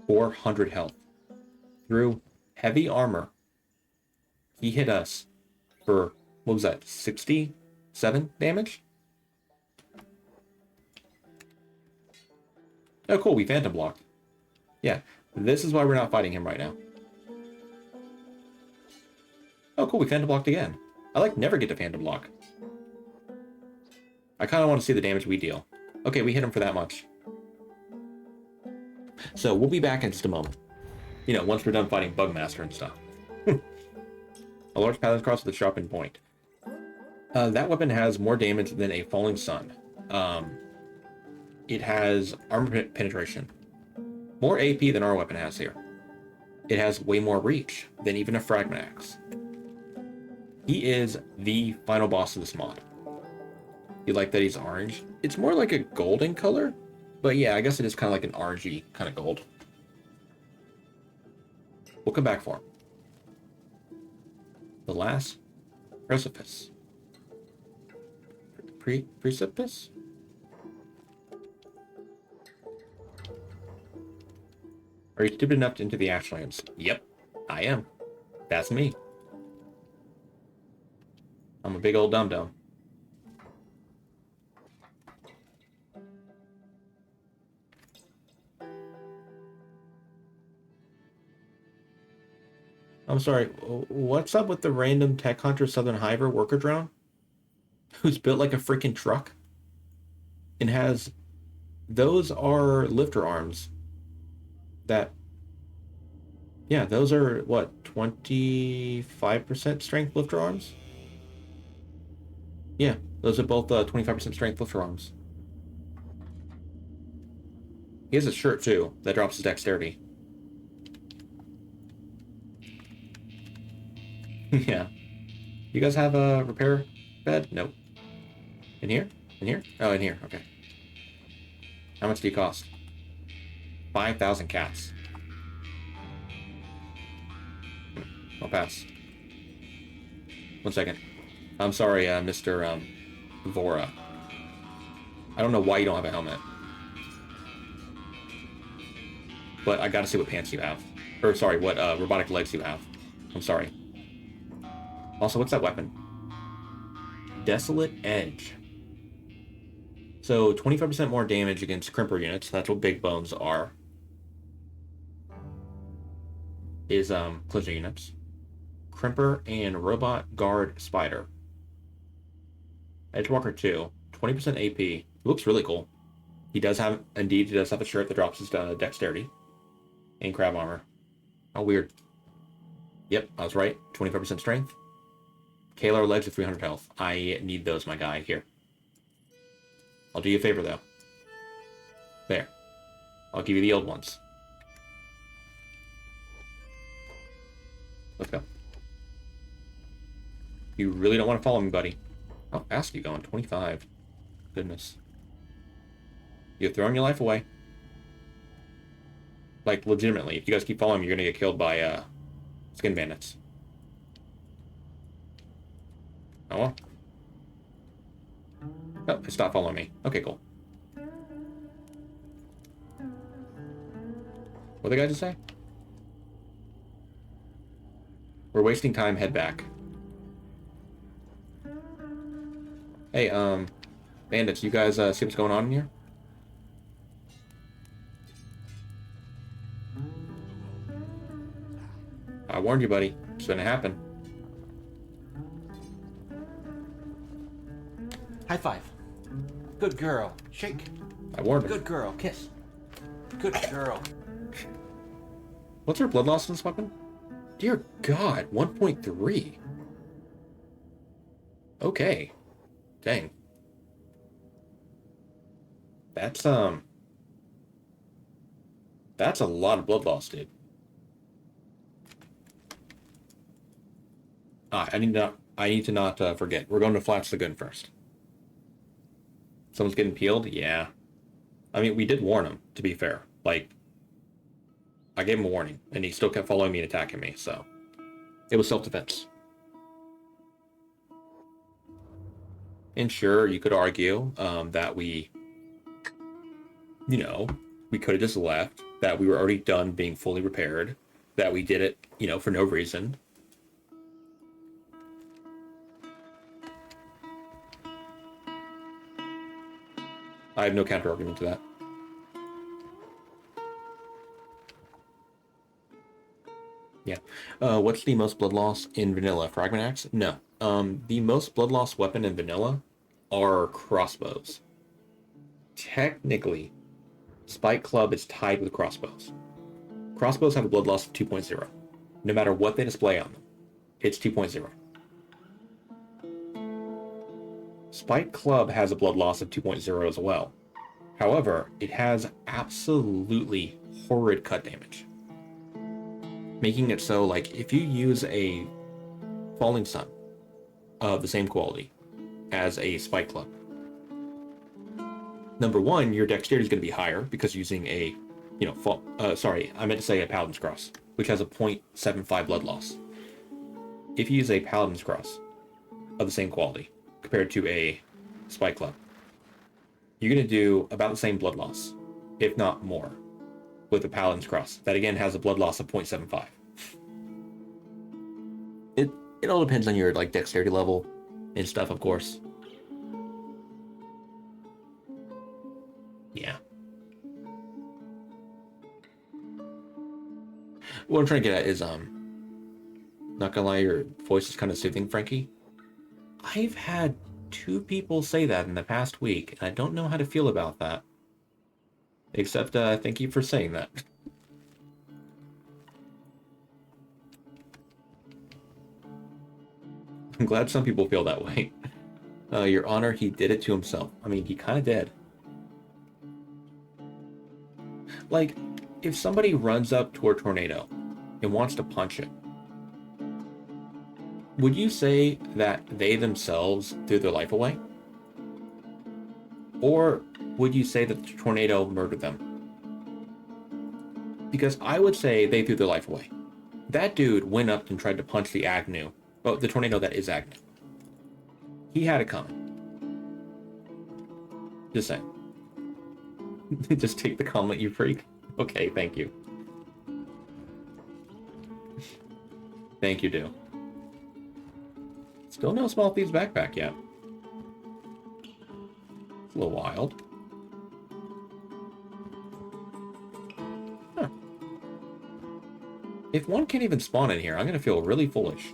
S1: 400 health. Through heavy armor, he hit us for, what was that, 67 damage? Oh, cool, we phantom blocked. Yeah, this is why we're not fighting him right now. Oh, cool, we phantom blocked again. I, like, never get to phantom block. I kind of want to see the damage we deal. Okay, we hit him for that much. So, we'll be back in just a moment. You know, once we're done fighting Bugmaster and stuff. A large pattern cross with a sharpened point. That weapon has more damage than a Falling Sun. It has armor penetration. More AP than our weapon has here. It has way more reach than even a Fragment Axe. He is the final boss of this mod. You like that he's orange? It's more like a golden color, but yeah, I guess it is kind of like an orangey kind of gold. We'll come back for him. The last precipice. Precipice? Are you stupid enough to enter the Ashlands? Yep, I am. That's me. I'm a big old dum-dum. I'm sorry, what's up with the random Tech Hunter Southern Hiver worker drone? Who's built like a freaking truck? And has... Those are lifter arms. That... Yeah, those are, what, 25% strength lifter arms? Yeah, those are both 25% strength lifter arms. He has a shirt, too, that drops his dexterity. Yeah. You guys have a repair bed? Nope. In here? In here? Oh, in here. Okay. How much do you cost? 5,000 cats. I'll pass. 1 second. I'm sorry, Mr. Vora. I don't know why you don't have a helmet. But I gotta see what pants you have. Or, sorry, what robotic legs you have. I'm sorry. Also, what's that weapon? Desolate Edge. So, 25% more damage against crimper units. That's what big bones are. Is, collision units. Crimper and Robot Guard Spider. Edgewalker 2. 20% AP. Looks really cool. He does have, indeed, he does have a shirt that drops his dexterity. And crab armor. How weird. Yep, I was right. 25% strength. Kalar legs with 300 health. I need those, my guy. Here. I'll do you a favor, though. There. I'll give you the old ones. Let's go. You really don't want to follow me, buddy. How fast are you going? 25. Goodness. You're throwing your life away. Like, legitimately. If you guys keep following me, you're gonna get killed by, skin bandits. Oh well. Oh, it stopped following me. Okay, cool. What did the guy just say? We're wasting time, head back. Hey, bandits, you guys, see what's going on in here? I warned you, buddy. It's gonna happen.
S3: High five. Good girl. Shake.
S1: I warned him.
S3: Good girl. Kiss. Good girl.
S1: What's our blood loss in this weapon? Dear God, 1.3. Okay. Dang. That's a lot of blood loss, dude. I need to not forget. We're going to Flats Lagoon first. Someone's getting peeled? Yeah. I mean, we did warn him, to be fair. Like, I gave him a warning, and he still kept following me and attacking me, so... It was self-defense. And sure, you could argue that we... You know, we could have just left, that we were already done being fully repaired, that we did it, you know, for no reason. I have no counter-argument to that. Yeah. What's the most blood loss in vanilla? Fragment axe? No. The most blood loss weapon in vanilla are crossbows. Technically, Spike Club is tied with crossbows. Crossbows have a blood loss of 2.0. No matter what they display on them, it's 2.0. Spike Club has a blood loss of 2.0 as well. However, it has absolutely horrid cut damage. Making it so, like, if you use a Falling Sun of the same quality as a Spike Club, number one, your dexterity is going to be higher because using a, you know, I meant to say a Paladin's Cross, which has a 0.75 blood loss. If you use a Paladin's Cross of the same quality compared to a Spike Club, you're going to do about the same blood loss, if not more, with a Paladin's Cross. That again has a blood loss of 0.75. It all depends on your, like, dexterity level and stuff, of course. Yeah. What I'm trying to get at is, not gonna lie, your voice is kind of soothing, Frankie. I've had 2 people say that in the past week, and I don't know how to feel about that. Except, thank you for saying that. I'm glad some people feel that way. Your Honor, he did it to himself. I mean, he kind of did. Like, if somebody runs up to a tornado and wants to punch it, would you say that they themselves threw their life away? Or would you say that the tornado murdered them? Because I would say they threw their life away. That dude went up and tried to punch the Agnew. Oh, the tornado that is Agnew. He had it coming. Just saying. Just take the comment, you freak. Okay, thank you. Thank you, Do. Still no Small Thieves backpack yet. It's a little wild. Huh. If one can't even spawn in here, I'm gonna feel really foolish.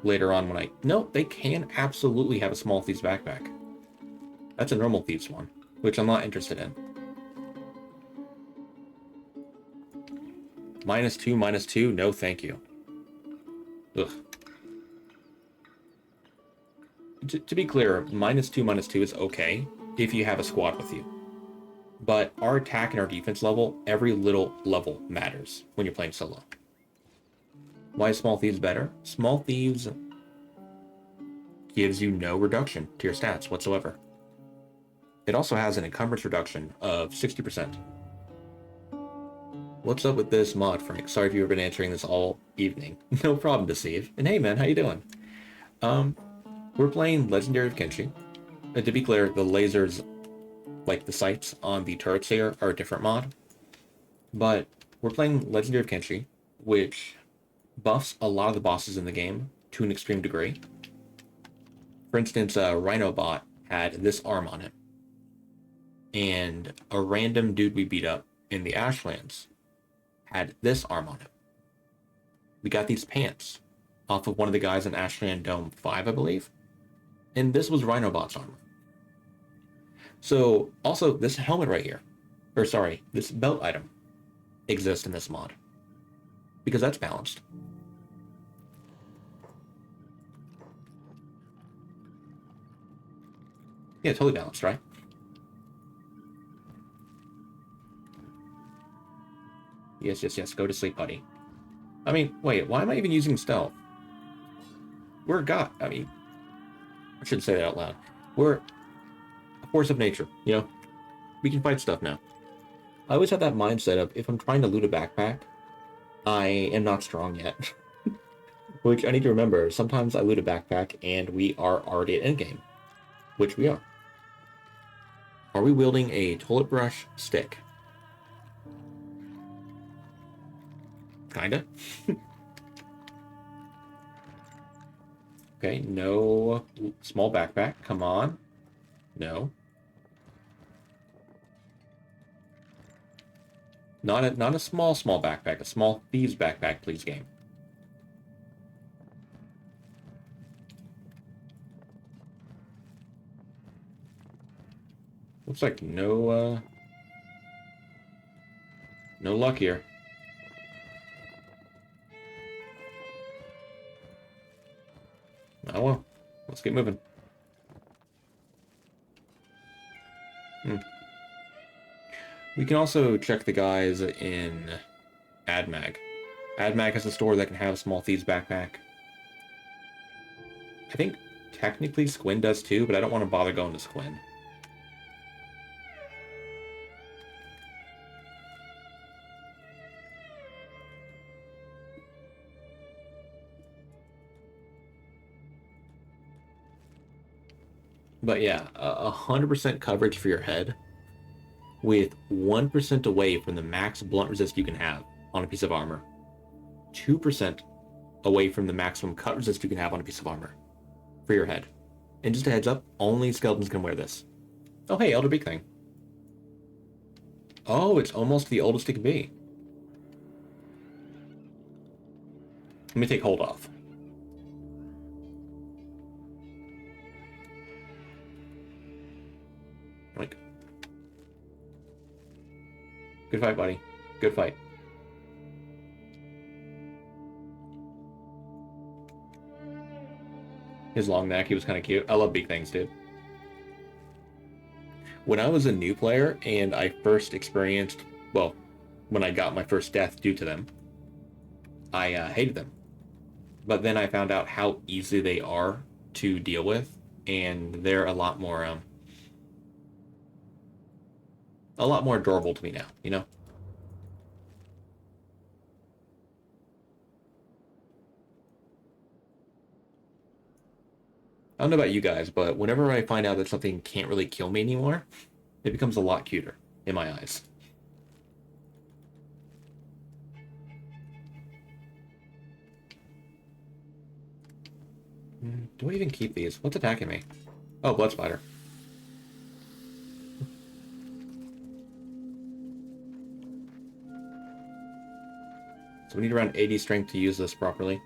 S1: Later on when I... No, they can absolutely have a Small Thieves backpack. That's a normal Thieves one, which I'm not interested in. -2, -2, no thank you. Ugh. To be clear, -2, -2 is okay if you have a squad with you. But our attack and our defense level, every little level matters when you're playing solo. Why is Small Thieves better? Small Thieves gives you no reduction to your stats whatsoever. It also has an encumbrance reduction of 60%. What's up with this mod, Frank? Sorry if you've been answering this all evening. No problem, Deceive. And hey man, how you doing? We're playing Legendary of Kenshi. And to be clear, the lasers, like the sights on the turrets here, are a different mod. But we're playing Legendary of Kenshi, which buffs a lot of the bosses in the game to an extreme degree. For instance, Rhinobot had this arm on him. And a random dude we beat up in the Ashlands had this arm on him. We got these pants off of one of the guys in Ashland Dome 5, I believe. And this was Rhinobot's armor. So, also, this helmet right here, or sorry, this belt item exists in this mod. Because that's balanced. Yeah, totally balanced, right? Yes, yes, yes, go to sleep, buddy. I mean, wait, why am I even using stealth? We're a god. I mean, I shouldn't say that out loud. We're a force of nature, you know? We can fight stuff now. I always have that mindset of, if I'm trying to loot a backpack, I am not strong yet. Which I need to remember, sometimes I loot a backpack and we are already at endgame. Which we are. Are we wielding a toilet brush stick? Kinda. Okay, no small backpack. Come on. No. Not a small backpack. A small thieves backpack, please, game. Looks like no luck here. Oh well, let's get moving. We can also check the guys in AdMag. AdMag has a store that can have small thieves backpack. I think technically Squin does too, but I don't want to bother going to Squin. But yeah, 100% coverage for your head with 1% away from the max blunt resist you can have on a piece of armor. 2% away from the maximum cut resist you can have on a piece of armor for your head. And just a heads up, only skeletons can wear this. Oh hey, Elder Beak thing. Oh, it's almost the oldest it can be. Let me take hold off. Like, good fight, buddy. Good fight. His long neck, he was kind of cute. I love beak things, dude. When I was a new player and I first experienced, well, when I got my first death due to them, I hated them. But then I found out how easy they are to deal with, and they're a lot more adorable to me now, you know? I don't know about you guys, but whenever I find out that something can't really kill me anymore, it becomes a lot cuter in my eyes. Do I even keep these? What's attacking me? Oh, blood spider. So we need around 80 strength to use this properly.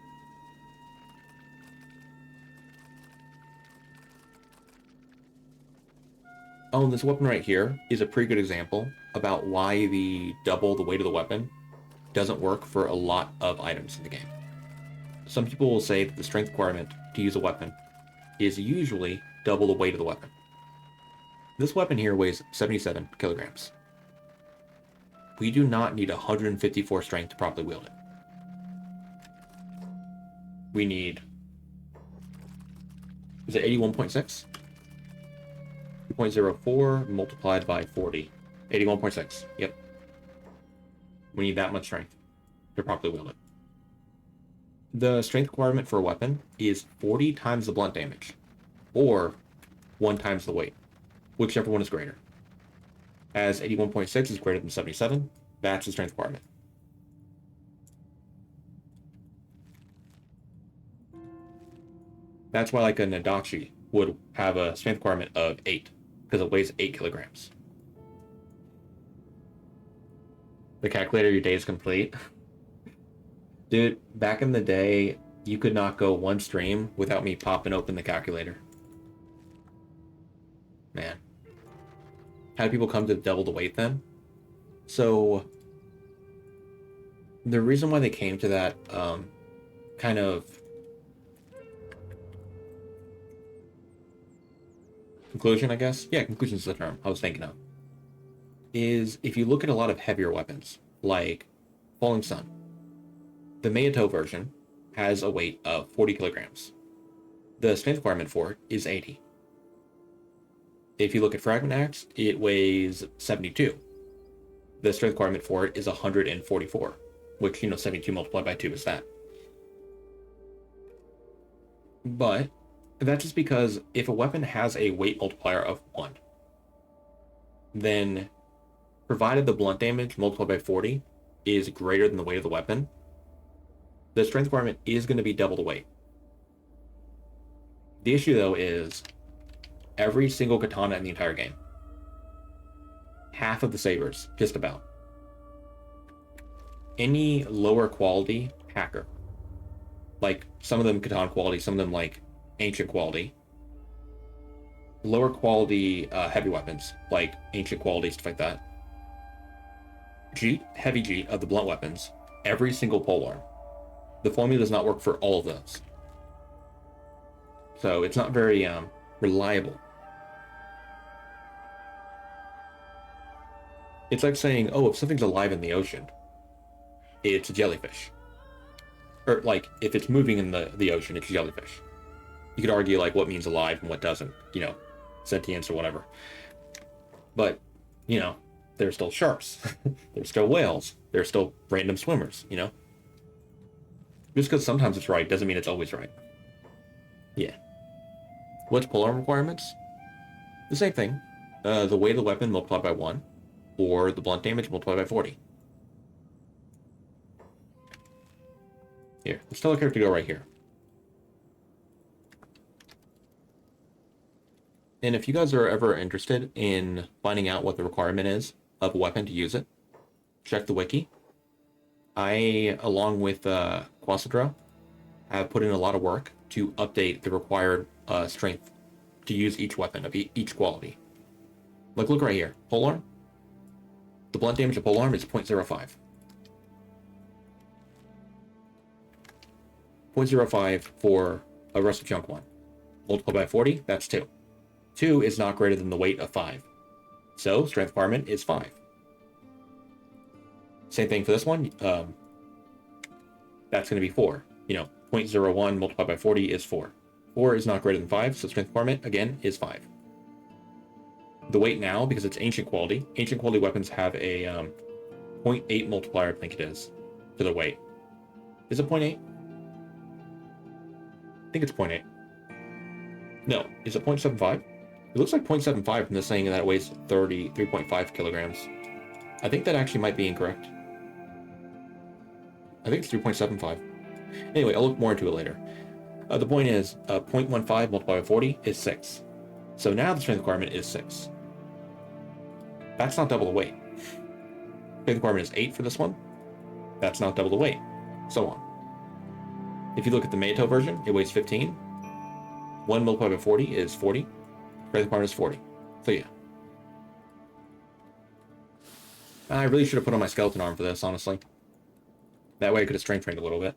S1: Oh, and this weapon right here is a pretty good example about why the double the weight of the weapon doesn't work for a lot of items in the game. Some people will say that the strength requirement to use a weapon is usually double the weight of the weapon. This weapon here weighs 77 kilograms. We do not need 154 strength to properly wield it. we need... Is it 81.6? 2.04 multiplied by 40. 81.6. Yep. We need that much strength to properly wield it. The strength requirement for a weapon is 40 times the blunt damage, or 1 times the weight, whichever one is greater. As 81.6 is greater than 77, that's the strength requirement. That's why like a Nadachi would have a strength requirement of 8, because it weighs 8 kilograms. The calculator, your day is complete. Dude, back in the day, you could not go one stream without me popping open the calculator. Man. How do people come to double the weight then? So, the reason why they came to that kind of conclusion, I guess? Yeah, conclusion is the term I was thinking of. Is if you look at a lot of heavier weapons, like Falling Sun, the Meito version has a weight of 40 kilograms. The strength requirement for it is 80. If you look at Fragment Axe, it weighs 72. The strength requirement for it is 144, which, 72 multiplied by 2 is that. But that's just because if a weapon has a weight multiplier of 1, then provided the blunt damage multiplied by 40 is greater than the weight of the weapon, the strength requirement is going to be double the weight. The issue, though, is every single katana in the entire game, half of the sabers, just about, any lower quality hacker, like some of them katana quality, some of them like ancient quality, lower quality heavy weapons, like ancient quality, stuff like that, heavy G of the blunt weapons, every single polearm. The formula does not work for all of those. So it's not very reliable. It's like saying, oh, if something's alive in the ocean, it's a jellyfish. Or like, if it's moving in the ocean, it's a jellyfish. You could argue like what means alive and what doesn't, sentience or whatever. But, there's still sharks. There's still whales. There's still random swimmers, Just because sometimes it's right doesn't mean it's always right. Yeah. What's polearm requirements? The same thing. The weight of the weapon multiplied by 1, or the blunt damage multiplied by 40. Here, let's tell the character to go right here. And if you guys are ever interested in finding out what the requirement is of a weapon to use it, check the wiki. I, along with Quasadra, have put in a lot of work to update the required strength to use each weapon of each quality. Like, look right here. Polearm. The blunt damage of polearm is 0.05. 0.05 for a rusted chunk one. Multiplied by 40, that's 2. 2 is not greater than the weight of 5. So, strength requirement is 5. Same thing for this one. That's going to be 4. 0.01 multiplied by 40 is 4. 4 is not greater than 5, so strength requirement, again, is 5. The weight now, because it's ancient quality weapons have a 0.8 multiplier, I think it is, to the weight. Is it 0.8? I think it's 0.8. No, is it 0.75? It looks like 0.75 from this saying that it weighs 3.5 kilograms. I think that actually might be incorrect. I think it's 3.75. Anyway, I'll look more into it later. The point is, 0.15 multiplied by 40 is 6. So now the strength requirement is 6. That's not double the weight. Strength requirement is 8 for this one. That's not double the weight. So on. If you look at the Meito version, it weighs 15. 1 multiplied by 40 is 40. Strength requirement is 40. So yeah. I really should have put on my skeleton arm for this, honestly. That way I could have strength trained a little bit.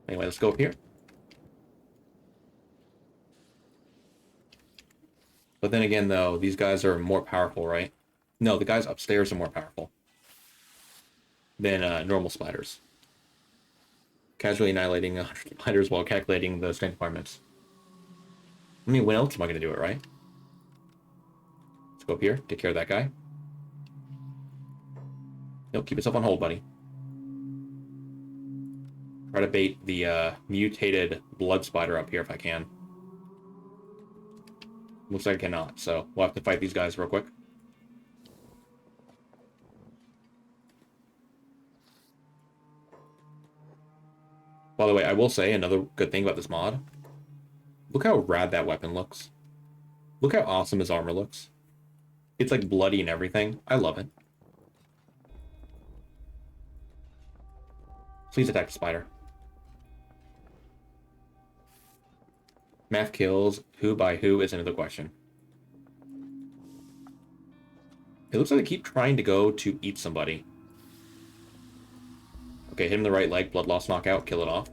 S1: Anyway, let's go up here. But then again, though, these guys are more powerful, right? No, the guys upstairs are more powerful than normal spiders. Casually annihilating 100 spiders while calculating the strength requirements. I mean, when else am I going to do it, right? Let's go up here, take care of that guy. Nope, keep yourself on hold, buddy. Try to bait the mutated blood spider up here if I can. Looks like I cannot, so we'll have to fight these guys real quick. By the way, I will say another good thing about this mod. Look how rad that weapon looks. Look how awesome his armor looks. It's like bloody and everything. I love it. Please attack the spider. Math kills. Who by who is another question. It looks like they keep trying to go to eat somebody. Okay, hit him in the right leg. Blood loss knockout. Kill it off.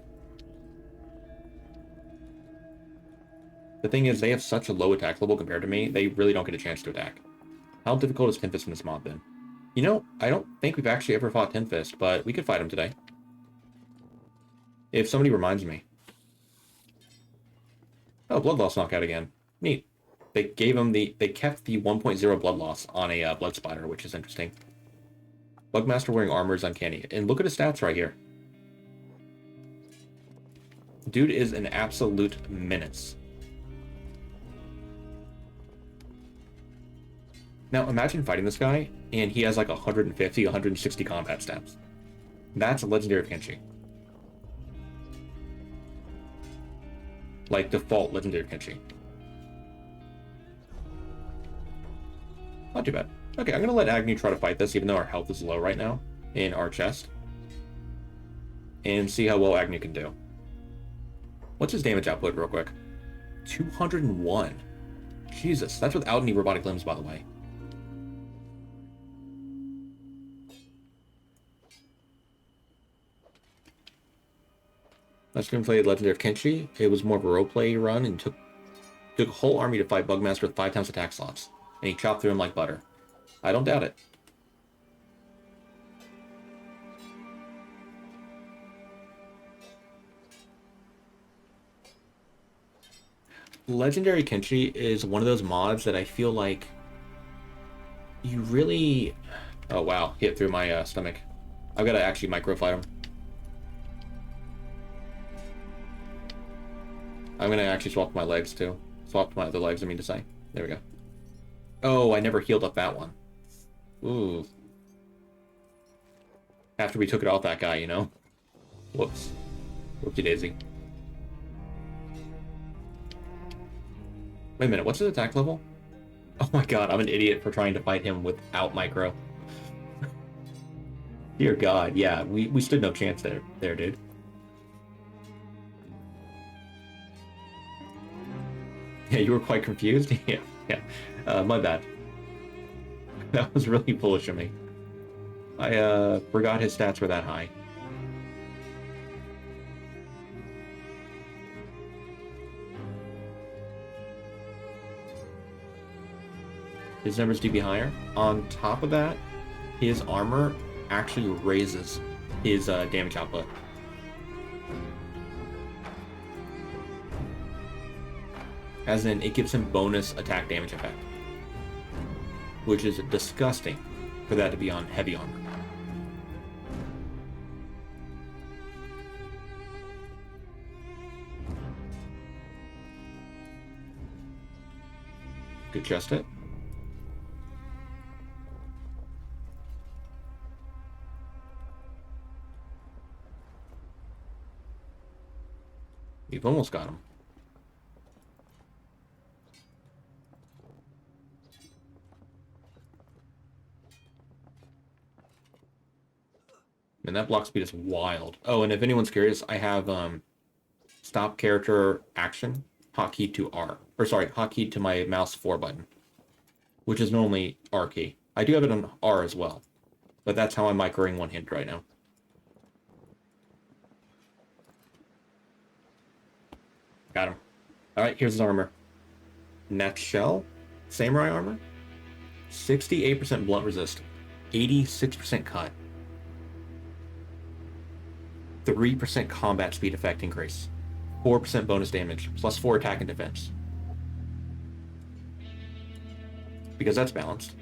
S1: The thing is, they have such a low attack level compared to me, they really don't get a chance to attack. How difficult is Tin Fist in this mod, then? You know, I don't think we've actually ever fought Tin Fist, but we could fight him today. If somebody reminds me. Oh, blood loss knockout again. Neat. They gave him the... They kept the 1.0 blood loss on a blood spider, which is interesting. Bugmaster wearing armor is uncanny. And look at his stats right here. Dude is an absolute menace. Now, imagine fighting this guy, and he has like 150, 160 combat stats. That's a Legendary of Kenshi. Like, default Legendary of Kenshi. Not too bad. Okay, I'm gonna let Agnew try to fight this, even though our health is low right now, in our chest. And see how well Agnew can do. What's his damage output, real quick? 201. Jesus, that's without any robotic limbs, by the way. Last game played Legendary of Kenshi. It was more of a roleplay run and took a whole army to fight Bugmaster with 5 times attack slots. And he chopped through him like butter. I don't doubt it. Legendary Kenshi is one of those mods that I feel like you really... Oh wow, hit through my stomach. I've got to actually micro-fight him. I'm gonna actually swap my legs too. Swap my other legs, I mean to say. There we go. Oh, I never healed up that one. Ooh. After we took it off that guy, you know? Whoops. Whoopsie daisy. Wait a minute, what's his attack level? Oh my god, I'm an idiot for trying to fight him without micro. Dear god, yeah, we stood no chance there, dude. Yeah, you were quite confused? yeah. My bad. That was really foolish of me. I forgot his stats were that high. His numbers do be higher. On top of that, his armor actually raises his damage output. As in, it gives him bonus attack damage effect. Which is disgusting for that to be on heavy armor. Good chest hit. We've almost got him. And that block speed is wild. Oh, and if anyone's curious, I have stop character action, hotkey to R. Or sorry, hotkey to my mouse 4 button. Which is normally R key. I do have it on R as well. But that's how I'm microing one-handed right now. Got him. Alright, here's his armor. Nutshell. Samurai armor. 68% blunt resist. 86% cut. 3% combat speed effect increase, 4% bonus damage, plus 4 attack and defense. Because that's balanced.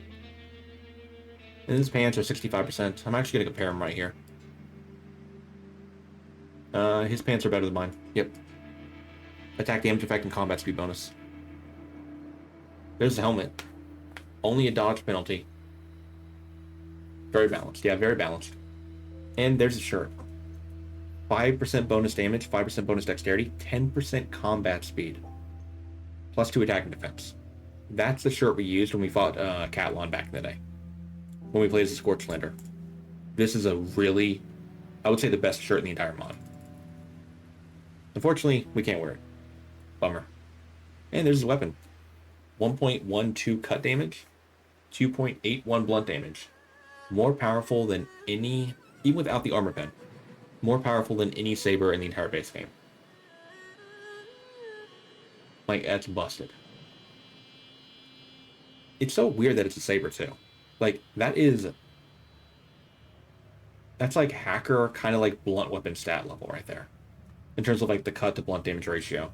S1: And his pants are 65%. I'm actually going to compare them right here. His pants are better than mine. Yep. Attack damage effect and combat speed bonus. There's the helmet. Only a dodge penalty. Very balanced. Yeah, very balanced. And there's the shirt. 5% bonus damage, 5% bonus dexterity, 10% combat speed. Plus 2 attack and defense. That's the shirt we used when we fought Cat-Lon back in the day. When we played as a Scorchlander. This is a really, I would say, the best shirt in the entire mod. Unfortunately, we can't wear it. Bummer. And there's his weapon. 1.12 cut damage, 2.81 blunt damage. More powerful than any, even without the armor pen, more powerful than any saber in the entire base game. Like, that's busted. It's so weird that it's a saber too. Like, that's like hacker, kind of like blunt weapon stat level right there. In terms of like the cut to blunt damage ratio.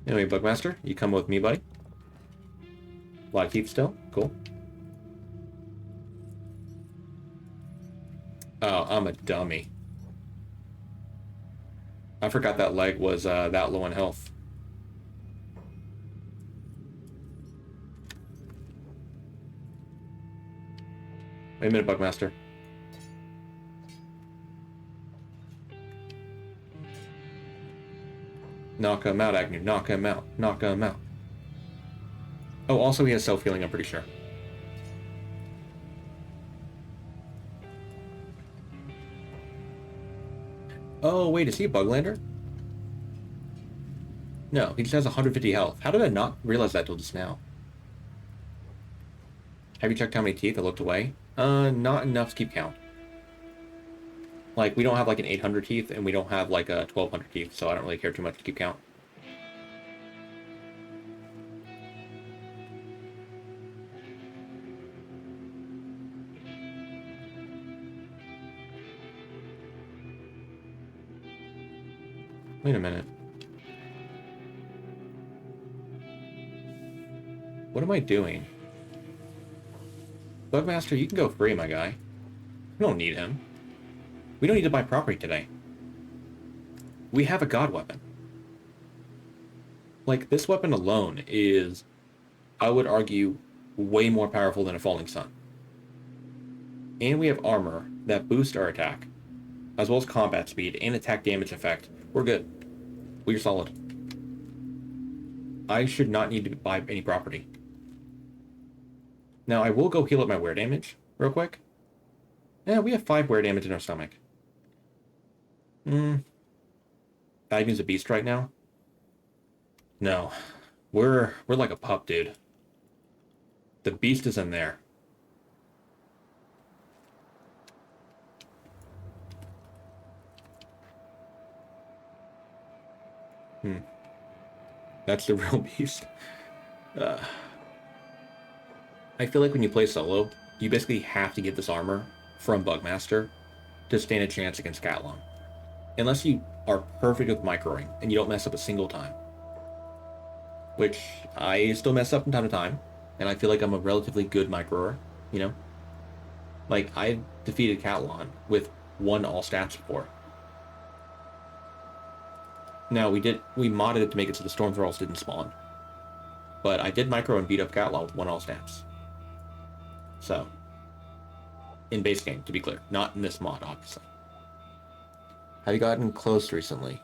S1: Anyway, Bugmaster, you come with me, buddy. A lot of teeth still. Cool. Oh, I'm a dummy. I forgot that leg was that low in health. Wait a minute, Bugmaster. Knock him out, Agnew. Knock him out. Knock him out. Oh, also he has self-healing, I'm pretty sure. Oh, wait, is he a Buglander? No, he just has 150 health. How did I not realize that till just now? Have you checked how many teeth I looked away? Not enough to keep count. Like, we don't have like an 800 teeth, and we don't have like a 1200 teeth, so I don't really care too much to keep count. Wait a minute. What am I doing? Bugmaster, you can go free, my guy. We don't need him. We don't need to buy property today. We have a god weapon. Like, this weapon alone is, I would argue, way more powerful than a falling sun. And we have armor that boosts our attack, as well as combat speed and attack damage effect. We're good. We're solid. I should not need to buy any property. Now, I will go heal up my wear damage real quick. Yeah, we have 5 wear damage in our stomach. Diving's a beast right now? No. We're like a pup, dude. The beast is in there. That's the real beast. I feel like when you play solo, you basically have to get this armor from Bugmaster to stand a chance against Cat-Lon. Unless you are perfect with microing and you don't mess up a single time. Which I still mess up from time to time, and I feel like I'm a relatively good microer, you know? Like, I defeated Cat-Lon with 1 all stats before. Now, we modded it to make it so the storm thralls didn't spawn. But I did micro and beat up Cat-Lon with 1 all stats. So, in base game, to be clear. Not in this mod, obviously. Have you gotten close recently?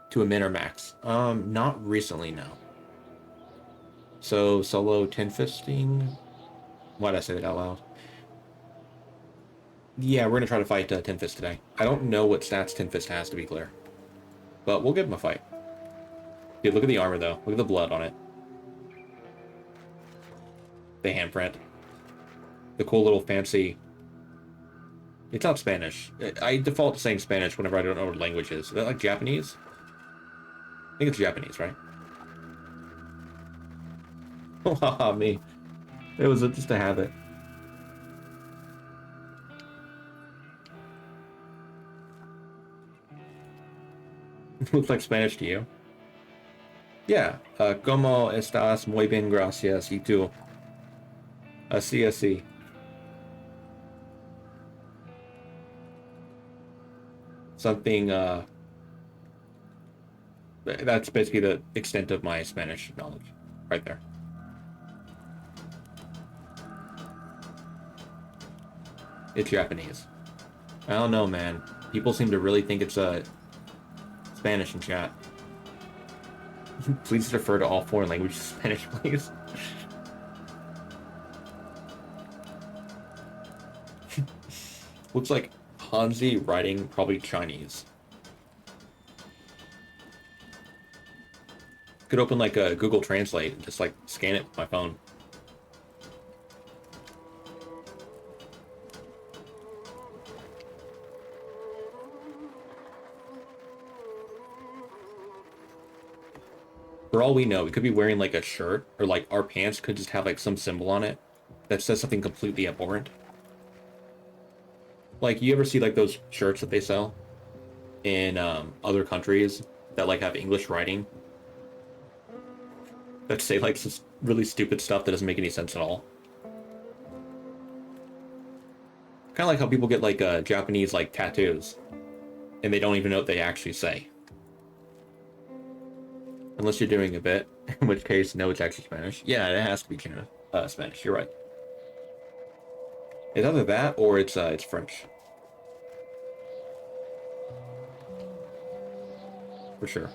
S1: To a min or max? Not recently, no. So, solo 10 fisting? Why did I say that out loud? Yeah, we're gonna try to fight 10 Fist today. I don't know what stats 10 Fist has, to be clear. But we'll give him a fight. Dude, look at the armor, though. Look at the blood on it. The handprint. The cool little fancy... It's not Spanish. I default to saying Spanish whenever I don't know what language is. Is that like Japanese? I think it's Japanese, right? Oh, haha, me. It was just a habit. Looks like Spanish to you. Yeah. Como estás? Muy bien, gracias. Y tú? Así, así. Something, that's basically the extent of my Spanish knowledge. Right there. It's Japanese. I don't know, man. People seem to really think it's Spanish in chat. Please defer to all foreign languages. Spanish, please. Looks like Hanzi writing probably Chinese. Could open like a Google Translate and just like scan it with my phone. For all we know, we could be wearing like a shirt, or like our pants could just have like some symbol on it that says something completely abhorrent. Like, you ever see like those shirts that they sell in other countries that like have English writing that say like some really stupid stuff that doesn't make any sense at all? Kind of like how people get like Japanese like tattoos and they don't even know what they actually say. Unless you're doing a bit, in which case, no, it's actually Spanish. Yeah, it has to be Spanish. You're right. It's either that or it's French. For sure.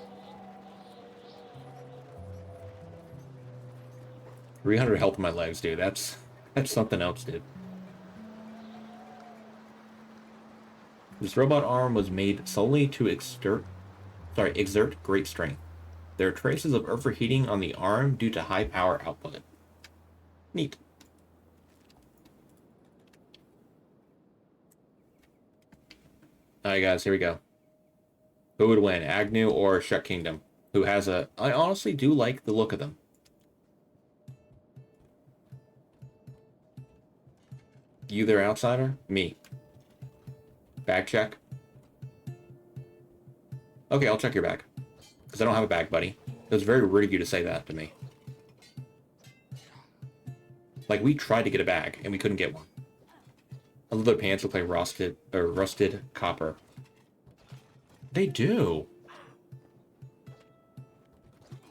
S1: 300 health in my legs, dude. That's something else, dude. This robot arm was made solely to exert great strength. There are traces of overheating on the arm due to high power output. Neat. Alright guys, here we go. Who would win, Agnew or Shrek Kingdom? Who has a... I honestly do like the look of them. You there, outsider? Me. Bag check? Okay, I'll check your bag. Because I don't have a bag, buddy. It was very rude of you to say that to me. Like, we tried to get a bag, and we couldn't get one. I love their pants look like rusted copper. They do.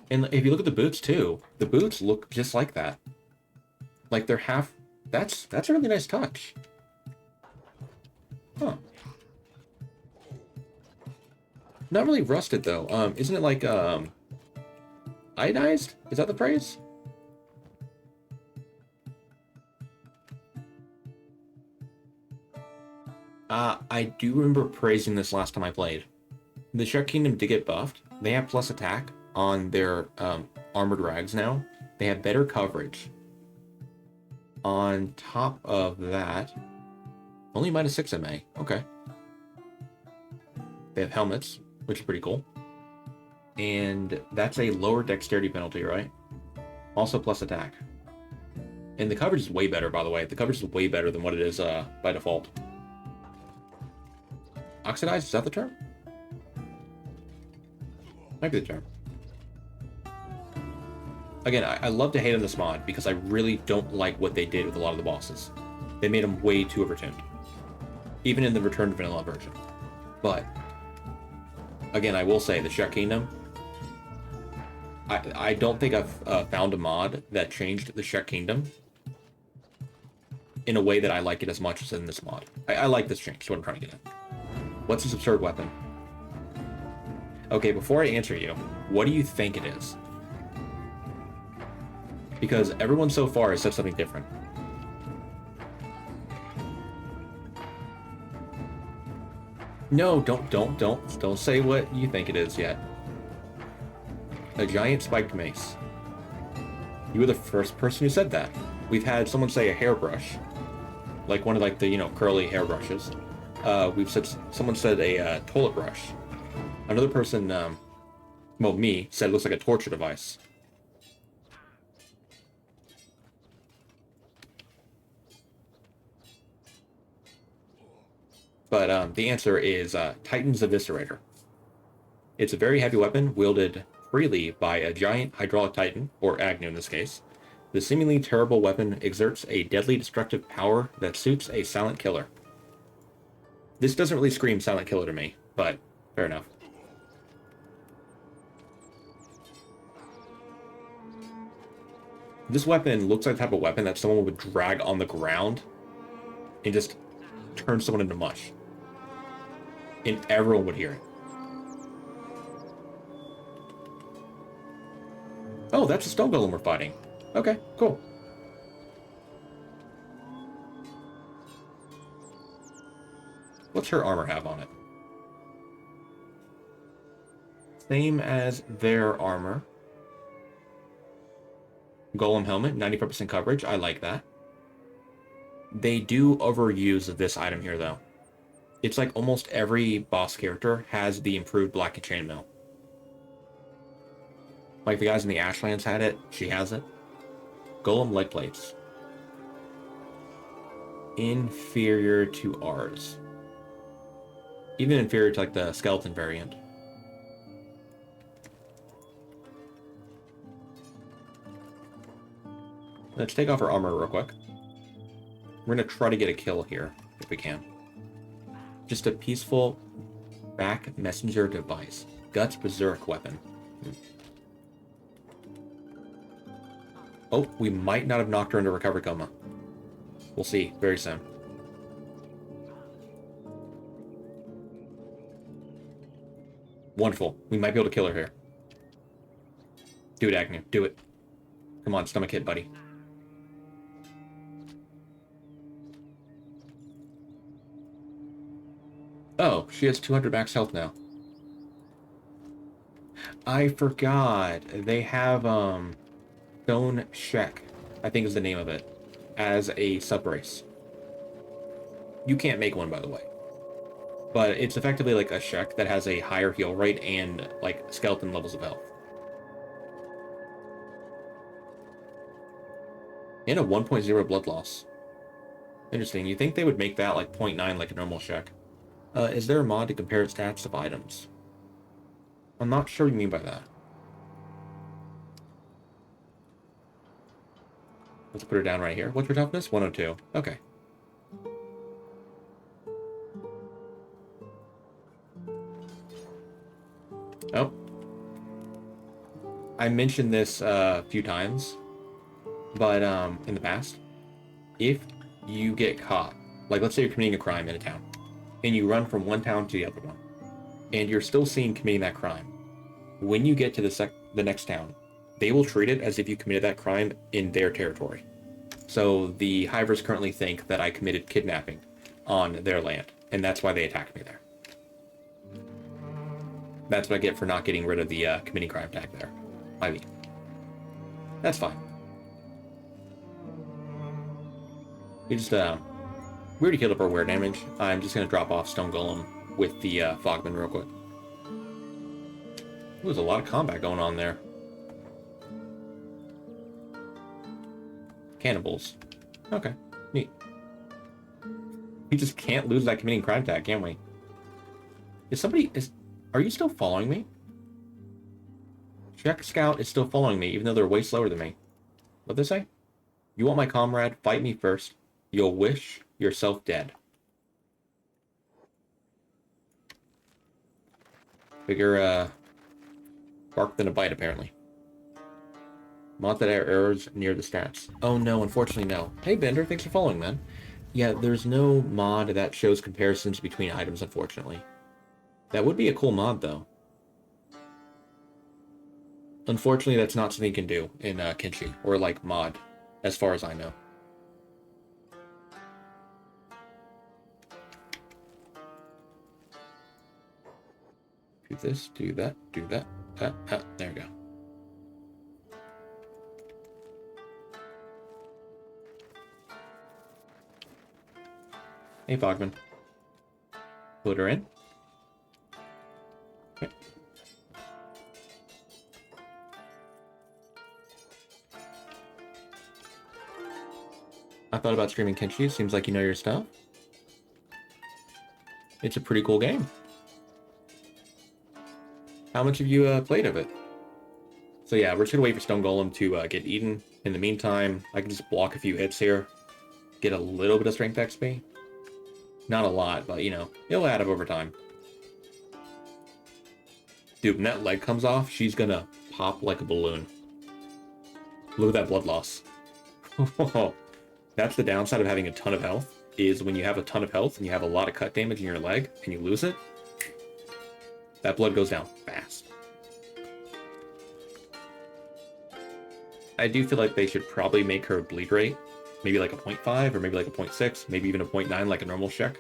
S1: And if you look at the boots, too, the boots look just like that. Like, they're half... That's a really nice touch. Huh. Not really rusted, though. Isn't it like, iodized? Is that the phrase? I do remember praising this last time I played. The Shrek Kingdom did get buffed. They have plus attack on their, armored rags now. They have better coverage. On top of that, only -6 MA. Okay. They have helmets, which is pretty cool. And that's a lower dexterity penalty, right? Also plus attack. And the coverage is way better, by the way. The coverage is way better than what it is by default. Oxidized, is that the term? Might be the term. Again, I love to hate on this mod because I really don't like what they did with a lot of the bosses. They made them way too overtuned. Even in the Return to Vanilla version. But, again, I will say, the Shrek Kingdom, I don't think I've found a mod that changed the Shrek Kingdom in a way that I like it as much as in this mod. I like this change, is what I'm trying to get at. What's this absurd weapon? Okay, before I answer you, what do you think it is? Because everyone so far has said something different. No, don't say what you think it is yet. A giant spiked mace. You were the first person who said that. We've had someone say a hairbrush. Like one of like the, you know, curly hairbrushes. Someone said a toilet brush. Another person, well, me, said it looks like a torture device. But the answer is Titan's Eviscerator. It's a very heavy weapon wielded freely by a giant hydraulic titan, or Agnew in this case. The seemingly terrible weapon exerts a deadly destructive power that suits a silent killer. This doesn't really scream silent killer to me, but fair enough. This weapon looks like the type of weapon that someone would drag on the ground and just turn someone into mush. And everyone would hear it. Oh, that's a stone golem we're fighting. Okay, cool. What's her armor have on it? Same as their armor. Golem helmet, 95% coverage. I like that. They do overuse this item here, though. It's like almost every boss character has the improved black chainmail. Like the guys in the Ashlands had it, she has it. Golem leg plates. Inferior to ours. Even inferior to like the skeleton variant. Let's take off our armor real quick. We're going to try to get a kill here, if we can. Just a peaceful back messenger device. Guts Berserk weapon. Oh, we might not have knocked her into recovery coma. We'll see very soon. Wonderful. We might be able to kill her here. Do it, Agnew. Do it. Come on, stomach hit, buddy. Oh, she has 200 max health now. I forgot. They have, Stone Shek, I think is the name of it, as a sub-race. You can't make one, by the way. But it's effectively like a Shek that has a higher heal rate and, like, skeleton levels of health. And a 1.0 blood loss. Interesting. You think they would make that, like, 0.9 like a normal Shek? Is there a mod to compare stats of items? I'm not sure what you mean by that. Let's put her down right here. What's her toughness? 102. Okay. Oh. I mentioned this a few times, but in the past, if you get caught, like let's say you're committing a crime in a town, and you run from one town to the other one, and you're still seen committing that crime, when you get to the next town, they will treat it as if you committed that crime in their territory. So the Hivers currently think that I committed kidnapping on their land, and that's why they attacked me there. That's what I get for not getting rid of the committing crime tag there. I mean, that's fine. We just, we already killed up our wear damage. I'm just going to drop off Stone Golem with the Fogman real quick. There's a lot of combat going on there. Cannibals. Okay, neat. We just can't lose that committing crime tag, can we? Are you still following me? Czech Scout is still following me, even though they're way slower than me. What'd they say? You want my comrade? Fight me first. You'll wish yourself dead. Bigger, bark than a bite, apparently. Mod that errors near the stats. Oh no, unfortunately no. Hey Bender, thanks for following, man. Yeah, there's no mod that shows comparisons between items, unfortunately. That would be a cool mod, though. Unfortunately, that's not something you can do in Kenshi, or like mod, as far as I know. Do this, do that, do that. There we go. Hey, Fogman. Put her in. Okay. I thought about streaming Kenshi. Seems like you know your stuff. It's a pretty cool game. how much have you played of it? So yeah, we're just gonna wait for Stone Golem to get eaten. In the meantime, I can just block a few hits here, get a little bit of strength XP. Not a lot, but you know, it'll add up over time. Dude, when that leg comes off, she's gonna pop like a balloon. Look at that blood loss. That's the downside of having a ton of health, is when you have a ton of health and you have a lot of cut damage in your leg and you lose it, that blood goes down fast. I do feel like they should probably make her bleed rate maybe like a 0.5 or maybe like a 0.6, maybe even a 0.9 like a normal Shek.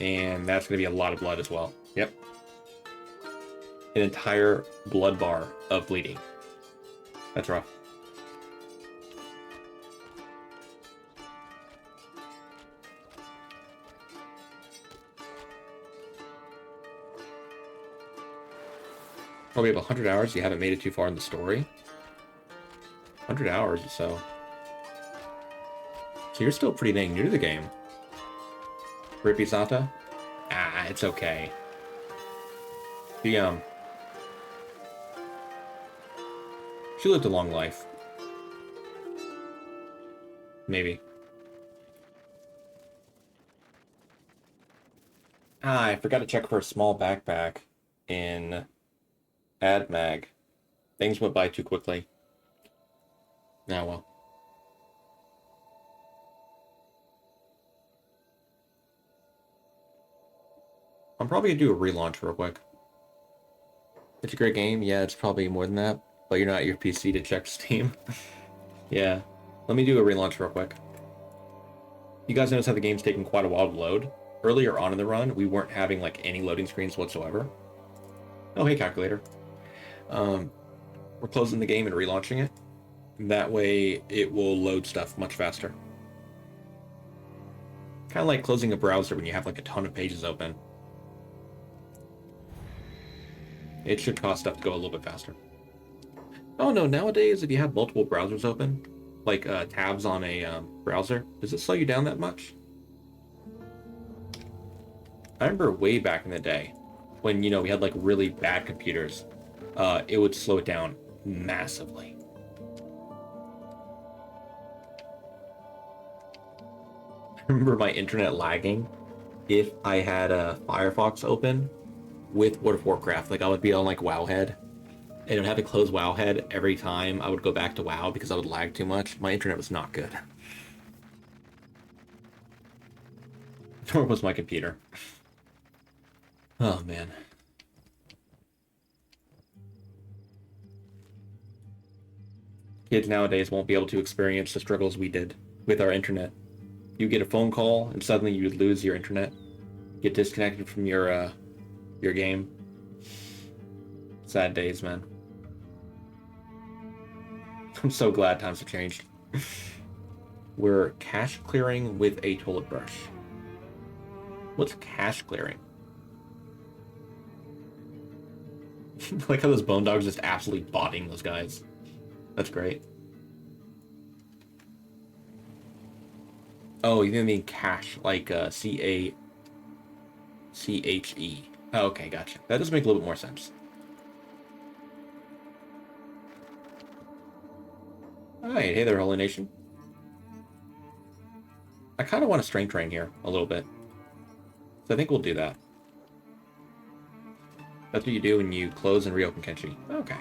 S1: And that's going to be a lot of blood as well. Yep. An entire blood bar of bleeding. That's rough. Oh, we have 100 hours. You haven't made it too far in the story. 100 hours or so. So you're still pretty dang new to the game. Rippy Santa? Ah, it's okay. She lived a long life. Maybe. Ah, I forgot to check for a small backpack in Ad Mag. Things went by too quickly. Now, well. I'm probably gonna do a relaunch real quick. It's a great game. Yeah, it's probably more than that, but you're not at your PC to check Steam. Yeah. Let me do a relaunch real quick. You guys notice how the game's taking quite a while to load? Earlier on in the run, we weren't having like any loading screens whatsoever. Oh, hey, calculator. We're closing the game and relaunching it. That way, it will load stuff much faster. Kind of like closing a browser when you have like a ton of pages open. It should cause stuff to go a little bit faster. Oh no, nowadays if you have multiple browsers open, like tabs on a browser, does it slow you down that much? I remember way back in the day, when, you know, we had like really bad computers, it would slow it down massively. I remember my internet lagging if I had a Firefox open with World of Warcraft. Like I would be on like Wowhead, and I would have to close Wowhead every time I would go back to WoW because I would lag too much. My internet was not good. Nor was my computer. Oh man. Kids nowadays won't be able to experience the struggles we did with our internet. You get a phone call and suddenly you lose your internet. Get disconnected from your game. Sad days, man. I'm so glad times have changed. We're cache clearing with a toilet brush. What's cache clearing? Like how those bone dogs just absolutely botting those guys. That's great. Oh, you didn't mean cache, like C-A-C-H-E. Oh, okay, gotcha. That does make a little bit more sense. Alright, hey there, Holy Nation. I kind of want to strength train here a little bit. So I think we'll do that. That's what you do when you close and reopen Kenshi. Okay.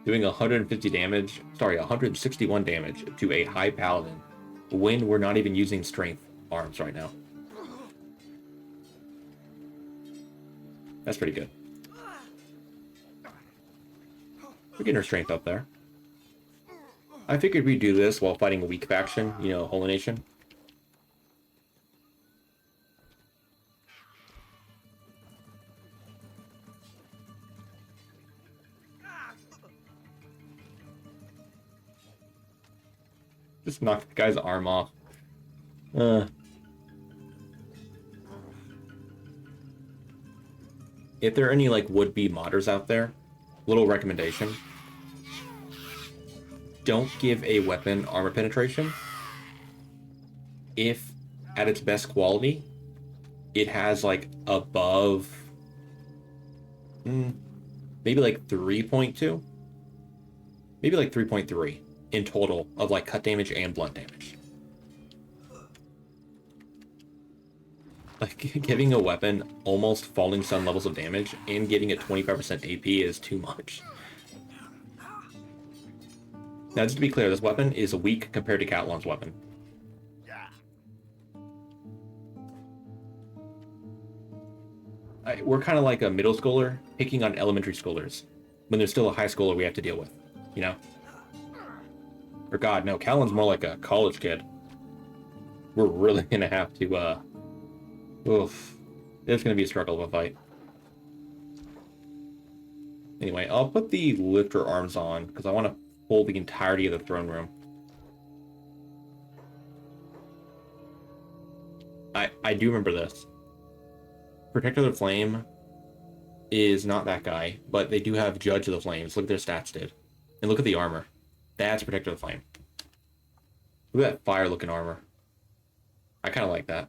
S1: Doing 150 damage, sorry, 161 damage to a high paladin when we're not even using strength arms right now. That's pretty good. We're getting our strength up there. I figured we'd do this while fighting a weak faction, you know, Holy Nation. Just knocked the guy's arm off. If there are any, like, would-be modders out there, little recommendation. Don't give a weapon armor penetration if, at its best quality, it has like above maybe like 3.2, maybe like 3.3 in total of like cut damage and blunt damage. Like, giving a weapon almost falling sun levels of damage and getting it 25% AP is too much. Now, just to be clear, this weapon is weak compared to Cat-Lon's weapon. We're kind of like a middle schooler picking on elementary schoolers when there's still a high schooler we have to deal with, you know? Or God, no, Cat-Lon's more like a college kid. We're really gonna have to, oof. It's gonna be a struggle of a fight. Anyway, I'll put the lifter arms on, because I want to hold the entirety of the throne room. I do remember this. Protector of the Flame is not that guy, but they do have Judge of the Flames. Look at their stats did. And look at the armor. That's Protector of the Flame. Look at that fire-looking armor. I kind of like that.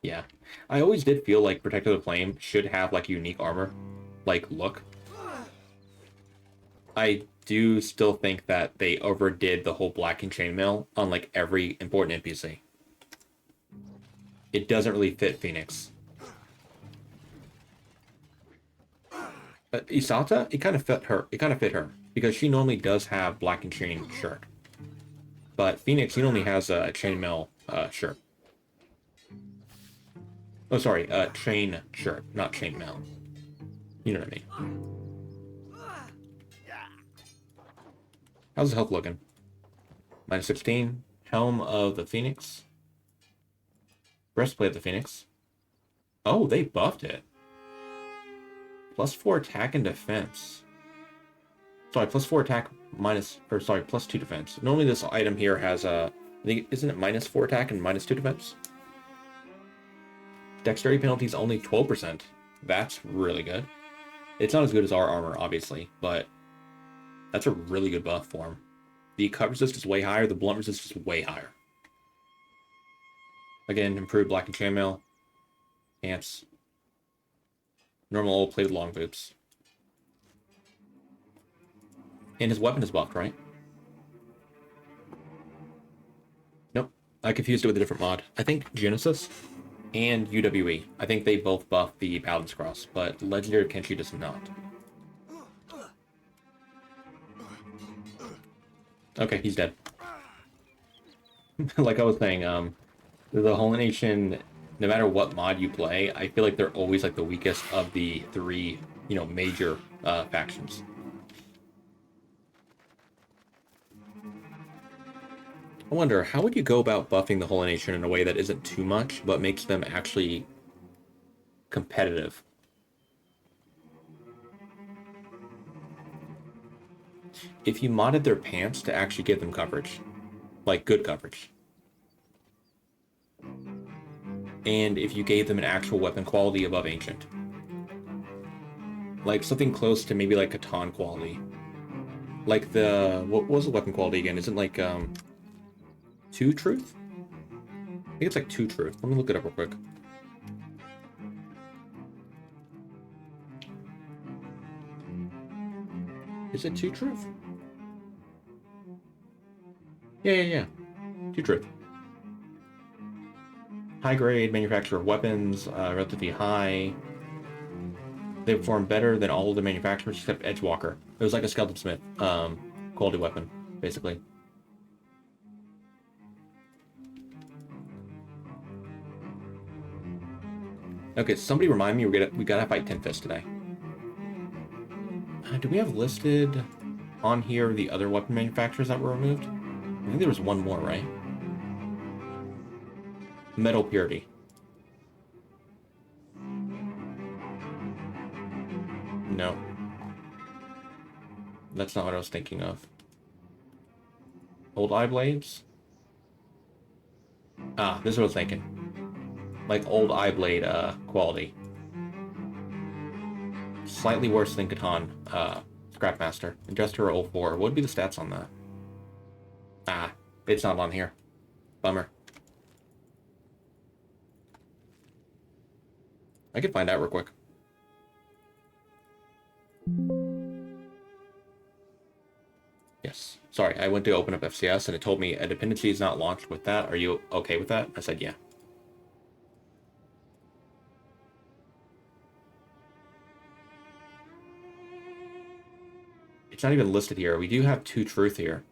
S1: Yeah. I always did feel like Protector of the Flame should have, like, unique armor. Like, look. I do still think that they overdid the whole blacking chainmail on, like, every important NPC. It doesn't really fit Phoenix. But Isata, it kind of fit her. It kind of fit her. Because she normally does have black and chain shirt. But Phoenix, he only has a chainmail shirt. Oh, sorry, chain shirt, not chainmail. You know what I mean. How's the health looking? Minus 16. Helm of the Phoenix. Breastplate of the Phoenix. Oh, they buffed it. Plus 4 attack and defense. Sorry, plus 4 attack plus 2 defense. Normally this item here has I think, isn't it minus 4 attack and minus 2 defense? Dexterity penalty is only 12%. That's really good. It's not as good as our armor, obviously, but that's a really good buff for him. The cut resist is way higher, the blunt resist is way higher. Again, improved black and chainmail. Pants. Normal old plated long boots. And his weapon is buffed, right? Nope. I confused it with a different mod. I think Genesis and UWE. I think they both buff the Paladin's Cross, but Legendary of Kenshi does not. Okay, he's dead. Like I was saying, the Holy Nation, no matter what mod you play, I feel like they're always like the weakest of the three, major factions. I wonder, how would you go about buffing the Holy Nation in a way that isn't too much, but makes them actually competitive? If you modded their pants to actually give them coverage, like good coverage. And if you gave them an actual weapon quality above Ancient. Like something close to maybe like Catan quality. Like what was the weapon quality again? Isn't like, 2 Truth? I think it's like 2 Truth. Let me look it up real quick. Is it 2 Truth? Yeah. 2 Truth. High grade manufacturer of weapons, relatively high. They perform better than all of the manufacturers except Edgewalker. It was like a Skeleton Smith quality weapon, basically. Okay, somebody remind me, we gotta fight Ten Fist today. Do we have listed on here the other weapon manufacturers that were removed? I think there was one more, right? Metal Purity. No. That's not what I was thinking of. Old Eye Blades? Ah, this is what I was thinking. Like old Eye Blade quality. Slightly worse than Catan Scrapmaster. Adjuster 04. What would be the stats on that? Ah, It's not on here. Bummer. I could find out real quick. Yes. Sorry, I went to open up FCS and it told me a dependency is not launched with that. Are you okay with that? I said, yeah. It's not even listed here. We do have 2 truth here,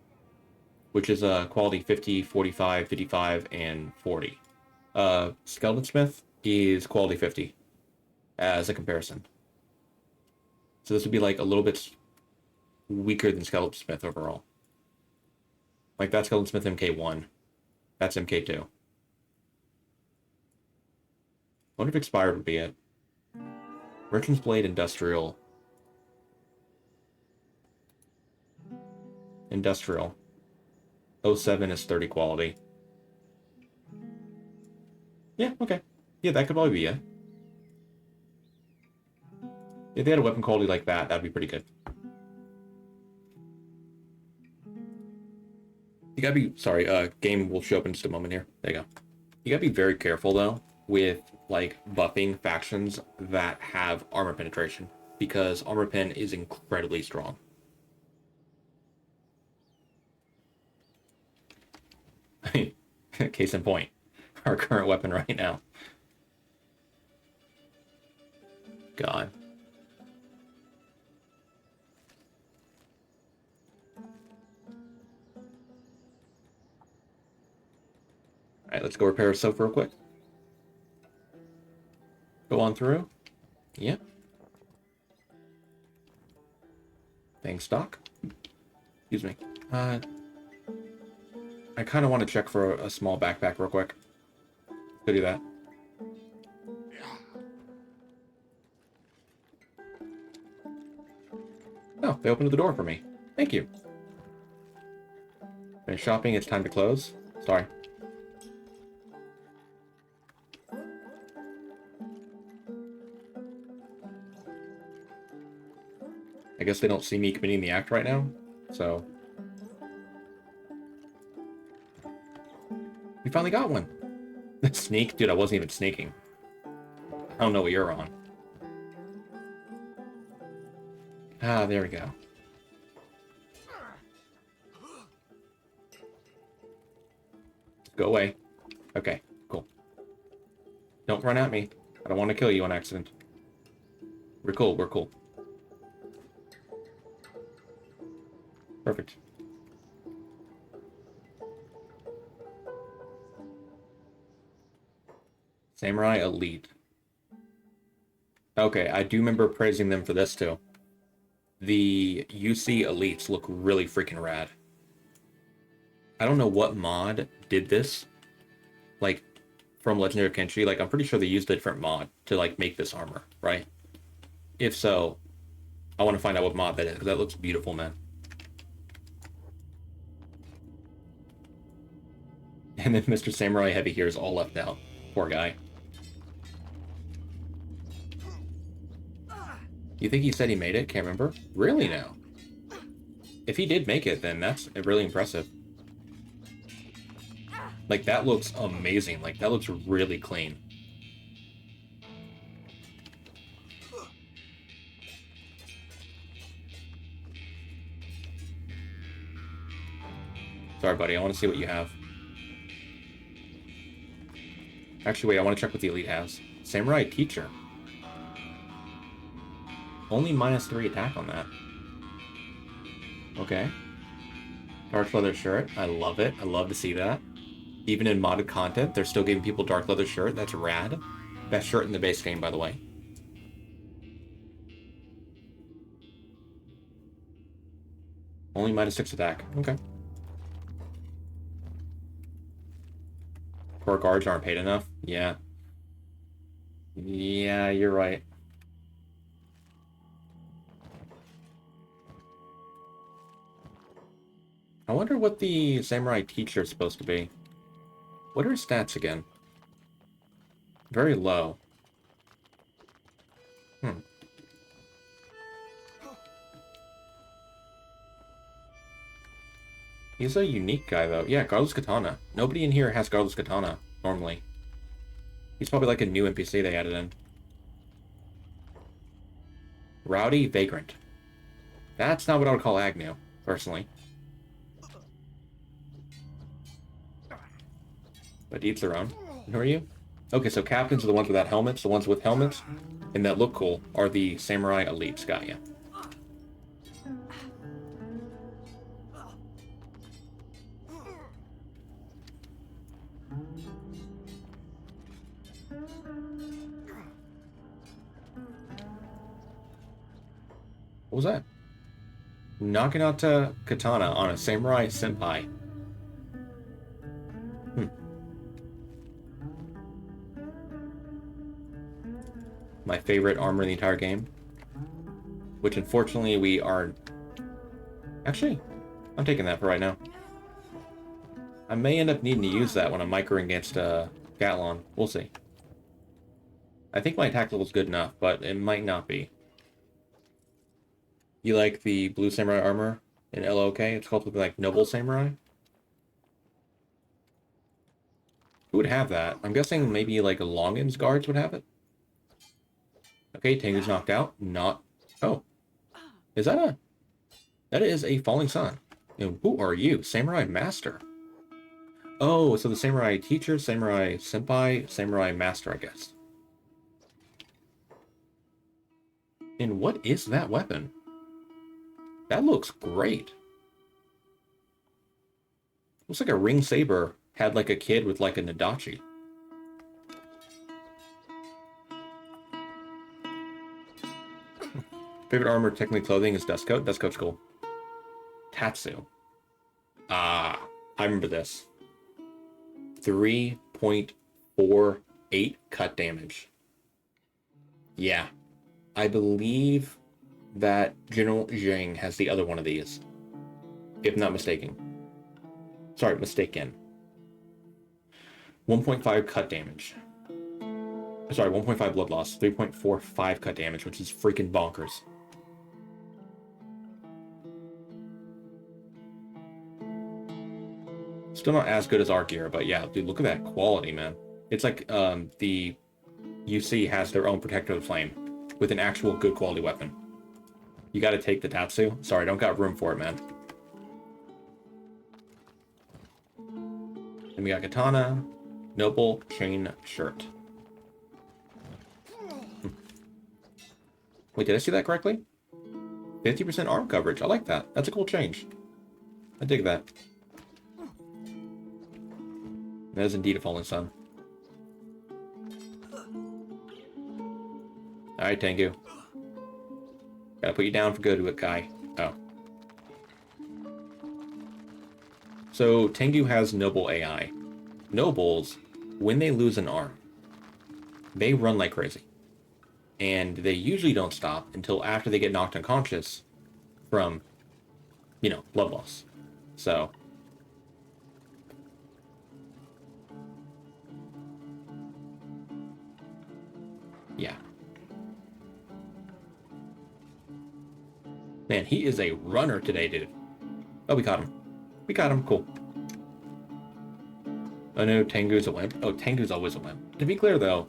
S1: which is quality 50, 45, 55, and 40. Skeleton Smith is quality 50 as a comparison. So this would be like a little bit weaker than Skeleton Smith overall. Like that's Skeleton Smith MK1. That's MK2. Wonder if expired would be it. Merchant's Blade Industrial. Industrial. 07 is 30 quality. Yeah, okay. Yeah, that could probably be it. If they had a weapon quality like that, that'd be pretty good. You gotta be, sorry, game will show up in just a moment here. There you go. You gotta be very careful, though, with, like, buffing factions that have armor penetration, because armor pen is incredibly strong. I mean, case in point, our current weapon right now. God. Alright, let's go repair ourselves real quick. Go on through. Yep. Thing stock. Excuse me. I kind of want to check for a small backpack real quick. Go do that. Oh, they opened the door for me. Thank you. Finish shopping, it's time to close. Sorry. I guess they don't see me committing the act right now, so... We finally got one! Sneak? Dude, I wasn't even sneaking. I don't know what you're on. Ah, there we go. Go away. Okay, cool. Don't run at me. I don't want to kill you on accident. We're cool, we're cool. Perfect. Samurai Elite. Okay, I do remember praising them for this too. The UC Elites look really freaking rad. I don't know what mod did this. Like, from Legendary of Kenshi. Like, I'm pretty sure they used a different mod to, like, make this armor, right? If so, I want to find out what mod that is, because that looks beautiful, man. And then Mr. Samurai Heavy here is all left out. Poor guy. You think he said he made it? Can't remember. Really now? If he did make it, then that's really impressive. Like, that looks amazing. Like, that looks really clean. Sorry, buddy. I want to see what you have. Actually, wait. I want to check what the Elite has. Samurai Teacher. Only -3 attack on that. Okay. Dark leather shirt. I love it. I love to see that. Even in modded content, they're still giving people dark leather shirt. That's rad. Best shirt in the base game, by the way. Only -6 attack. Okay. Poor guards aren't paid enough. Yeah. Yeah, you're right. I wonder what the Samurai Teacher is supposed to be. What are his stats again? Very low. Hmm. He's a unique guy, though. Yeah, Guardless Katana. Nobody in here has Guardless Katana, normally. He's probably like a new NPC they added in. Rowdy Vagrant. That's not what I would call Agnew, personally. But each their own. And who are you? Okay, so captains are the ones without helmets. The ones with helmets and that look cool are the Samurai Elites. Got ya. What was that? Naginata Katana on a Samurai Senpai. My favorite armor in the entire game. Which unfortunately we are... Actually, I'm taking that for right now. I may end up needing to use that when I'm microing against Cat-Lon. We'll see. I think my attack level is good enough, but it might not be. You like the blue samurai armor in LOK? It's called something like Noble Samurai. Who would have that? I'm guessing maybe like Longin's guards would have it. Okay, Tengu's knocked out. Not... Oh. Is that a... That is a falling sun. And who are you? Samurai Master. Oh, so the Samurai Teacher, Samurai Senpai, Samurai Master, I guess. And what is that weapon? That looks great. Looks like a ring saber had like a kid with like a Nadachi. Favorite armor, technically clothing, is Dust Coat. Dust Coat's cool. Tatsu. Ah, I remember this. 3.48 cut damage. Yeah. I believe that General Zhang has the other one of these. If not mistaken. Sorry, mistaken. 1.5 cut damage. Sorry, 1.5 blood loss. 3.45 cut damage, which is freaking bonkers. Still not as good as our gear, but yeah, dude, look at that quality, man. It's like the UC has their own protector flame with an actual good quality weapon. You gotta take the Tatsu. Sorry, I don't got room for it, man. And we got Katana, Noble Chain Shirt. Wait, did I see that correctly? 50% arm coverage. I like that. That's a cool change. I dig that. That is indeed a falling sun. Alright, Tengu. Gotta put you down for good, guy. Oh. So, Tengu has Noble AI. Nobles, when they lose an arm, they run like crazy. And they usually don't stop until after they get knocked unconscious from, you know, blood loss. So... yeah. Man, he is a runner today, dude. Oh, we caught him. We caught him. Cool. Oh no, Tengu's a wimp. Oh, Tengu's always a wimp. To be clear, though,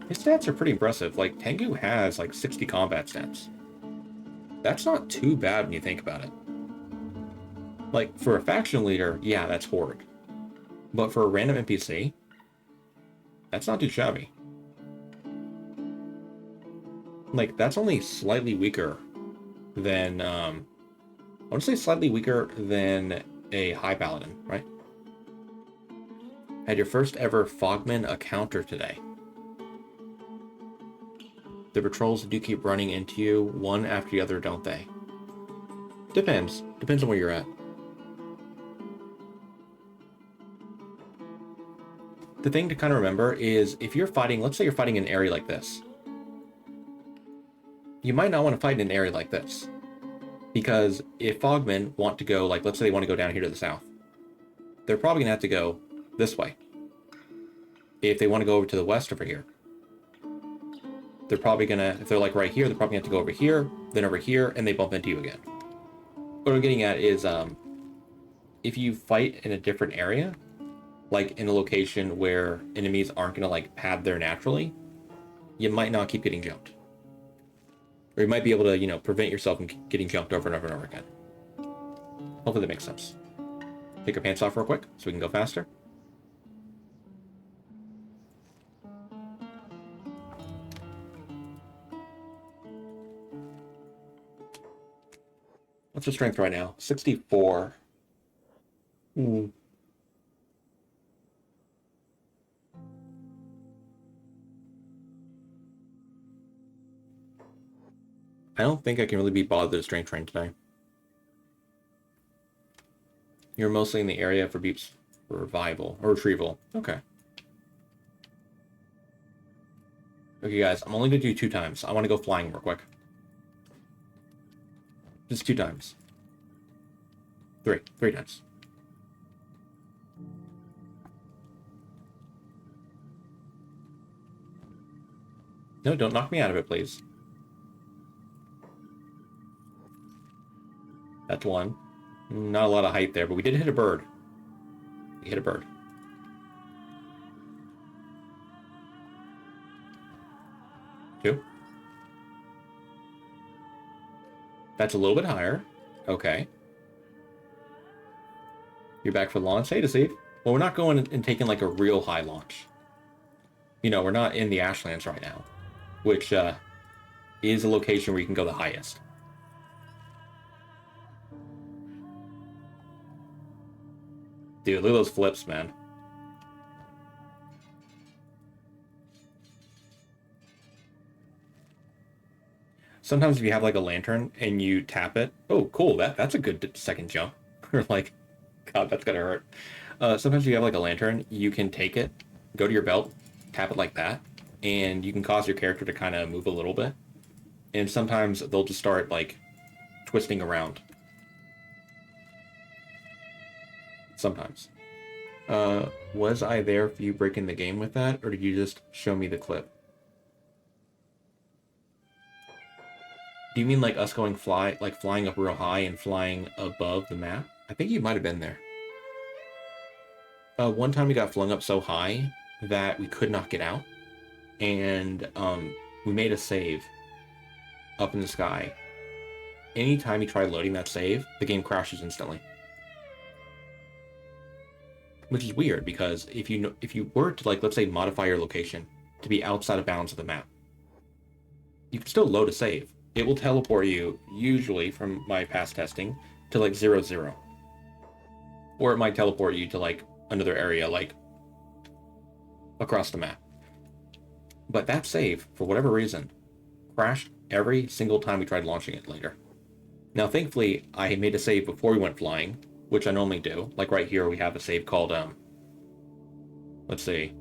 S1: his stats are pretty impressive. Like, Tengu has, like, 60 combat stats. That's not too bad when you think about it. Like, for a faction leader, yeah, that's horrid. But for a random NPC, that's not too shabby. Like, that's only slightly weaker than, I want to say slightly weaker than a High Paladin, right? Had your first ever Fogman encounter today. The patrols do keep running into you, one after the other, don't they? Depends. Depends on where you're at. The thing to kind of remember is, if you're fighting, let's say you're fighting in an area like this, you might not want to fight in an area like this. Because if Fogmen want to go, like, let's say they want to go down here to the south, they're probably going to have to go this way. If they want to go over to the west over here, they're probably going to, if they're like right here, they're probably going to have to go over here, then over here, and they bump into you again. What I'm getting at is, if you fight in a different area, like in a location where enemies aren't gonna like pad there naturally, you might not keep getting jumped. Or you might be able to, you know, prevent yourself from getting jumped over and over and over again. Hopefully that makes sense. Take your pants off real quick so we can go faster. What's your strength right now? 64. I don't think I can really be bothered with strength train today. You're mostly in the area for beeps revival or retrieval. Okay. Okay, guys, I'm only gonna do 2 times. I want to go flying real quick. Just 2 times. 3 times. No, don't knock me out of it, please. That's 1. Not a lot of height there, but we did hit a bird. We hit a bird. 2. That's a little bit higher. Okay. You're back for the launch. Hey, Deceive. Well, we're not going and taking like a real high launch. You know, we're not in the Ashlands right now, which is a location where you can go the highest. Dude, look at those flips, man. Sometimes if you have like a lantern and you tap it, oh, cool, that's a good second jump. Or like, God, that's gonna hurt. Sometimes if you have like a lantern, you can take it, go to your belt, tap it like that, and you can cause your character to kind of move a little bit. And sometimes they'll just start like twisting around. Sometimes. Was I there for you breaking the game with that, or did you just show me the clip? Do you mean like us going flying up real high and flying above the map? I think you might have been there. One time we got flung up so high that we could not get out, and we made a save up in the sky. Anytime you try loading that save, the game crashes instantly. Which is weird because if you were to like, let's say, modify your location to be outside of bounds of the map, you can still load a save. It will teleport you, usually from my past testing, to like 0, 0. Or it might teleport you to like another area, like across the map. But that save, for whatever reason, crashed every single time we tried launching it later. Now, thankfully, I made a save before we went flying, which I normally do. Like right here, we have a save called, let's see,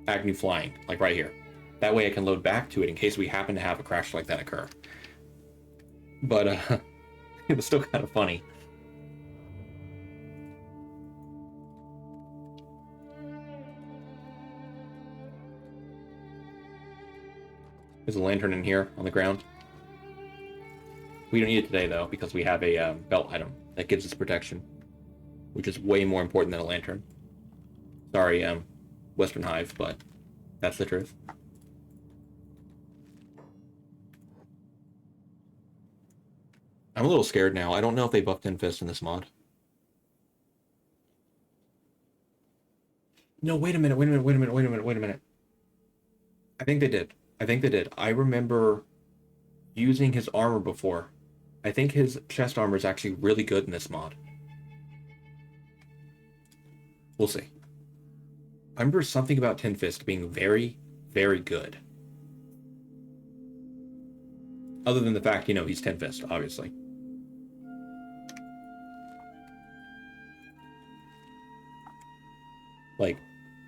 S1: Agnew Flying, like right here. That way I can load back to it in case we happen to have a crash like that occur. But, it was still kind of funny. There's a lantern in here on the ground. We don't need it today, though, because we have a belt item that gives us protection, which is way more important than a lantern. Sorry, Western Hive, but that's the truth. I'm a little scared now. I don't know if they buffed Tin Fist in this mod. No, wait a minute. I think they did. I remember using his armor before. I think his chest armor is actually really good in this mod. We'll see. I remember something about Tin Fist being very, very good. Other than the fact, you know, he's Tin Fist, obviously. Like,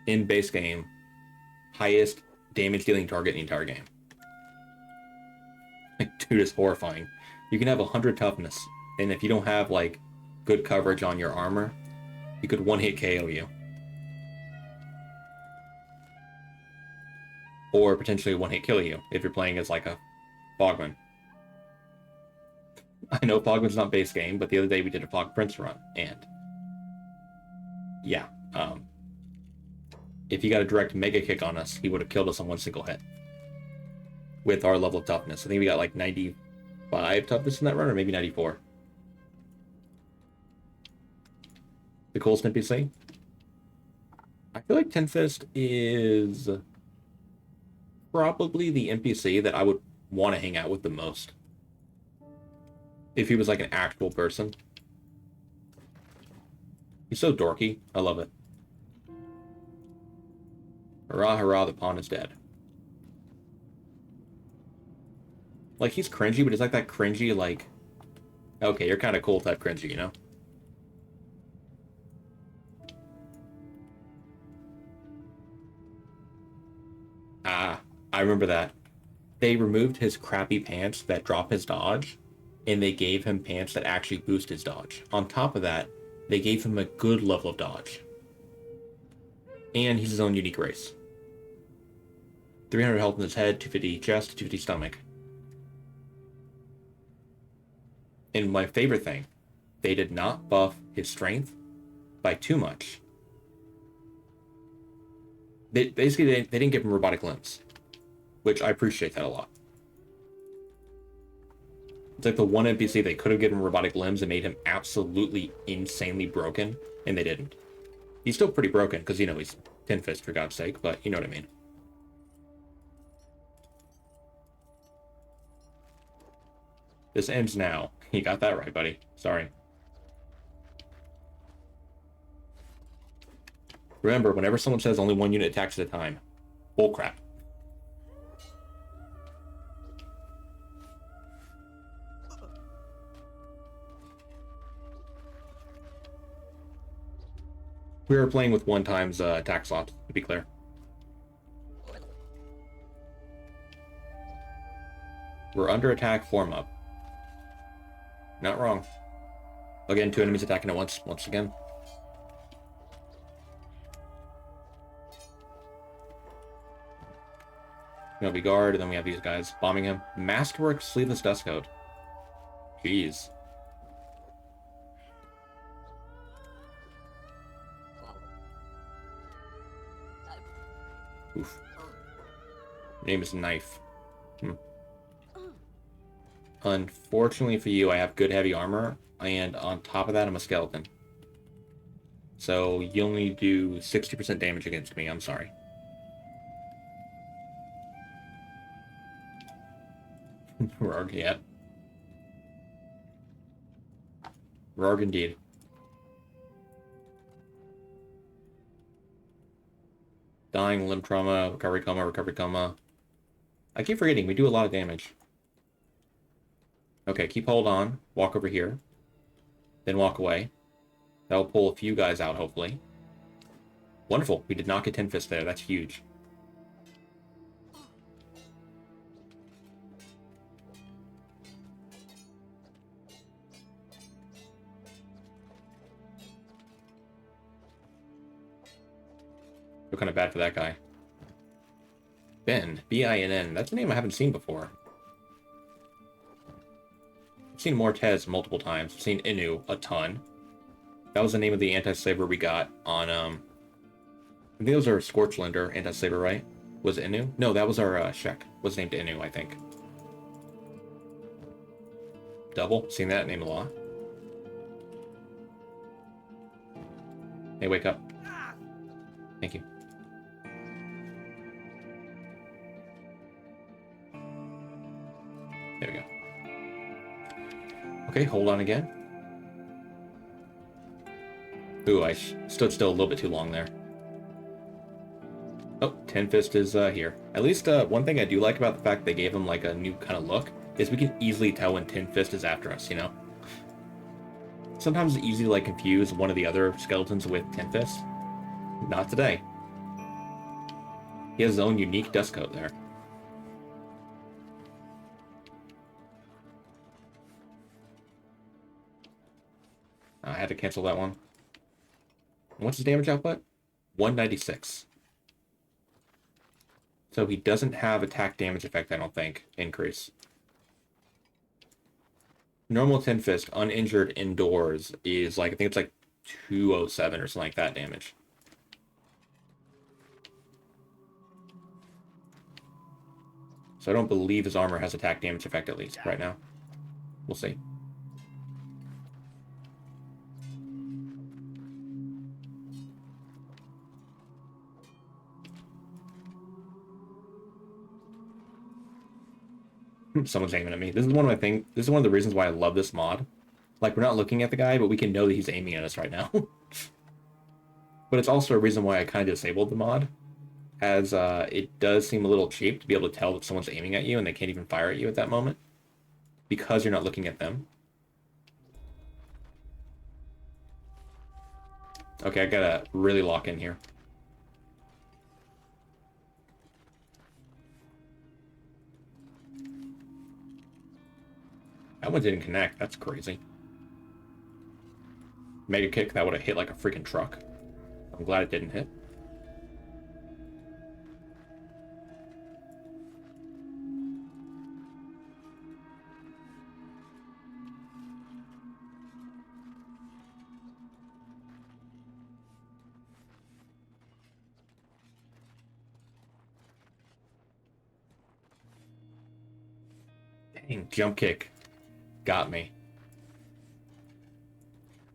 S1: in base game, highest damage dealing target in the entire game. Like, dude is horrifying. You can have 100 toughness, and if you don't have, like, good coverage on your armor, he could one-hit KO you. Or potentially one-hit kill you, if you're playing as, like, a Bogman. I know Fogman's not base game, but the other day we did a Fog Prince run, and yeah, if he got a direct mega kick on us, he would have killed us on one single hit. With our level of toughness. I think we got like 95 toughness in that run, or maybe 94. The coolest NPC? I feel like Tin Fist is probably the NPC that I would want to hang out with the most. If he was like an actual person. He's so dorky. I love it. Hurrah, hurrah, the pawn is dead. Like, he's cringy, but it's like that cringy, like... Okay, you're kind of cool type cringy, you know? Ah, I remember that. They removed his crappy pants that drop his dodge, and they gave him pants that actually boost his dodge. On top of that, they gave him a good level of dodge. And he's his own unique race. 300 health in his head, 250 chest, 250 stomach. And my favorite thing, they did not buff his strength by too much. They didn't give him robotic limbs, which I appreciate that a lot. It's like the one NPC they could have given him robotic limbs and made him absolutely insanely broken, and they didn't. He's still pretty broken, because, you know, he's Tin Fist, for God's sake, but you know what I mean. This ends now. You got that right, buddy. Sorry. Remember, whenever someone says only one unit attacks at a time, bullcrap. We were playing with 1 times attack slot, to be clear. We're under attack, form up. Not wrong. Again, 2 enemies attacking at once again. You know, we guard, and then we have these guys bombing him. Masterwork Sleeveless Dust Coat. Jeez. Oof. Your name is Knife. Unfortunately for you, I have good heavy armor, and on top of that, I'm a skeleton. So you only do 60% damage against me. I'm sorry. Rarg, yeah. Rarg indeed. Dying, limb trauma, recovery coma, recovery coma. I keep forgetting, we do a lot of damage. Okay, keep hold on. Walk over here. Then walk away. That'll pull a few guys out, hopefully. Wonderful. We did not get Tin Fist there. That's huge. Feel kind of bad for that guy. Ben. B-I-N-N. That's a name I haven't seen before. I've seen Mortez multiple times. I've seen Inu a ton. That was the name of the anti-slaver we got on, I think those are Scorchlander anti-slaver, right? Was it Inu? No, that was our, Shek. Was named Inu, I think. Double. Seen that name a lot. Hey, wake up. Thank you. There we go. Okay, hold on again. Ooh, I stood still a little bit too long there. Oh, Tin Fist is here. At least one thing I do like about the fact they gave him like a new kind of look is we can easily tell when Tin Fist is after us, you know? Sometimes it's easy to like confuse one of the other skeletons with Tin Fist. Not today. He has his own unique dust coat there. I had to cancel that one. What's his damage output? 196. So he doesn't have attack damage effect, I don't think, increase. Normal Tin Fist, uninjured indoors, is like, I think it's like 207 or something like that damage. So I don't believe his armor has attack damage effect, at least, right now. We'll see. Someone's aiming at me. This is one of my things. This is one of the reasons why I love this mod. Like, we're not looking at the guy, but we can know that he's aiming at us right now. But it's also a reason why I kind of disabled the mod, as it does seem a little cheap to be able to tell that someone's aiming at you and they can't even fire at you at that moment, because you're not looking at them. Okay, I gotta really lock in here. That one didn't connect. That's crazy. Mega kick, that would have hit like a freaking truck. I'm glad it didn't hit. Dang, jump kick. Got me.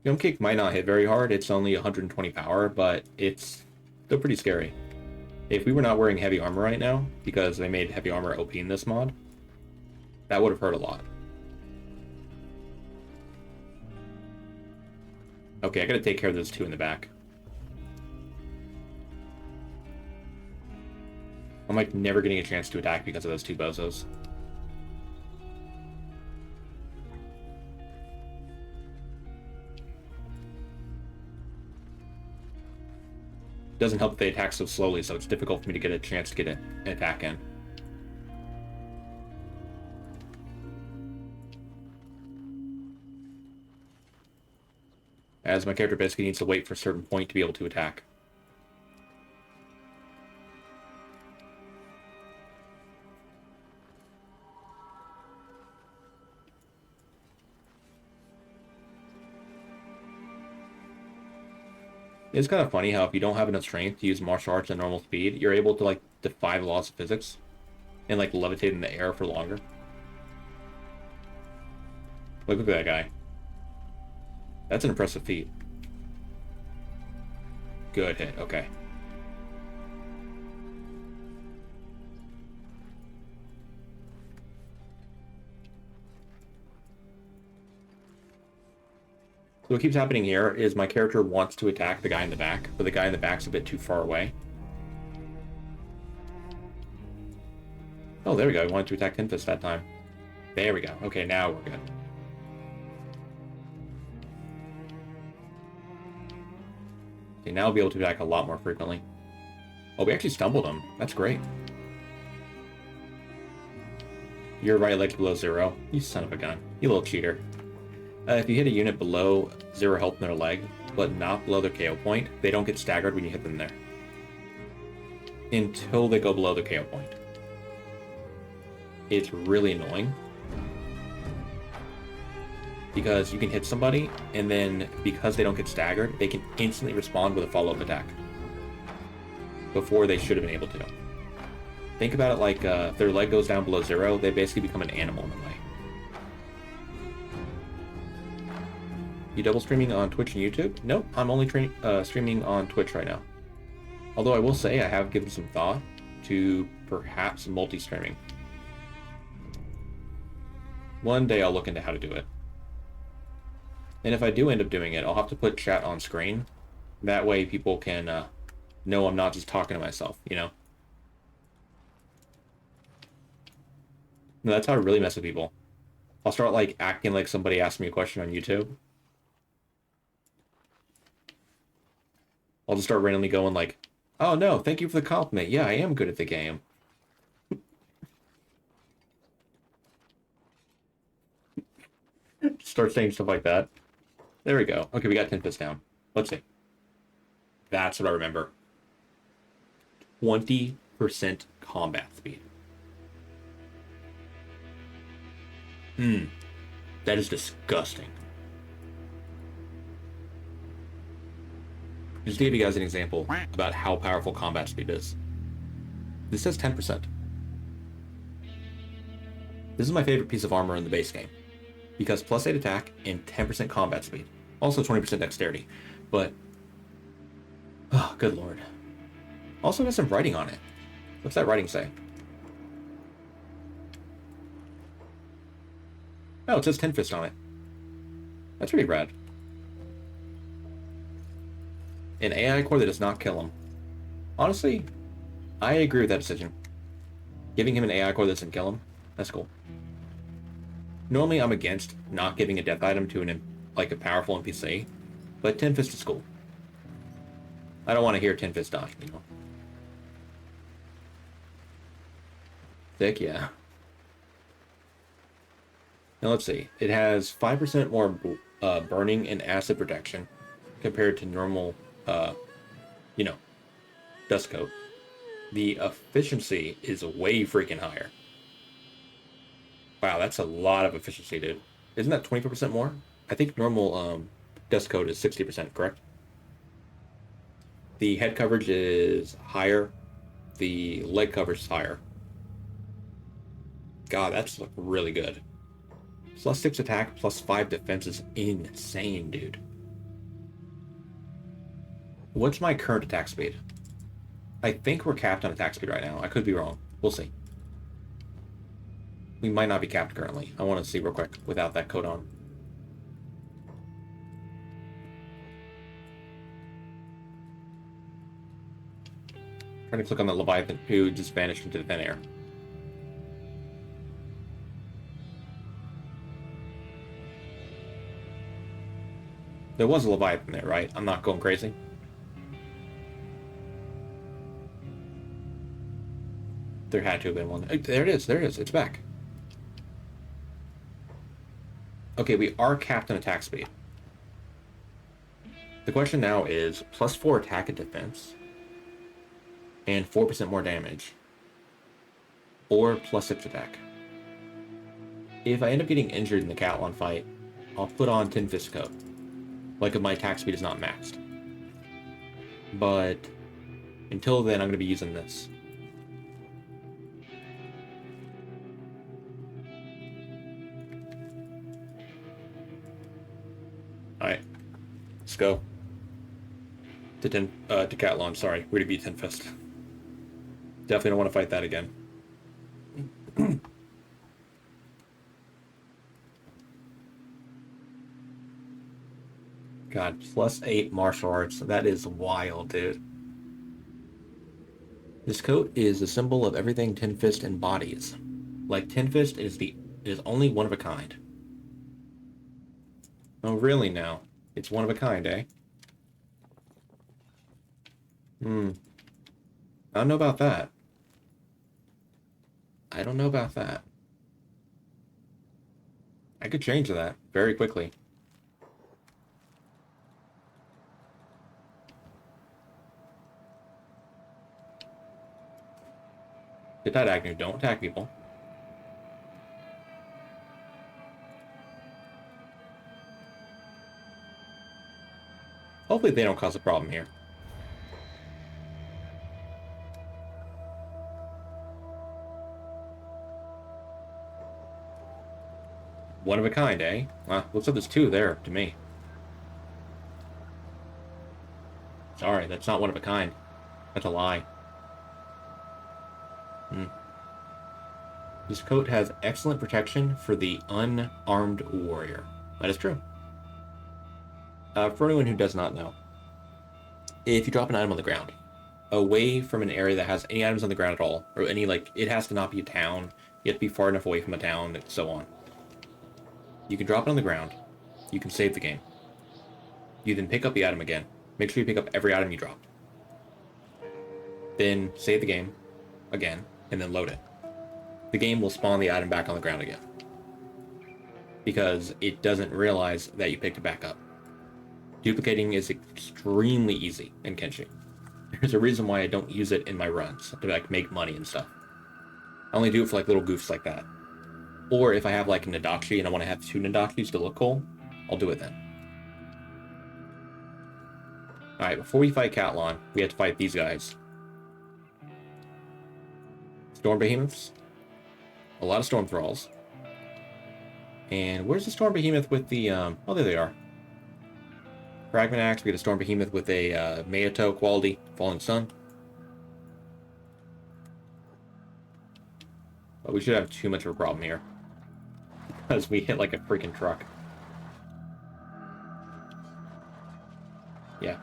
S1: Jump kick might not hit very hard. It's only 120 power, but it's still pretty scary. If we were not wearing heavy armor right now, because they made heavy armor OP in this mod, that would have hurt a lot. Okay, I gotta take care of those two in the back. I'm like never getting a chance to attack because of those two bozos. Doesn't help that they attack so slowly, so it's difficult for me to get a chance to get an attack in. As my character basically needs to wait for a certain point to be able to attack. It's kind of funny how if you don't have enough strength to use martial arts at normal speed, you're able to like defy the laws of physics and like levitate in the air for longer. Look at that guy. That's an impressive feat. Good hit, okay. So what keeps happening here is my character wants to attack the guy in the back, but the guy in the back's a bit too far away. Oh, there we go. I wanted to attack Tin Fist that time. There we go. Okay, now we're good. Okay, now I'll be able to attack a lot more frequently. Oh, we actually stumbled him. That's great. Your right leg's below 0. You son of a gun. You little cheater. If you hit a unit below 0 health in their leg, but not below their KO point, they don't get staggered when you hit them there. Until they go below their KO point. It's really annoying. Because you can hit somebody, and then because they don't get staggered, they can instantly respond with a follow-up attack. Before they should have been able to. Think about it like if their leg goes down below 0, they basically become an animal in a way. You double streaming on Twitch and YouTube? Nope, I'm only streaming on Twitch right now. Although I will say I have given some thought to perhaps multi-streaming. One day I'll look into how to do it. And if I do end up doing it, I'll have to put chat on screen. That way people can know I'm not just talking to myself, you know? No, that's how I really mess with people. I'll start like acting like somebody asked me a question on YouTube. I'll just start randomly going like, oh no, thank you for the compliment. Yeah, I am good at the game. Start saying stuff like that. There we go. Okay, we got 10 fists down. Let's see. That's what I remember. 20% combat speed. That is disgusting. Just to give you guys an example about how powerful combat speed is. This says 10%. This is my favorite piece of armor in the base game, because plus 8 attack and 10% combat speed. Also 20% dexterity, but... oh, good lord. Also has some writing on it. What's that writing say? Oh, it says 10 Fist on it. That's pretty rad. An AI core that does not kill him. Honestly, I agree with that decision. Giving him an AI core that doesn't kill him, that's cool. Normally, I'm against not giving a death item to a powerful NPC, but 10 Fist is cool. I don't want to hear 10 Fist die, you know. Thick, yeah. Now let's see. It has 5% more burning and acid protection compared to normal, dust coat. The efficiency is way freaking higher. Wow, that's a lot of efficiency, dude. Isn't that 24% more? I think normal dust coat is 60%, correct? The head coverage is higher. The leg coverage is higher. God, that's really good. Plus 6 attack, plus 5 defense is insane, dude. What's my current attack speed? I think we're capped on attack speed right now. I could be wrong. We'll see. We might not be capped currently. I want to see real quick without that coat on. Trying to click on the Leviathan who just vanished into the thin air. There was a Leviathan there, right? I'm not going crazy. There had to have been one. There it is. There it is. It's back. Okay, we are capped on attack speed. The question now is plus 4 attack and defense and 4% more damage, or plus 6 attack. If I end up getting injured in the Cat-Lon fight, I'll put on 10 Fist Coat. Like if my attack speed is not maxed. But until then, I'm going to be using this. Alright. Let's go. To Cat-Lon, sorry. We're to beat 10 Fist. Definitely don't want to fight that again. God, plus 8 martial arts. That is wild, dude. This coat is a symbol of everything 10 Fist embodies. Like 10 Fist is only one of a kind. Oh, really now? It's one of a kind, eh? I don't know about that. I don't know about that. I could change that very quickly. Get that, Agnew. Don't attack people. Hopefully they don't cause a problem here. One of a kind, eh? Well, looks like there's 2 there, to me. Sorry, that's not one of a kind. That's a lie. This coat has excellent protection for the unarmed warrior. That is true. For anyone who does not know, if you drop an item on the ground, away from an area that has any items on the ground at all, or any, it has to not be a town, you have to be far enough away from a town, and so on. You can drop it on the ground, you can save the game. You then pick up the item again. Make sure you pick up every item you dropped. Then save the game again, and then load it. The game will spawn the item back on the ground again, because it doesn't realize that you picked it back up. Duplicating is extremely easy in Kenshi. There's a reason why I don't use it in my runs, to make money and stuff. I only do it for little goofs like that. Or if I have like a Nadachi and I want to have 2 Nadachis to look cool, I'll do it then. Alright, before we fight Cat-Lon, we have to fight these guys. Storm Behemoths. A lot of Storm Thralls. And where's the Storm Behemoth with the, oh, there they are. Fragment Axe, we get a Storm Behemoth with a Maeto quality, Falling Sun. But we should have too much of a problem here. Because we hit like a freaking truck. Yeah.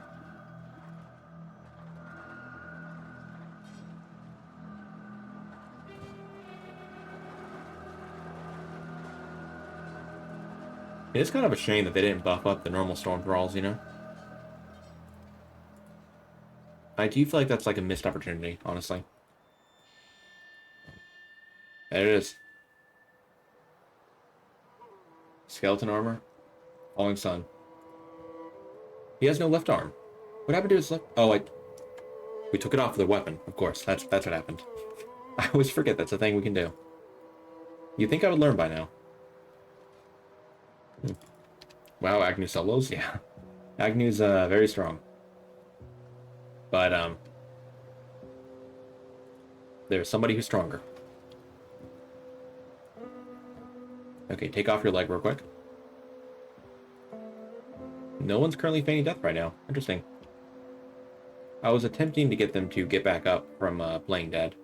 S1: It's kind of a shame that they didn't buff up the normal Storm Thralls, you know? I do feel like that's like a missed opportunity, honestly. There it is. Skeleton armor. Falling Sun. He has no left arm. What happened to his left? Oh, we took it off with a weapon, of course. That's what happened. I always forget that's a thing we can do. You'd think I would learn by now. Wow, Agnew solos? Yeah. Agnew's very strong. But, there's somebody who's stronger. Okay, take off your leg real quick. No one's currently feigning death right now. Interesting. I was attempting to get them to get back up from playing dead.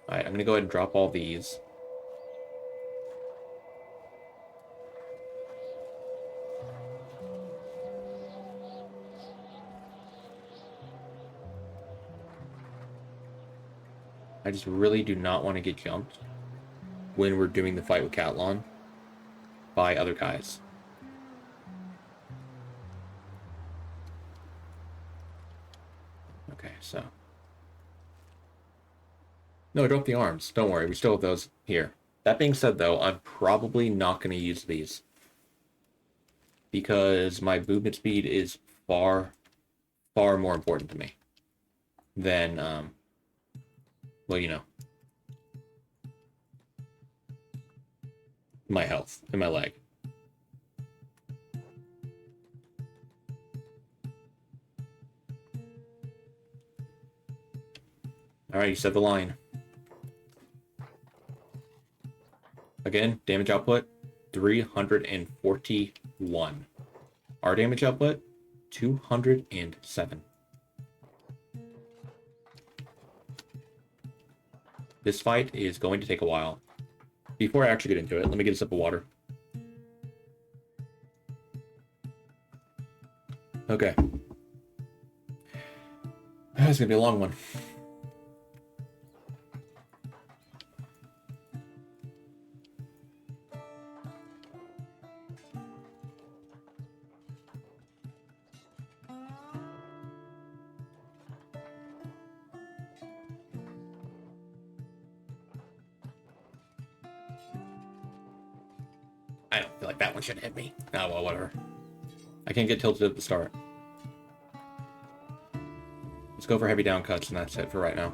S1: Alright, I'm gonna go ahead and drop all these. I just really do not want to get jumped when we're doing the fight with Cat-Lon by other guys. Okay, so. No, drop the arms. Don't worry, we still have those here. That being said, though, I'm probably not going to use these. Because my movement speed is far, far more important to me than, well, you know, my health and my leg. Alright, you said the line. Again, damage output, 341. Our damage output, 207. This fight is going to take a while. Before I actually get into it, let me get a sip of water. Okay. It's gonna be a long one. I don't feel like that one should hit me. Oh, well, whatever. I can't get tilted at the start. Let's go for heavy down cuts, and that's it for right now.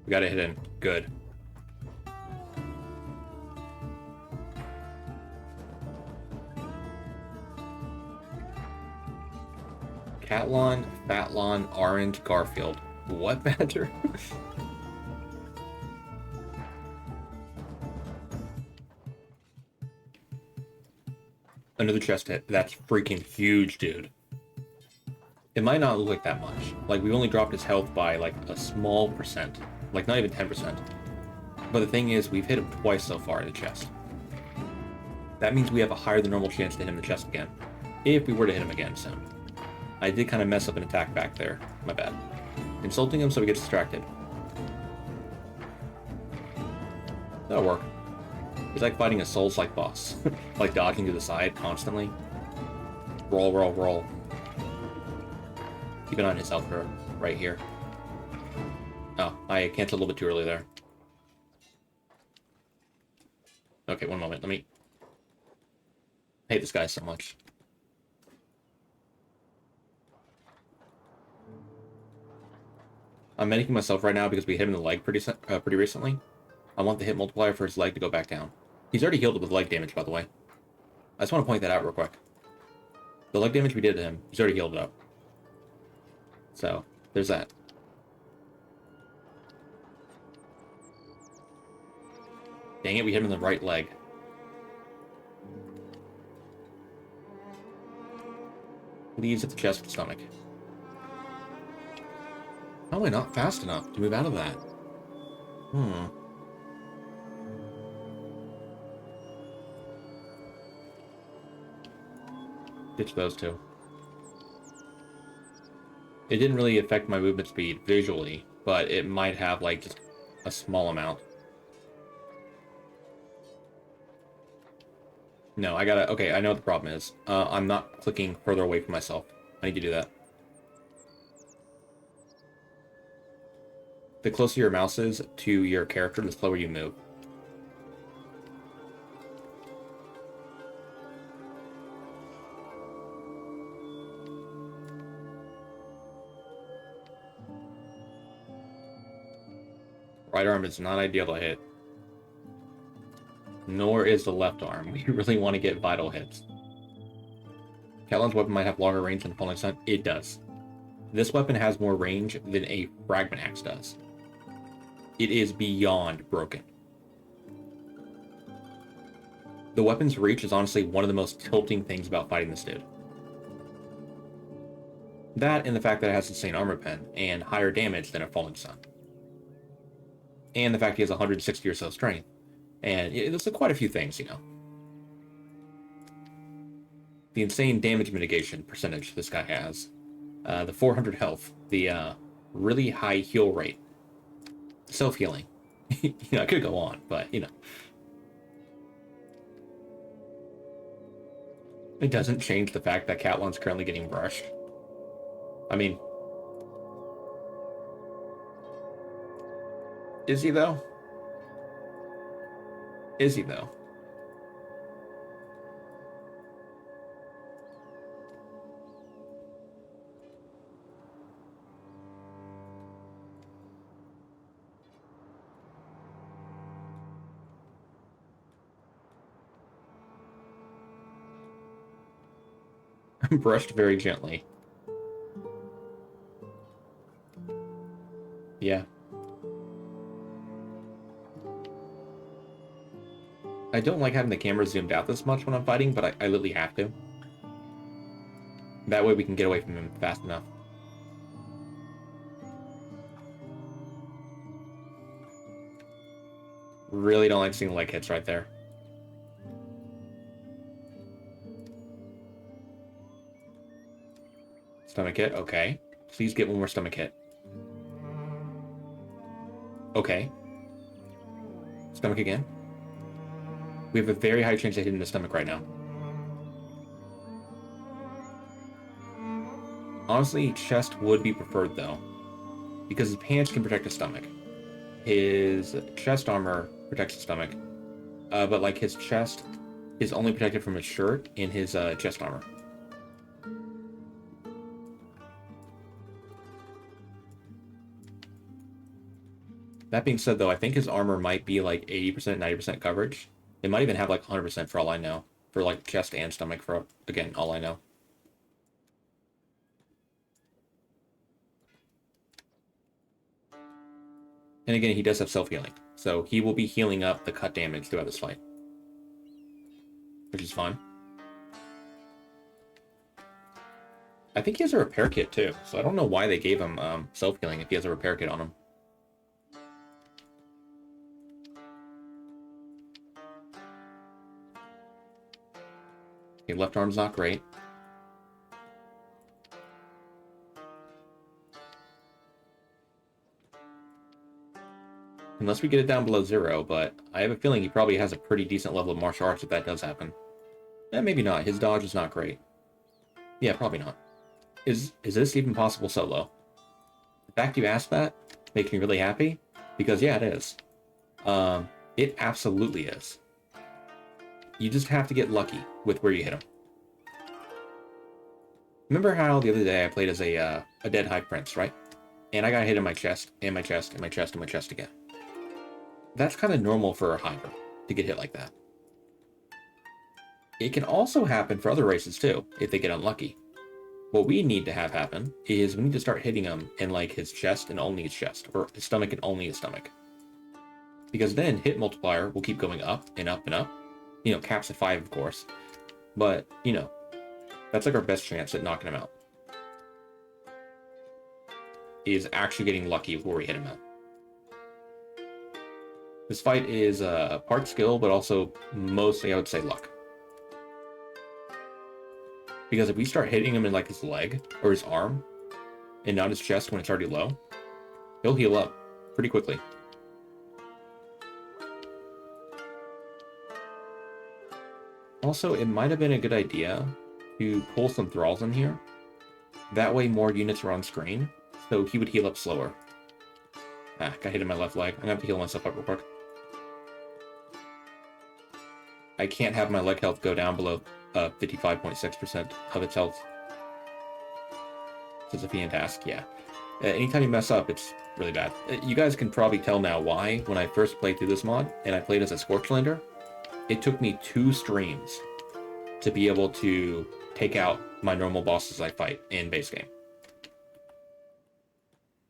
S1: We got it hit in. Good. Cat-Lon, Fat-Lon, Orange, Garfield. What matter? Another chest hit. That's freaking huge, dude. It might not look like that much. Like, we only dropped his health by, like, a small percent. Like, not even 10%. But the thing is, we've hit him twice so far in the chest. That means we have a higher than normal chance to hit him in the chest again. If we were to hit him again soon. I did kind of mess up an attack back there. My bad. Insulting him so he gets distracted. That'll work. It's like fighting a Souls-like boss. Like dodging to the side constantly. Roll, roll, roll. Keep an eye on his health right here. Oh, I canceled a little bit too early there. Okay, one moment. Let me... I hate this guy so much. I'm medicing myself right now because we hit him in the leg pretty recently. I want the hit multiplier for his leg to go back down. He's already healed with leg damage, by the way. I just want to point that out real quick. The leg damage we did to him, he's already healed it up. So, there's that. Dang it, we hit him in the right leg. Please hit the chest and stomach. How am I not fast enough to move out of that? Ditch those two. It didn't really affect my movement speed visually, but it might have, like, just a small amount. No, I gotta... Okay, I know what the problem is. I'm not clicking further away from myself. I need to do that. The closer your mouse is to your character, the slower you move. Right arm is not ideal to hit. Nor is the left arm. We really want to get vital hits. Cat-Lon's weapon might have longer range than Falling Sun. It does. This weapon has more range than a fragment axe does. It is beyond broken. The weapon's reach is honestly one of the most tilting things about fighting this dude. That and the fact that it has insane armor pen and higher damage than a Falling Sun. And the fact he has 160 or so strength. And there's quite a few things, you know. The insane damage mitigation percentage this guy has. The 400 health. The really high heal rate. Self-healing. You know, I could go on, but, you know. It doesn't change the fact that Cat-Lon's currently getting brushed. I mean... Is he, though? Is he, though? Brushed very gently. Yeah. I don't like having the camera zoomed out this much when I'm fighting, but I literally have to. That way we can get away from him fast enough. Really don't like seeing leg hits right there. Stomach hit, okay. Please get one more stomach hit. Okay. Stomach again. We have a very high chance of hitting the stomach right now. Honestly, chest would be preferred, though. Because his pants can protect the stomach. His chest armor protects the stomach. But, like, his chest is only protected from his shirt and his chest armor. That being said, though, I think his armor might be, like, 80%, 90% coverage. It might even have, like, 100% for all I know. For, like, chest and stomach, for, again, all I know. And again, he does have self-healing. So he will be healing up the cut damage throughout this fight. Which is fine. I think he has a repair kit, too. So I don't know why they gave him self-healing if he has a repair kit on him. Okay, left arm's not great. Unless we get it down below 0, but I have a feeling he probably has a pretty decent level of martial arts if that does happen. Maybe not. His dodge is not great. Yeah, probably not. Is this even possible solo? The fact you asked that makes me really happy, because yeah, it is. It absolutely is. You just have to get lucky with where you hit him. Remember how the other day I played as a dead high prince, right? And I got hit in my chest, and my chest, and my chest, and my chest again. That's kind of normal for a hyper to get hit like that. It can also happen for other races too, if they get unlucky. What we need to have happen is we need to start hitting him in like his chest and only his chest, or his stomach and only his stomach. Because then hit multiplier will keep going up and up and up. You know, caps at 5, of course. But, you know, that's like our best chance at knocking him out. Is actually getting lucky before we hit him out. This fight is part skill, but also mostly, I would say, luck. Because if we start hitting him in like his leg or his arm, and not his chest when it's already low, he'll heal up pretty quickly. Also, it might have been a good idea to pull some thralls in here. That way more units are on screen, so he would heal up slower. Ah, got hit in my left leg. I'm gonna have to heal myself up real quick. I can't have my leg health go down below 55.6% of its health. It's a fiend task, yeah. Anytime you mess up, it's really bad. You guys can probably tell now why, when I first played through this mod, and I played as a Scorchlander, it took me 2 streams to be able to take out my normal bosses I fight in base game.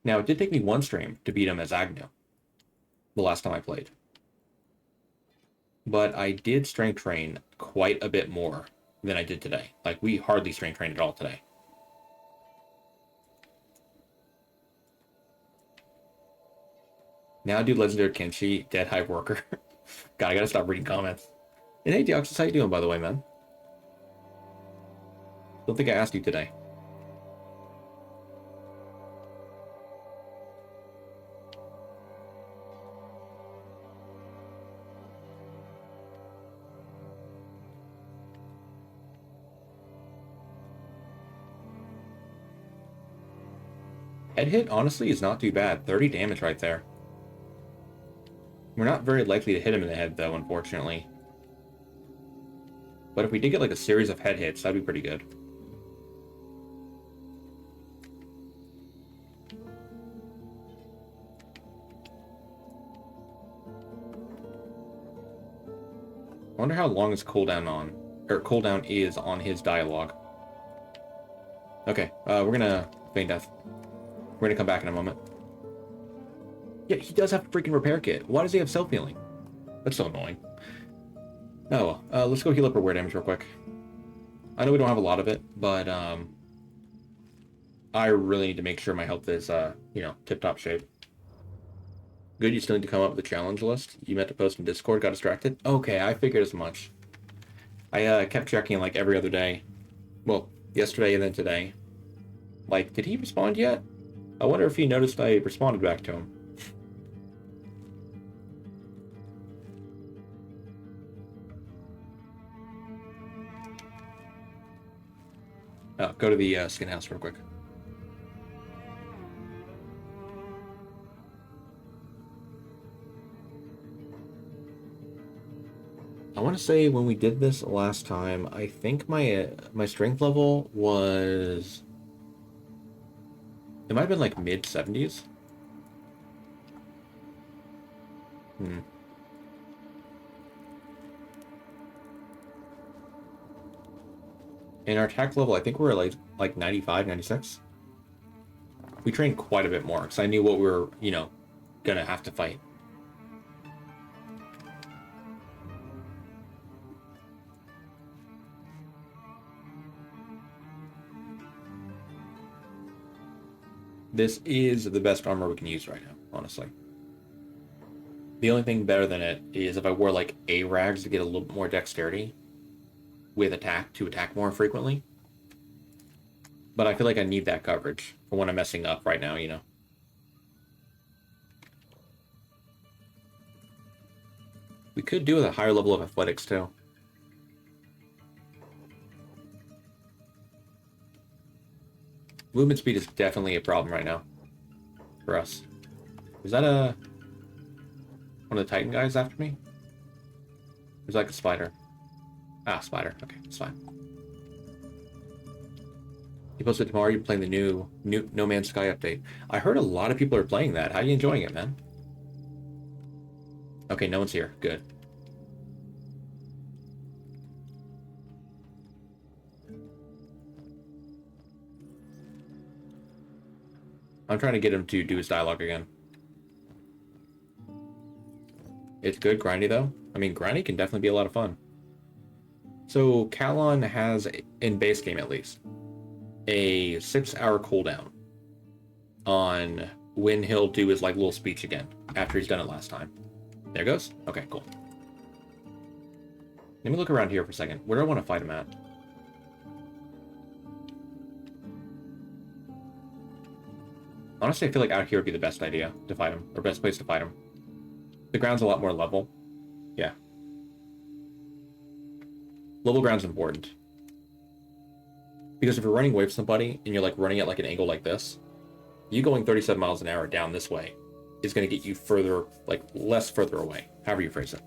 S1: Now, it did take me 1 stream to beat him as Agnew, the last time I played. But I did strength train quite a bit more than I did today. Like, we hardly strength trained at all today. Now do Legendary of Kenshi, Dead Hive Worker. God, I gotta stop reading comments. And hey, Deoxys, how you doing, by the way, man? Don't think I asked you today. Head hit, honestly, is not too bad. 30 damage right there. We're not very likely to hit him in the head, though, unfortunately. But if we did get, like, a series of head hits, that'd be pretty good. I wonder how long his cooldown is on his dialogue. Okay, we're gonna feign death. We're gonna come back in a moment. Yeah, he does have a freaking repair kit. Why does he have self-healing? That's so annoying. Oh, let's go heal up our wear damage real quick. I know we don't have a lot of it, but I really need to make sure my health is, you know, tip-top shape. Good, you still need to come up with a challenge list. You meant to post in Discord, got distracted. Okay, I figured as much. I kept checking like every other day. Well, yesterday and then today. Like, did he respond yet? I wonder if he noticed I responded back to him. Go to the skin house real quick. I want to say when we did this last time, I think my strength level was... It might have been like mid-70s. In our attack level, I think we were like 95, 96. We trained quite a bit more, because I knew what we were, you know, gonna have to fight. This is the best armor we can use right now, honestly. The only thing better than it is if I wore like A-rags to get a little bit more dexterity with attack to attack more frequently. But I feel like I need that coverage for when I'm messing up right now, you know. We could do with a higher level of athletics too. Movement speed is definitely a problem right now for us. Is that one of the Titan guys after me? There's like a spider. Ah, spider. Okay, it's fine. You posted tomorrow. You're playing the new No Man's Sky update. I heard a lot of people are playing that. How are you enjoying it, man? Okay, no one's here. Good. I'm trying to get him to do his dialogue again. It's good, grindy though. I mean, grindy can definitely be a lot of fun. So Cat-Lon has, in base game at least, a 6-hour cooldown on when he'll do his like little speech again after he's done it last time. There goes. Okay, cool. Let me look around here for a second. Where do I want to fight him at? Honestly, I feel like out here would be the best idea to fight him, or best place to fight him. The ground's a lot more level. Yeah. Level ground's important. Because if you're running away from somebody, and you're like running at like an angle like this, you going 37 miles an hour down this way is going to get you further, like less further away, however you phrase it.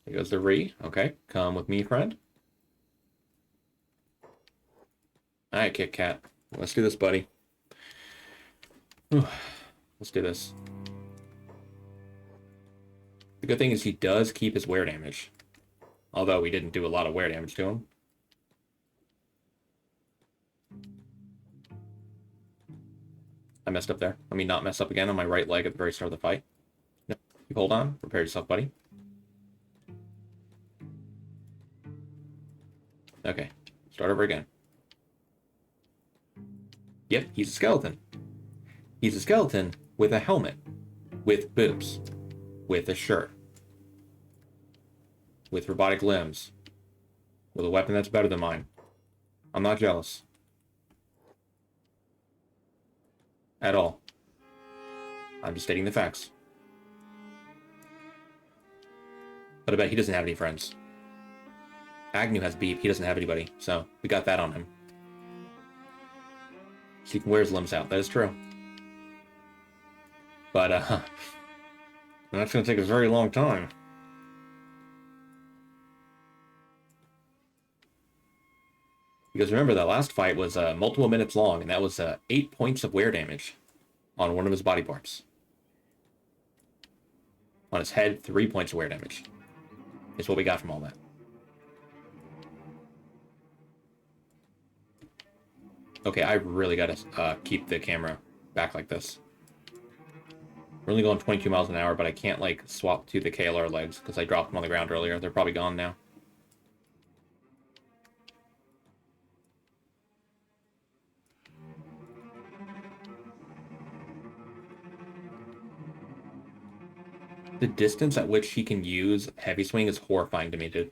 S1: Here goes the Ree. Okay, come with me, friend. Alright, Kit Kat. Let's do this, buddy. Let's do this. The good thing is he does keep his wear damage. Although we didn't do a lot of wear damage to him. I messed up there. Let me not mess up again on my right leg at the very start of the fight. No, you hold on. Prepare yourself, buddy. Okay. Start over again. Yep, he's a skeleton. He's a skeleton with a helmet. With boobs. With a shirt. With robotic limbs. With a weapon that's better than mine. I'm not jealous. At all. I'm just stating the facts. But I bet he doesn't have any friends. Agnew has beef, he doesn't have anybody, so we got that on him. So he can wear his limbs out, that is true. But, that's gonna take a very long time. Because remember, that last fight was multiple minutes long, and that was 8 points of wear damage on one of his body parts. On his head, 3 points of wear damage. Is what we got from all that. Okay, I really gotta keep the camera back like this. We're only going 22 miles an hour, but I can't, like, swap to the KLR legs, because I dropped them on the ground earlier. They're probably gone now. The distance at which he can use heavy swing is horrifying to me, dude.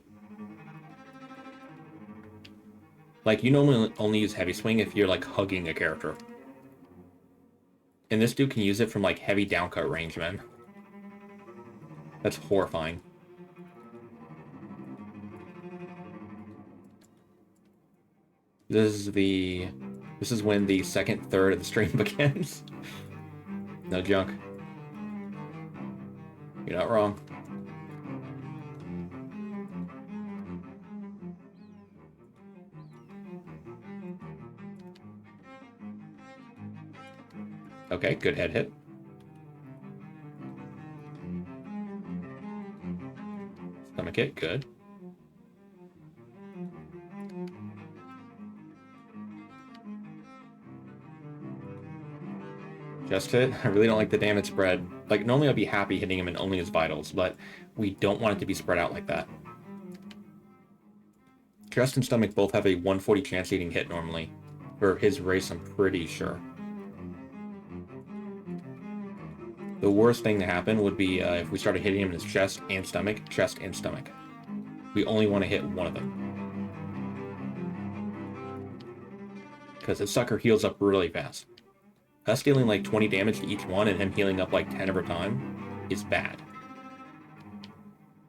S1: Like, you normally only use heavy swing if you're, like, hugging a character. And this dude can use it from, like, heavy downcut range, man. That's horrifying. This is when the second third of the stream begins. No junk. You're not wrong. Okay, good head hit. Stomach hit, good. Just hit. I really don't like the damage spread. Like, normally I'd be happy hitting him in only his vitals, but we don't want it to be spread out like that. Chest and stomach both have a 140 chance of getting hit normally. For his race, I'm pretty sure. The worst thing to happen would be if we started hitting him in his chest and stomach. We only want to hit one of them. Because his sucker heals up really fast. Us dealing like 20 damage to each one and him healing up like 10 over time is bad.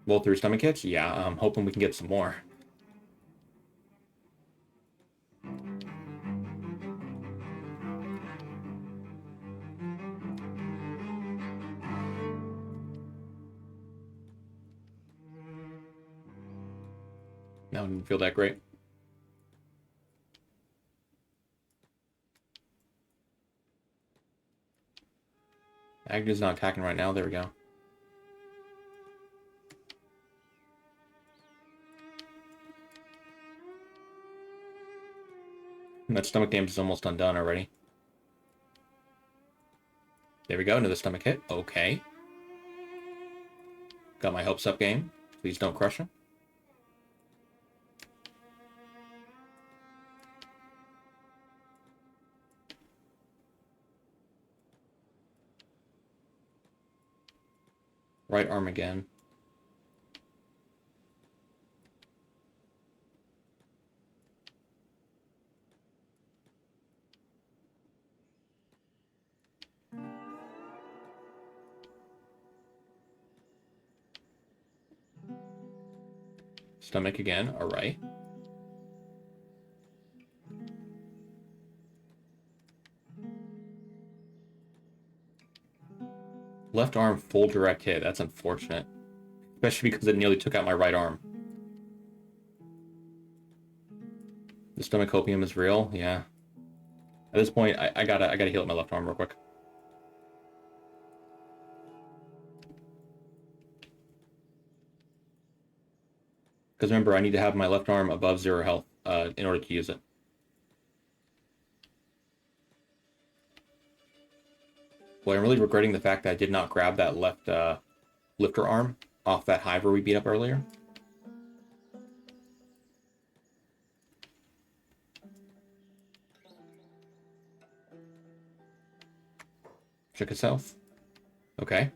S1: Roll through stomach hits? Yeah, I'm hoping we can get some more. now didn't feel that great. Agne's not attacking right now. There we go. And that stomach damage is almost undone already. There we go. Another stomach hit. Okay. Got my hopes up, game. Please don't crush him. Right arm again. Stomach again. All right. Left arm full direct hit. That's unfortunate. Especially because it nearly took out my right arm. The stomach copium is real. Yeah. At this point, I gotta heal up my left arm real quick. Because remember, I need to have my left arm above 0 health in order to use it. Well, I'm really regretting the fact that I did not grab that left lifter arm off that hiver we beat up earlier. Check his health. Okay.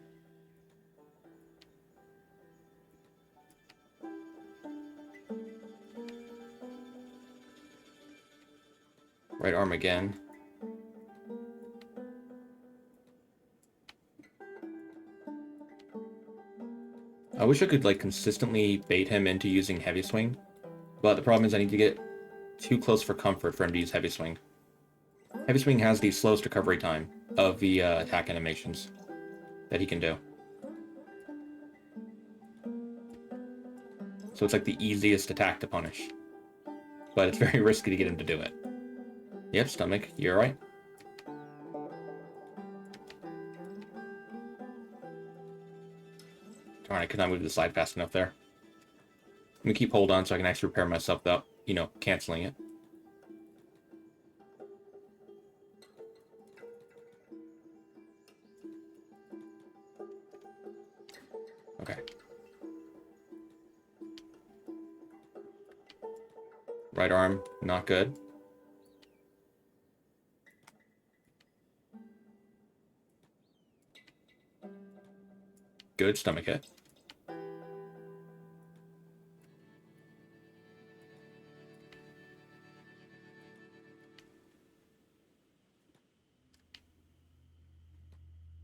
S1: Right arm again. I wish I could, like, consistently bait him into using heavy swing, but the problem is I need to get too close for comfort for him to use heavy swing. Heavy swing has the slowest recovery time of the attack animations that he can do. So it's like the easiest attack to punish. But it's very risky to get him to do it. Yep, stomach, you're right. Darn, I could not move to the side fast enough there. Let me keep hold on so I can actually repair myself without, you know, canceling it. Okay. Right arm, not good. Good stomach hit.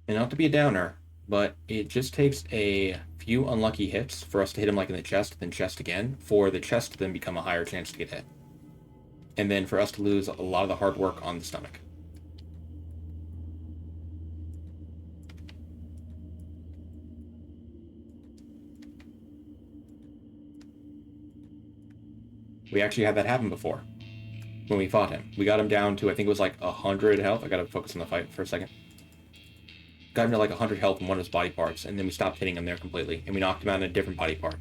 S1: And not to be a downer, but it just takes a few unlucky hits for us to hit him like in the chest, then chest again, for the chest to then become a higher chance to get hit. And then for us to lose a lot of the hard work on the stomach. We actually had that happen before when we fought him. We got him down to, I think it was like 100 health. I gotta focus on the fight for a second. Got him to like 100 health in one of his body parts, and then we stopped hitting him there completely, and we knocked him out in a different body part.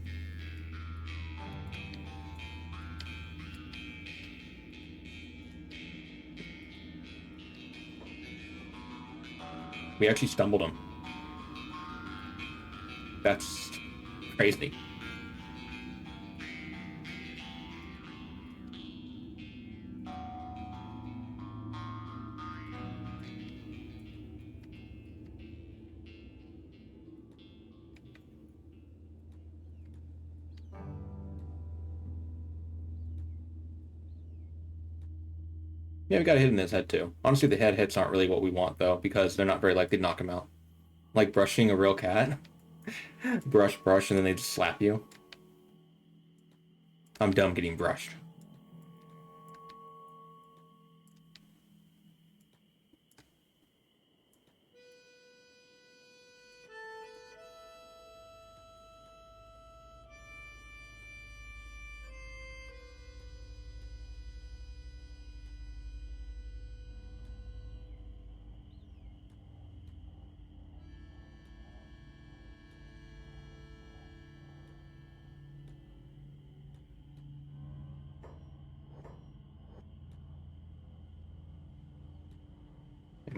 S1: We actually stumbled him. That's crazy. Yeah, we got a hit in his head too. Honestly, the head hits aren't really what we want though, because they're not very likely to knock him out. Like brushing a real cat. Brush, and then they just slap you. I'm dumb getting brushed.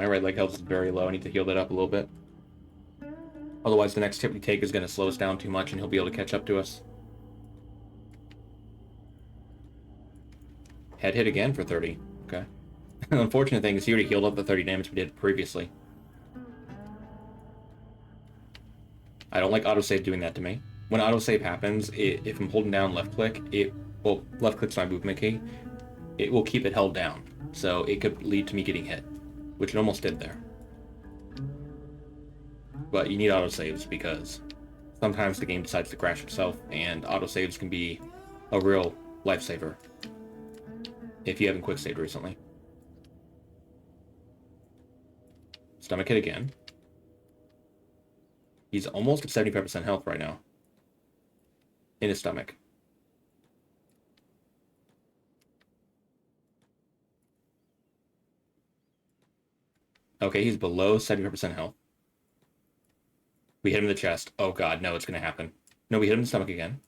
S1: My right leg health is very low. I need to heal that up a little bit. Otherwise, the next hit we take is going to slow us down too much, and he'll be able to catch up to us. Head hit again for 30. Okay. The unfortunate thing is he already healed up the 30 damage we did previously. I don't like autosave doing that to me. When autosave happens, if I'm holding down left click, well, left click's my movement key, it will keep it held down. So it could lead to me getting hit, which it almost did there. But you need autosaves because sometimes the game decides to crash itself, and autosaves can be a real lifesaver if you haven't quick saved recently. Stomach hit again. He's almost at 75% health right now. In his stomach. Okay, he's below 75% health. We hit him in the chest. Oh god, no, it's gonna happen. No, we hit him in the stomach again.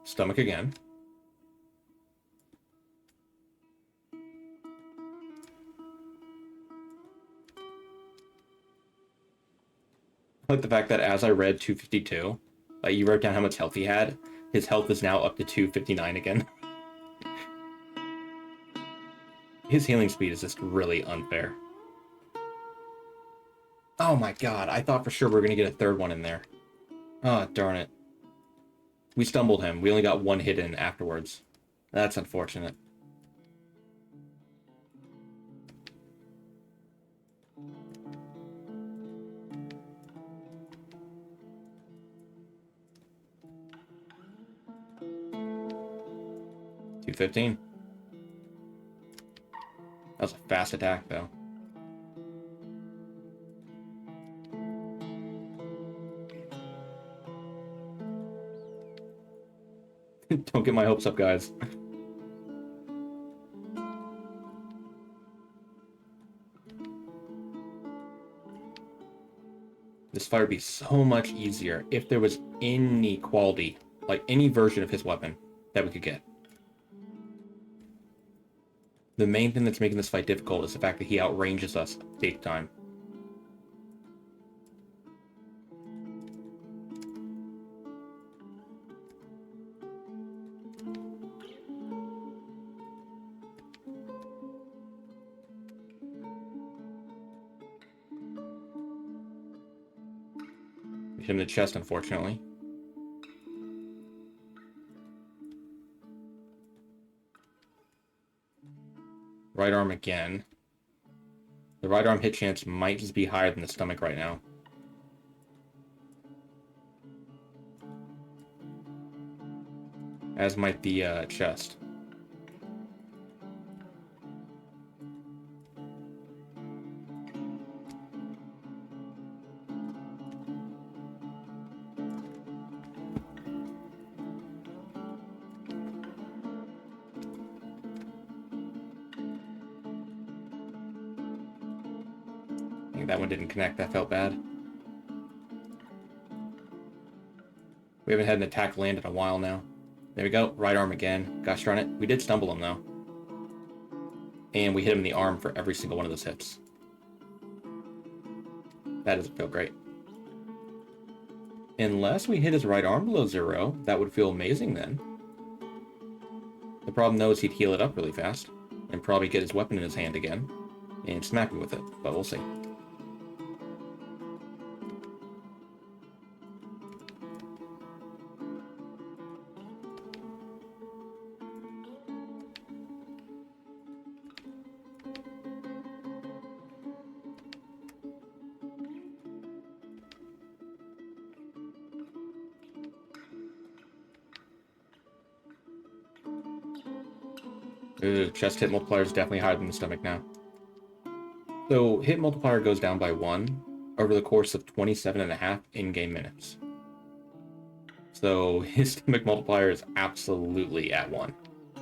S1: Stomach again. I like the fact that as I read 252, like you wrote down how much health he had. His health is now up to 259 again. His healing speed is just really unfair. Oh my god, I thought for sure we were going to get a third one in there. Oh, darn it. We stumbled him. We only got one hit in afterwards. That's unfortunate. $215. That was a fast attack, though. Don't get my hopes up, guys. This fight would be so much easier if there was any quality, like any version of his weapon that we could get. The main thing that's making this fight difficult is the fact that he outranges us big time. Hit him in the chest, unfortunately. Right arm again. The right arm hit chance might just be higher than the stomach right now. As might the chest. That one didn't connect. That felt bad. We haven't had an attack land in a while now. There we go. Right arm again. Gosh darn it. We did stumble him, though. And we hit him in the arm for every single one of those hits. That doesn't feel great. Unless we hit his right arm below 0, that would feel amazing then. The problem, though, is he'd heal it up really fast. And probably get his weapon in his hand again. And smack me with it. But we'll see. Chest hit multiplier is definitely higher than the stomach now. So hit multiplier goes down by 1 over the course of 27.5 in-game minutes. So his stomach multiplier is absolutely at 1.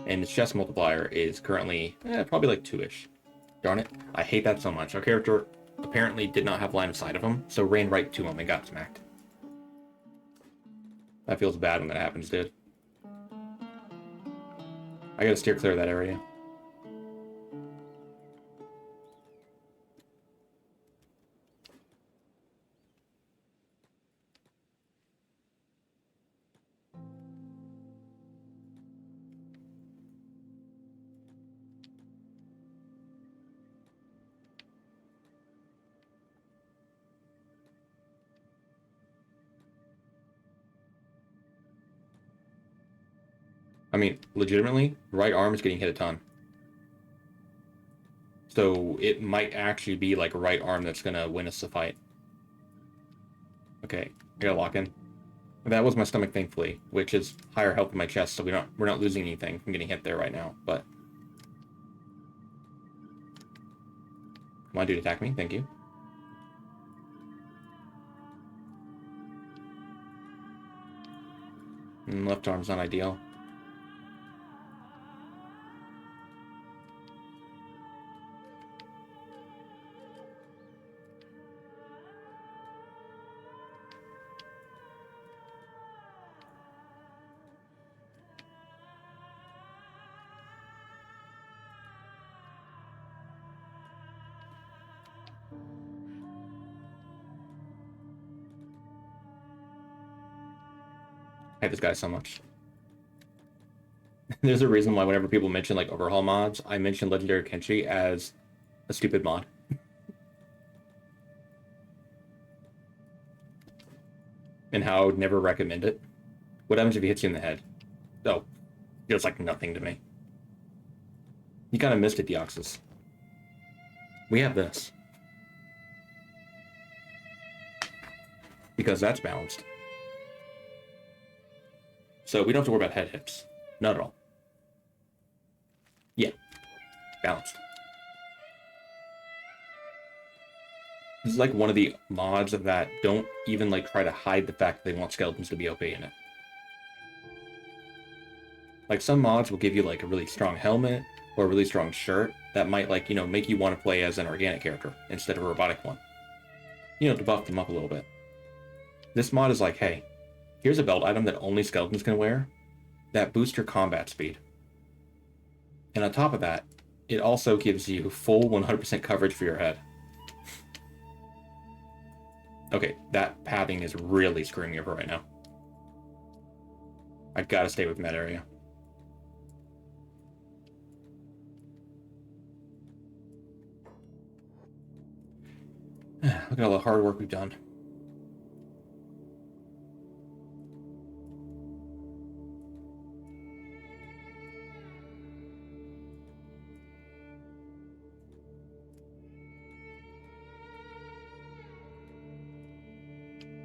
S1: And his chest multiplier is currently probably like 2-ish. Darn it. I hate that so much. Our character apparently did not have line of sight of him, so ran right to him and got smacked. That feels bad when that happens, dude. I gotta steer clear of that area. I mean, legitimately, right arm is getting hit a ton. So it might actually be like right arm that's gonna win us the fight. Okay, I gotta lock in. That was my stomach, thankfully, which is higher health in my chest, so we're not losing anything from getting hit there right now. But come on, dude, attack me. Thank you. Left arm's not ideal. I hate this guy so much. There's a reason why whenever people mention like overhaul mods, I mention Legendary of Kenshi as a stupid mod. And how I would never recommend it. What happens if he hits you in the head? Oh, feels like nothing to me. You kind of missed it, Deoxys. We have this. Because that's balanced. So we don't have to worry about head hits. Not at all. Yeah. Balanced. This is like one of the mods that don't even like try to hide the fact that they want skeletons to be OP in it. Like some mods will give you like a really strong helmet or a really strong shirt that might like, you know, make you want to play as an organic character instead of a robotic one. You know, to buff them up a little bit. This mod is like, hey, here's a belt item that only skeletons can wear that boosts your combat speed. And on top of that, it also gives you full 100% coverage for your head. Okay, that padding is really screwing me over right now. I gotta stay within that area. Look at all the hard work we've done.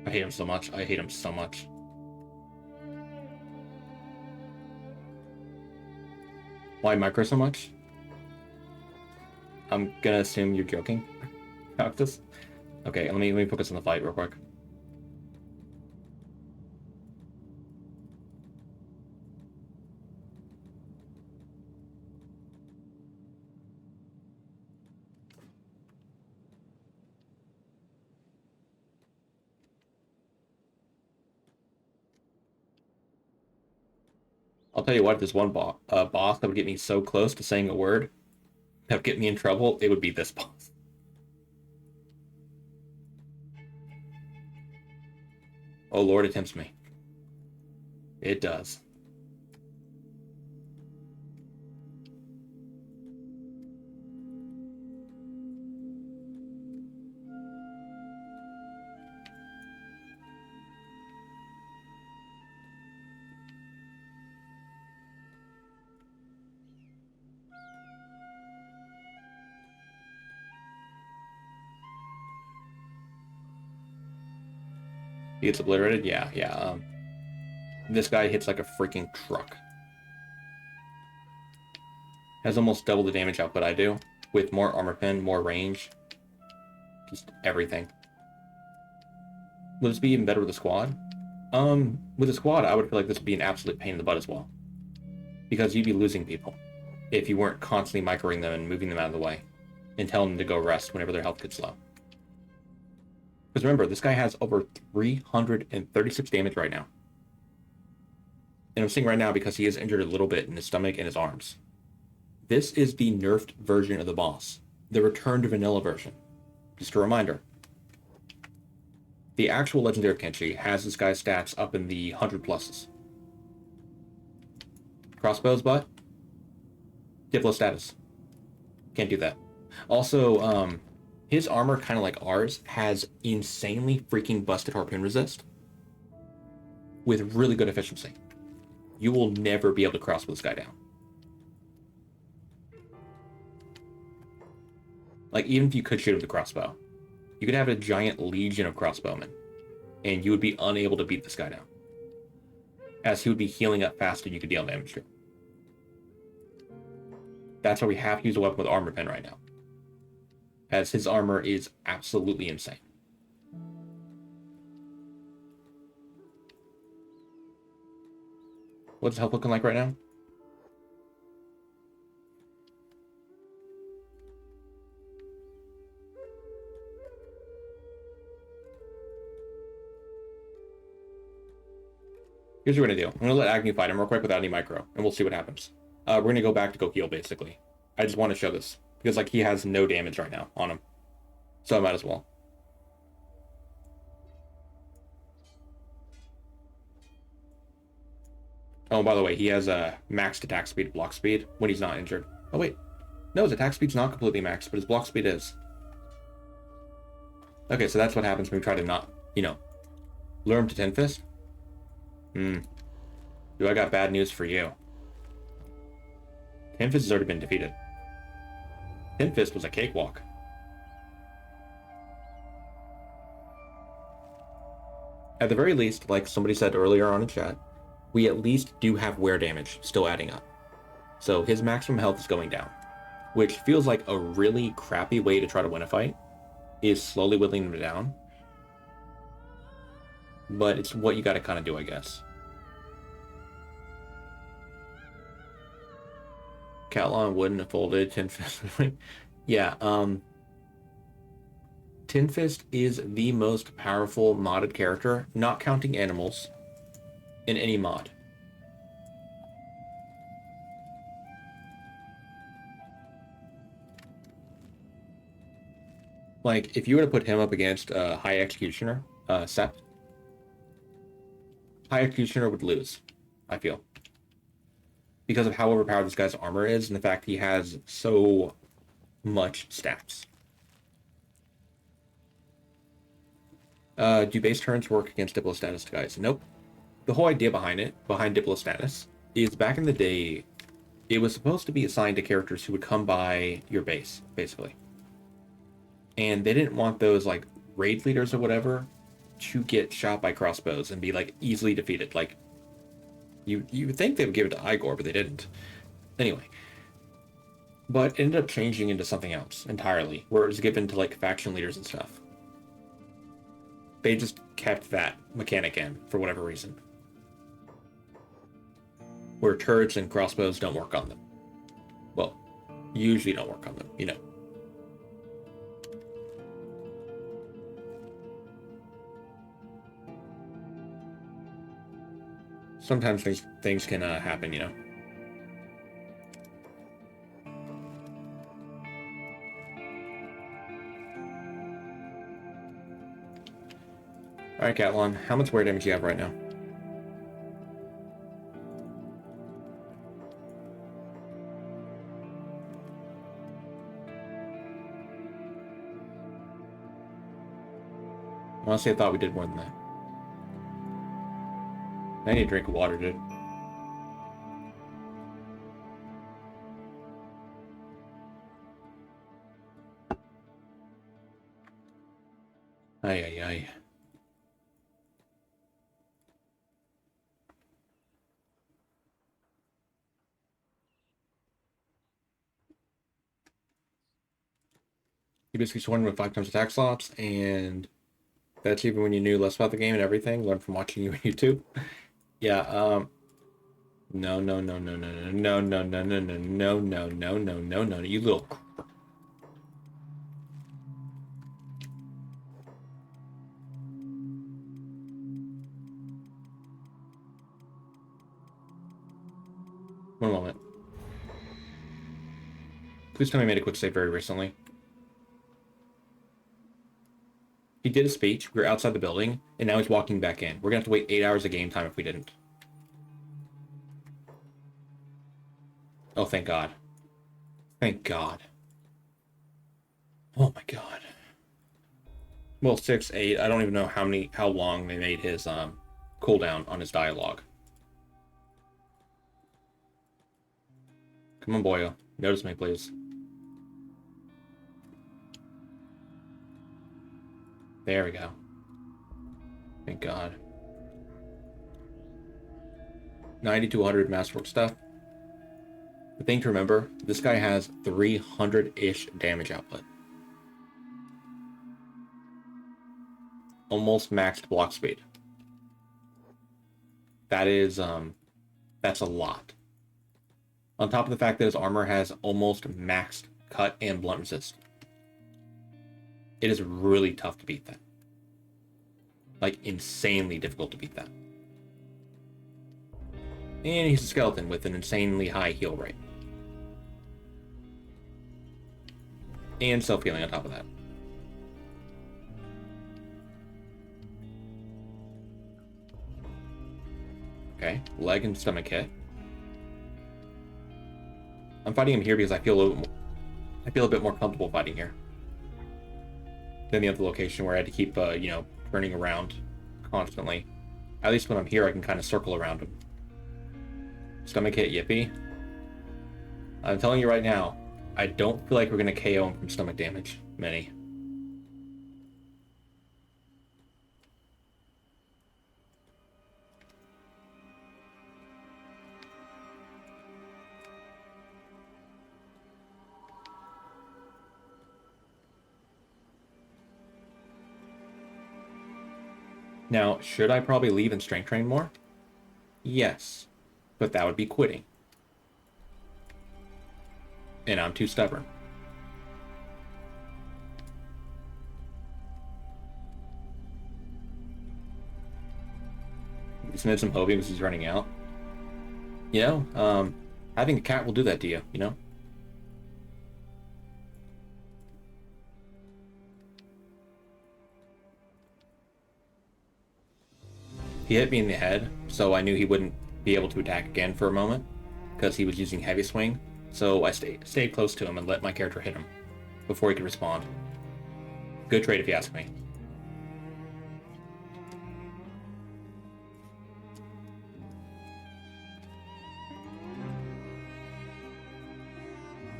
S1: I hate him so much. I hate him so much. Why micro so much? I'm gonna assume you're joking about this. Okay, let me focus on the fight real quick. I'll tell you what, if there's one boss that would get me so close to saying a word that would get me in trouble, it would be this boss. Oh Lord, it tempts me. It does. He gets obliterated? Yeah. This guy hits like a freaking truck. Has almost double the damage output I do, with more armor pen, more range. Just everything. Would this be even better with a squad? With a squad, I would feel like this would be an absolute pain in the butt as well. Because you'd be losing people if you weren't constantly microing them and moving them out of the way and telling them to go rest whenever their health gets low. Because remember, this guy has over 336 damage right now. And I'm saying right now because he is injured a little bit in his stomach and his arms. This is the nerfed version of the boss, the return to vanilla version. Just a reminder. The actual Legendary of Kenshi has this guy's stats up in the 100 pluses. Crossbows, but Diplo status. Can't do that. Also, his armor, kind of like ours, has insanely freaking busted harpoon resist with really good efficiency. You will never be able to crossbow this guy down. Like, even if you could shoot him with a crossbow, you could have a giant legion of crossbowmen, and you would be unable to beat this guy down, as he would be healing up faster than you could deal damage to. That's why we have to use a weapon with armor pen right now, as his armor is absolutely insane. What's health looking like right now? Here's what we're gonna do. I'm gonna let Agni fight him real quick without any micro, and we'll see what happens. We're gonna go back to go heal, basically. I just want to show this, because, like, he has no damage right now on him. So I might as well. Oh, by the way, he has a maxed attack speed, block speed, when he's not injured. Oh, wait. No, his attack speed's not completely maxed, but his block speed is. Okay, so that's what happens when we try to not, lure him to Tin Fist. Dude, I got bad news for you. Tin Fist has already been defeated. Tin Fist was a cakewalk. At the very least, like somebody said earlier on in chat, we at least do have wear damage still adding up. So his maximum health is going down, which feels like a really crappy way to try to win a fight, is slowly whittling him down. But it's what you gotta kind of do, I guess. Cat-Lon wouldn't have folded Tin Fist. Yeah, Tin Fist is the most powerful modded character, not counting animals, in any mod. Like, if you were to put him up against High Executioner, Sept, High Executioner would lose, I feel. Because of how overpowered this guy's armor is, and the fact he has so much stats. Do base turns work against Diplo status, guys? Nope. The whole idea behind Diplo status, is back in the day, it was supposed to be assigned to characters who would come by your base, basically. And they didn't want those, like, raid leaders or whatever to get shot by crossbows and be, like, easily defeated. Like, you would think they would give it to Igor, but they didn't. Anyway. But it ended up changing into something else entirely, where it was given to, like, faction leaders and stuff. They just kept that mechanic in, for whatever reason. Where turrets and crossbows don't work on them. Well, usually don't work on them, Sometimes things can happen, Alright, Cat-Lon, how much wear damage do you have right now? Honestly, I thought we did more than that. I need a drink of water, dude. Ay, ay, ay. You basically sworn with 5 times attack slots, and that's even when you knew less about the game and everything. Learned from watching you on YouTube. Yeah, no, no, no, no, no, no, no, no, no, no, no, no, no, no, no, no, you little. One moment. Please tell me he made a quick save very recently. He did a speech. We were outside the building, and now he's walking back in. We're gonna have to wait 8 hours of game time if we didn't. Oh, thank God. Thank God. Oh my God. Well, 6, 8. I don't even know how long they made his cooldown on his dialogue. Come on, boyo. Notice me, please. There we go. Thank God. 90 to 100 masterwork stuff. The thing to remember, this guy has 300-ish damage output. Almost maxed block speed. That is, that's a lot. On top of the fact that his armor has almost maxed cut and blunt resist. It is really tough to beat that. Like, insanely difficult to beat that. And he's a skeleton with an insanely high heal rate. And self-healing on top of that. Okay, leg and stomach hit. I'm fighting him here because I feel a bit more comfortable fighting here than the other location where I had to keep, you know, turning around constantly. At least when I'm here, I can kind of circle around him. Stomach hit, yippee. I'm telling you right now, I don't feel like we're going to KO him from stomach damage. Many. Now, should I probably leave and strength train more? Yes. But that would be quitting. And I'm too stubborn. Submit some hopium because he's running out. You know, having a cat will do that to you, you know? He hit me in the head, so I knew he wouldn't be able to attack again for a moment, because he was using heavy swing, so I stayed close to him and let my character hit him before he could respond. Good trade if you ask me.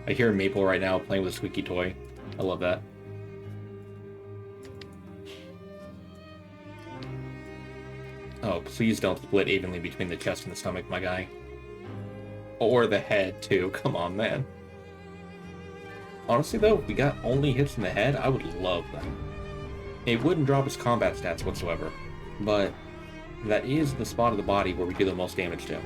S1: I hear Maple right now playing with a squeaky toy. I love that. Oh, please don't split evenly between the chest and the stomach, my guy. Or the head, too. Come on, man. Honestly, though, if we got only hits in the head, I would love that. It wouldn't drop his combat stats whatsoever, but that is the spot of the body where we do the most damage to.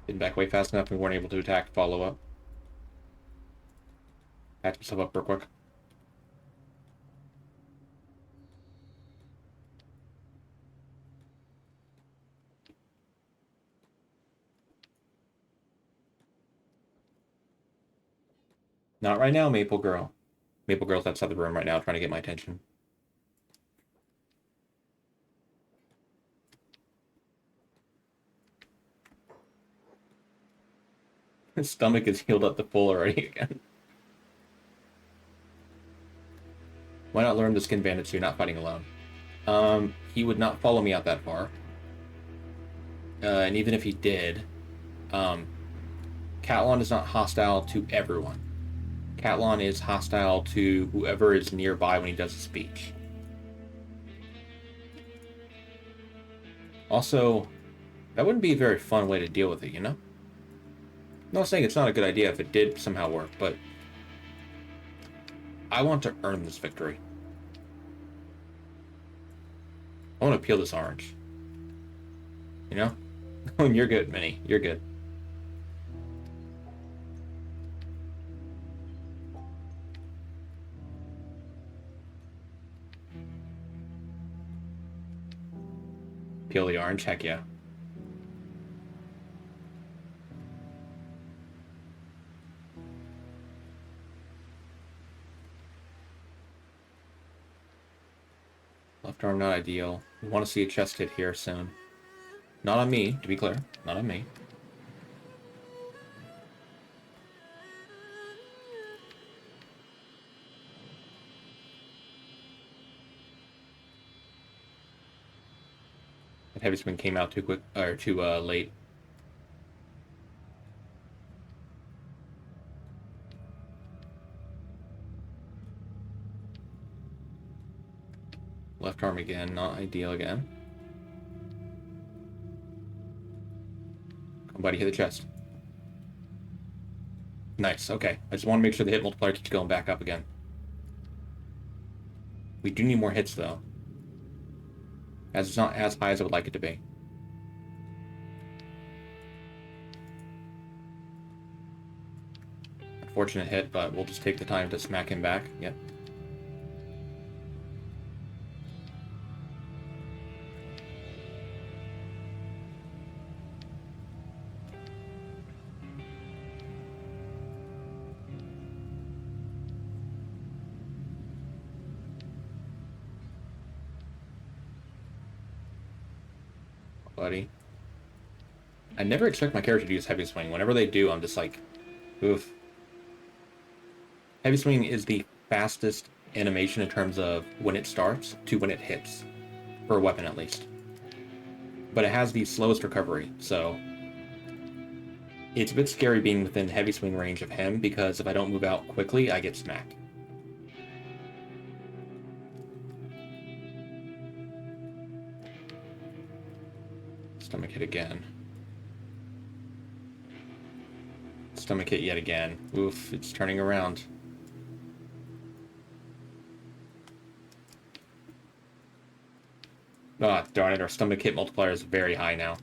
S1: Didn't back away fast enough and we weren't able to attack follow-up. Patch myself up real quick. Not right now, Maple Girl. Maple Girl's outside the room right now trying to get my attention. His stomach is healed up to full already again. Why not learn the skin bandit so you're not fighting alone? He would not follow me out that far. And even if he did, Cat-Lon is not hostile to everyone. Cat-Lon is hostile to whoever is nearby when he does a speech. Also, that wouldn't be a very fun way to deal with it, you know? I'm not saying it's not a good idea if it did somehow work, but I want to earn this victory. I want to peel this orange. You know? Oh, you're good, Minnie. You're good. Peel the orange? Heck yeah. Left arm not ideal. We want to see a chest hit here soon. Not on me, to be clear. Not on me. That heavy swing came out too quick, or too late. Left arm again, not ideal again. Come, buddy, hit the chest. Nice, okay. I just want to make sure the hit multiplier keeps going back up again. We do need more hits, though. As it's not as high as I would like it to be. Unfortunate hit, but we'll just take the time to smack him back. Yep. Buddy. I never expect my character to use heavy swing. Whenever they do, I'm just like, oof. Heavy swing is the fastest animation in terms of when it starts to when it hits. For a weapon, at least. But it has the slowest recovery, so it's a bit scary being within heavy swing range of him, because if I don't move out quickly, I get smacked. Stomach hit again. Stomach hit yet again. Oof, it's turning around. Ah, darn it, our stomach hit multiplier is very high now.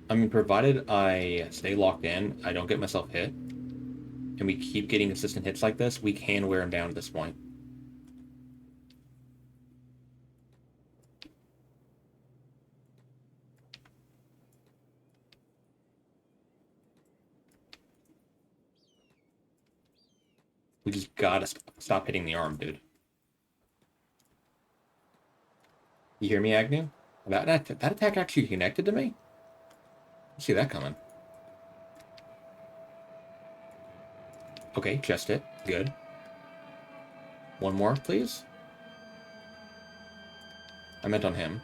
S1: I mean, provided I stay locked in, I don't get myself hit, and we keep getting consistent hits like this, we can wear him down at this point. We just gotta stop hitting the arm, dude. You hear me, Agnew? That attack actually connected to me? I see that coming. Okay, chest hit. Good. One more, please. I meant on him.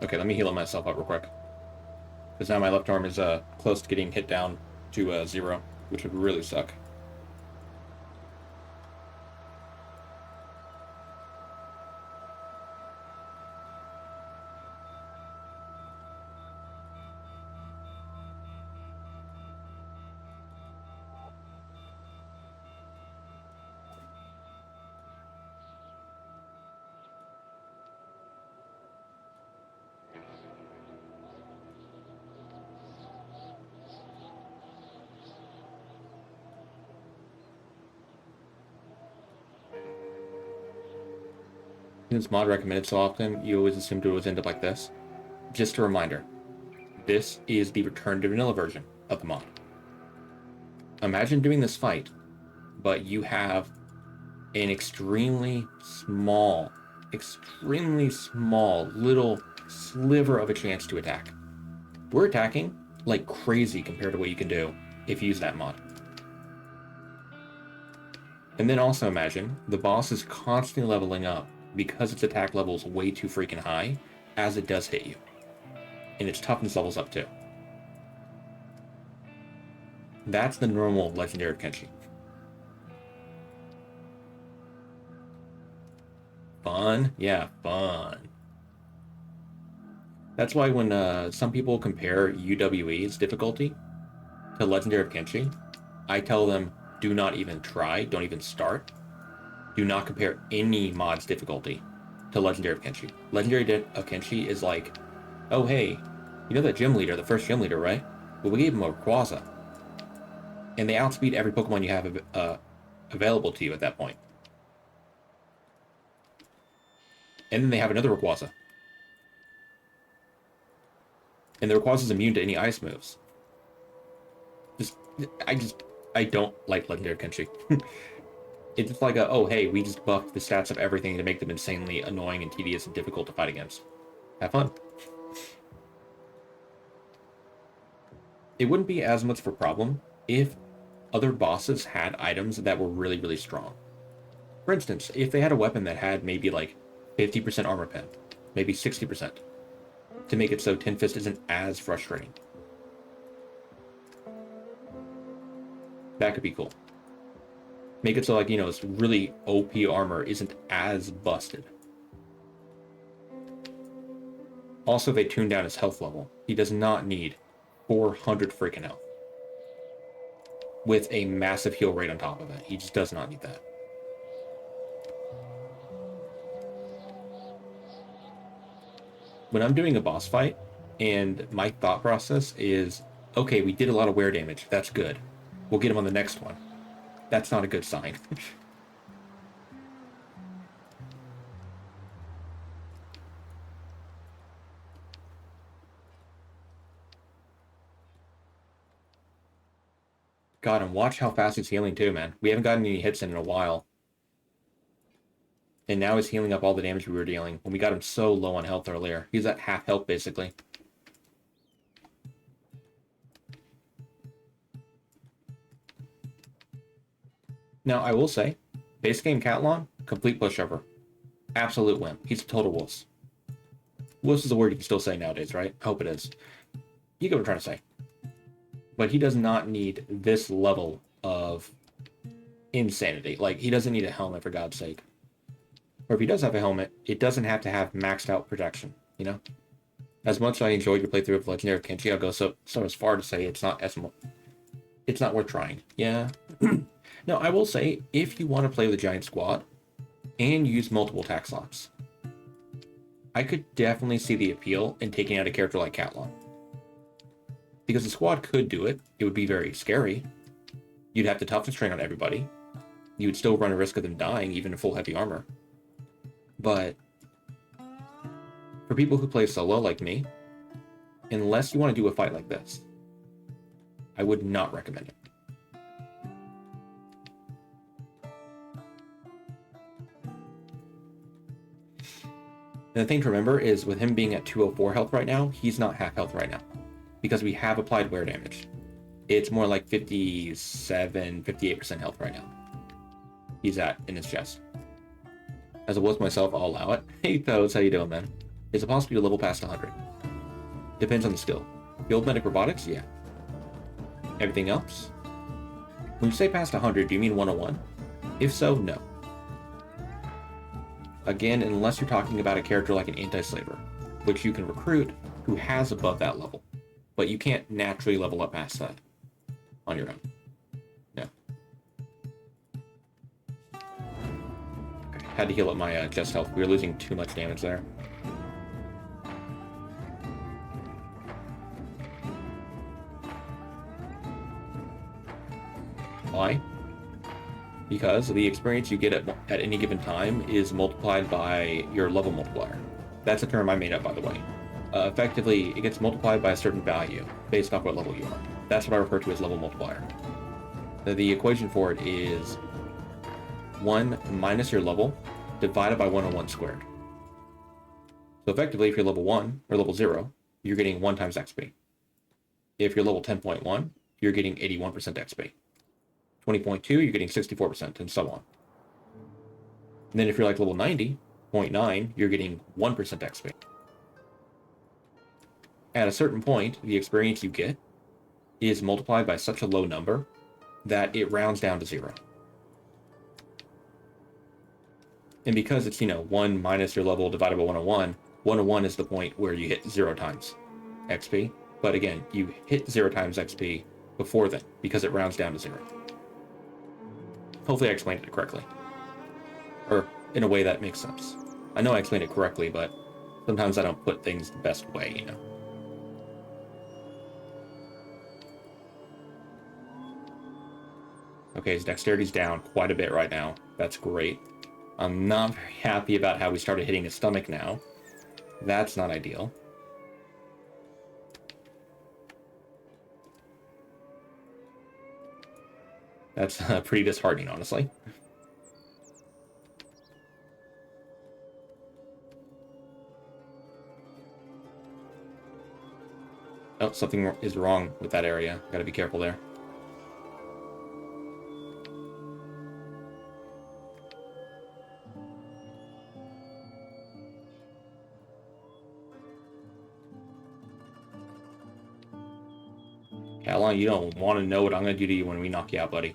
S1: Okay, let me heal myself up real quick. Because now my left arm is close to getting hit down to 0, which would really suck. Since mod recommended so often, you always assumed it would end up like this. Just a reminder, this is the return to vanilla version of the mod. Imagine doing this fight, but you have an extremely small little sliver of a chance to attack. We're attacking like crazy compared to what you can do if you use that mod. And then also imagine the boss is constantly leveling up because its attack level is way too freaking high as it does hit you. And its toughness levels up too. That's the normal Legendary of Kenshi. fun? Yeah, fun. That's why when some people compare UWE's difficulty to Legendary of Kenshi, I tell them, do not even try, don't even start. Do not compare any mod's difficulty to Legendary of Kenshi. Legendary of Kenshi is like, oh hey, you know that gym leader, the first gym leader, right? Well, we gave him a Rayquaza. And they outspeed every Pokemon you have available to you at that point. And then they have another Rayquaza. And the Rayquaza is immune to any ice moves. I don't like Legendary Kenshi. It's just like oh hey, we just buffed the stats of everything to make them insanely annoying and tedious and difficult to fight against. Have fun. It wouldn't be as much of a problem if other bosses had items that were really, really strong. For instance, if they had a weapon that had maybe like 50% armor pen, maybe 60%, to make it so Tin Fist isn't as frustrating. That could be cool. Make it so like, this really OP armor isn't as busted. Also, they tuned down his health level. He does not need 400 freaking health. With a massive heal rate on top of it. He just does not need that. When I'm doing a boss fight, and my thought process is, okay, we did a lot of wear damage. That's good. We'll get him on the next one. That's not a good sign. God, and watch how fast he's healing too, man. We haven't gotten any hits in a while. And now he's healing up all the damage we were dealing when we got him so low on health earlier. He's at half health, basically. Now, I will say, base game Cat-Lon, complete pushover. Absolute wimp. He's a total wuss. Wuss is a word you can still say nowadays, right? I hope it is. You get what I'm trying to say. But he does not need this level of insanity. Like, he doesn't need a helmet, for God's sake. Or if he does have a helmet, it doesn't have to have maxed out protection, As much as I enjoyed your playthrough of Legendary of Kenshi, I'll go so as far to say it's not worth trying. Yeah. No, I will say, if you want to play with a giant squad and use multiple attack slots, I could definitely see the appeal in taking out a character like Cat-Lon. Because the squad could do it. It would be very scary. You'd have to toughness train on everybody. You would still run a risk of them dying, even in full heavy armor. But for people who play solo like me, unless you want to do a fight like this, I would not recommend it. And the thing to remember is with him being at 204 health right now, he's not half health right now. Because we have applied wear damage. It's more like 57, 58% health right now. He's at in his chest. As it was myself, I'll allow it. Hey Toads, how you doing, man? Is it possible to level past 100? Depends on the skill. Field Medic Robotics? Yeah. Everything else? When you say past 100, do you mean 101? If so, no. Again, unless you're talking about a character like an Anti-Slaver, which you can recruit who has above that level. But you can't naturally level up past that on your own. No. Okay. Had to heal up my chest health. We were losing too much damage there. Why? Because the experience you get at any given time is multiplied by your level multiplier. That's a term I made up, by the way. Effectively, it gets multiplied by a certain value based off what level you are. That's what I refer to as level multiplier. The equation for it is 1 minus your level divided by 101 squared. So effectively, if you're level 1 or level 0, you're getting 1 times XP. If you're level 10.1, you're getting 81% XP. 20.2, you're getting 64%, and so on. And then if you're like level 90.9, you're getting 1% XP. At a certain point, the experience you get is multiplied by such a low number that it rounds down to 0. And because it's, 1 minus your level divided by 101, 101 is the point where you hit 0 times XP. But again, you hit 0 times XP before then, because it rounds down to 0. Hopefully I explained it correctly. Or in a way that makes sense. I know I explained it correctly, but sometimes I don't put things the best way, Okay, his dexterity's down quite a bit right now. That's great. I'm not very happy about how we started hitting his stomach now. That's not ideal. That's pretty disheartening, honestly. Oh, something is wrong with that area. Gotta be careful there. Cat-Lon, you don't want to know what I'm going to do to you when we knock you out, buddy.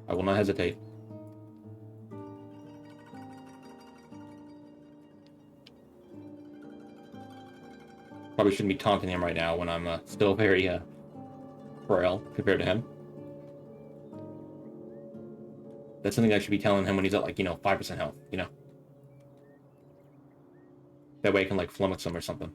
S1: I will not hesitate. Probably shouldn't be taunting him right now when I'm still very frail compared to him. That's something I should be telling him when he's at, 5% health, That way I can, flummox him or something.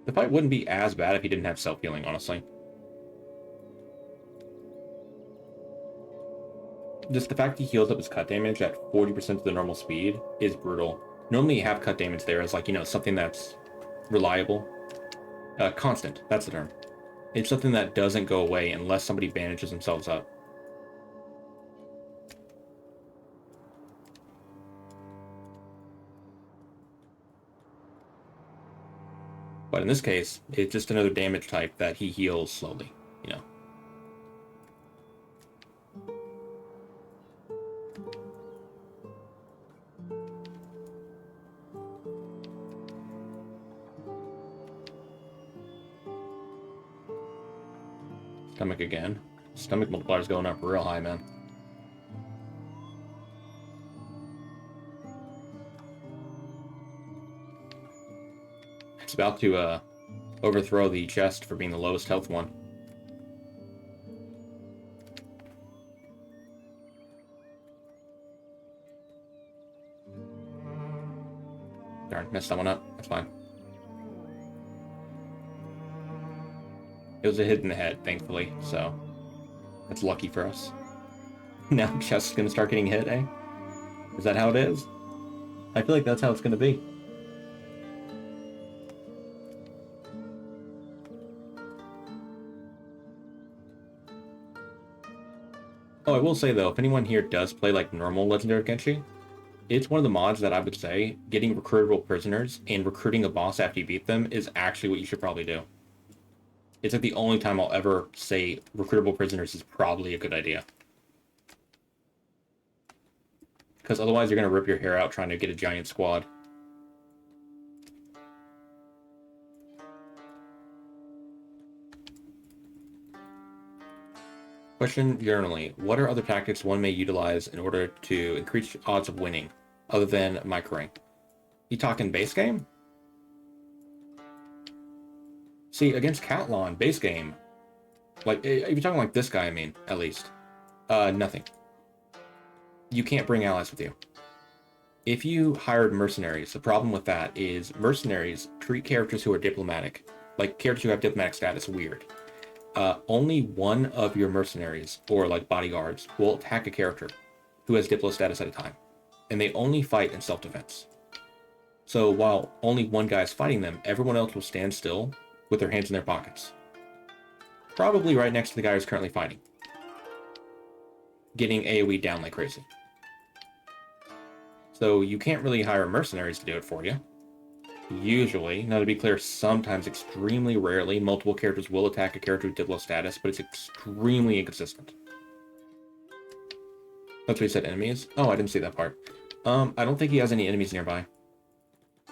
S1: The fight wouldn't be as bad if he didn't have self-healing, honestly. Just the fact he heals up his cut damage at 40% of the normal speed is brutal. Normally you have cut damage there as, something that's reliable. Constant, that's the term. It's something that doesn't go away unless somebody bandages themselves up. But in this case, it's just another damage type that he heals slowly, Stomach again. Stomach multiplier's going up real high, man. It's about to overthrow the chest for being the lowest health one. Darn, messed that one up. That's fine. It was a hit in the head, thankfully, so that's lucky for us. Now chest's gonna start getting hit, eh? Is that how it is? I feel like that's how it's gonna be. Oh, I will say though, if anyone here does play normal Legendary of Kenshi, it's one of the mods that I would say getting recruitable prisoners and recruiting a boss after you beat them is actually what you should probably do. It's the only time I'll ever say recruitable prisoners is probably a good idea. Because otherwise you're going to rip your hair out trying to get a giant squad. Question generally, what are other tactics one may utilize in order to increase odds of winning, other than microing? You talking base game? See, against Cat-Lon, base game, if you're talking this guy, I mean, at least, nothing. You can't bring allies with you. If you hired mercenaries, the problem with that is mercenaries treat characters who are diplomatic, characters who have diplomatic status, weird. Only one of your mercenaries, or bodyguards, will attack a character who has diplo status at a time, and they only fight in self-defense. So while only one guy is fighting them, everyone else will stand still with their hands in their pockets. Probably right next to the guy who's currently fighting. Getting AoE down like crazy. So you can't really hire mercenaries to do it for you. Usually, now to be clear, sometimes, extremely rarely, multiple characters will attack a character with diplo status, but it's extremely inconsistent. That's what he said, enemies? Oh, I didn't see that part. I don't think he has any enemies nearby.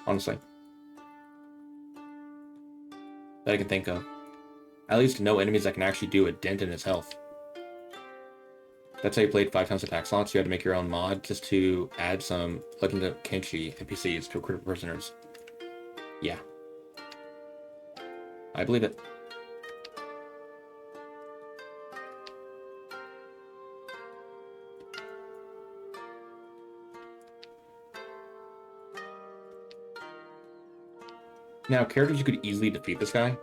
S1: Honestly. That I can think of. At least no enemies that can actually do a dent in his health. That's how you played 5 times attack slots. You had to make your own mod just to add some Legendary of Kenshi NPCs to recruit prisoners. Yeah. I believe it. Now, characters you could easily defeat this guy.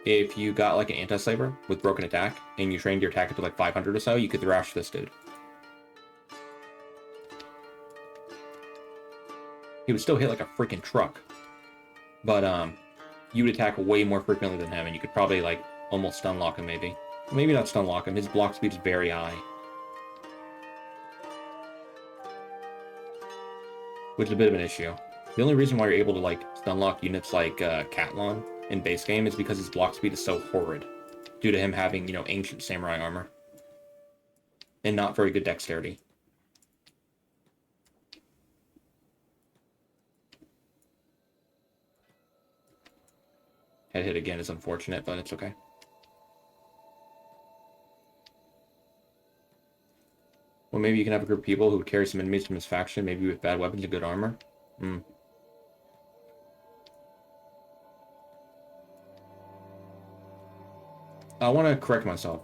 S1: If you got like an anti-slaver with broken attack, and you trained your attack up to like 500 or so, you could thrash this dude. He would still hit like a freaking truck. But, you would attack way more frequently than him, and you could probably like almost stun lock him maybe. Maybe not stun lock him, his block speed is very high. Which is a bit of an issue. The only reason why you're able to like stun lock units like Cat-Lon in base game is because his block speed is so horrid, due to him having, you know, ancient samurai armor and not very good dexterity. Head hit again is unfortunate, but it's okay. Well, maybe you can have a group of people who would carry some enemies from his faction, maybe with bad weapons and good armor. I want to correct myself.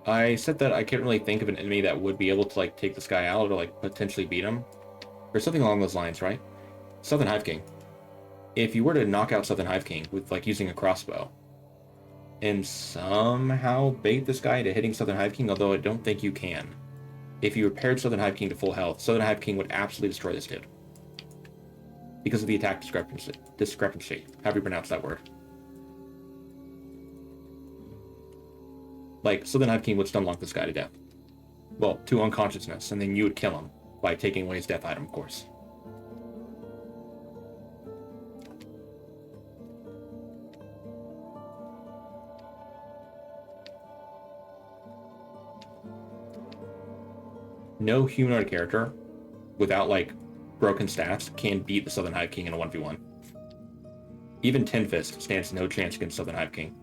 S1: I said that I can't really think of an enemy that would be able to like take this guy out or like potentially beat him. Or something along those lines, right? Southern Hive King. If you were to knock out Southern Hive King with like using a crossbow and somehow bait this guy into hitting Southern Hive King, although I don't think you can. If you repaired Southern Hive King to full health, Southern Hive King would absolutely destroy this dude. Because of the attack discrepancy. How do you pronounce that word? Like, Southern Hive King would stun lock this guy to death. Well, to unconsciousness, and then you would kill him by taking away his death item, of course. No humanoid character without, like, broken stats can beat the Southern Hive King in a 1v1. Even Tin Fist stands no chance against Southern Hive King.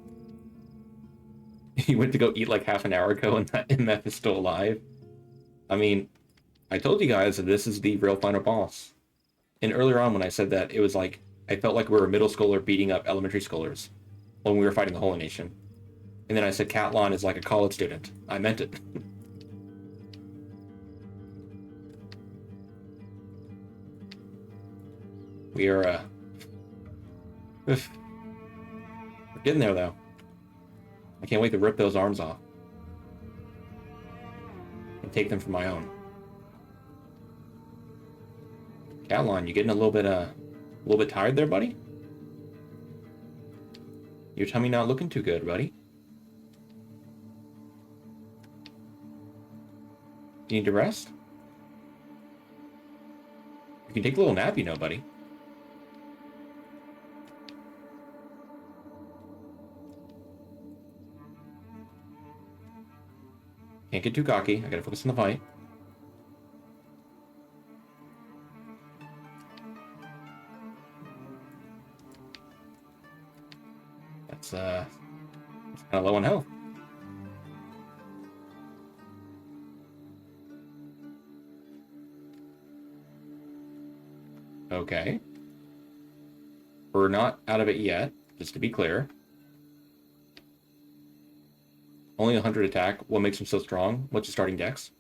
S1: He went to go eat like half an hour ago and that MF is still alive. I mean, I told you guys that this is the real final boss. And earlier on when I said that, it was like, I felt like we were a middle schooler beating up elementary schoolers when we were fighting the Holy Nation. And then I said Cat-Lon is like a college student. I meant it. We are, we're getting there, though. I can't wait to rip those arms off. And take them for my own. Cat-Lon, you getting a little bit tired there, buddy? Your tummy not looking too good, buddy. You need to rest? You can take a little nap, you know, buddy. Can't get too cocky. I gotta focus on the fight. It's kind of low on health. Okay. We're not out of it yet, just to be clear. Only 100 attack. What makes him so strong? What's his starting dex?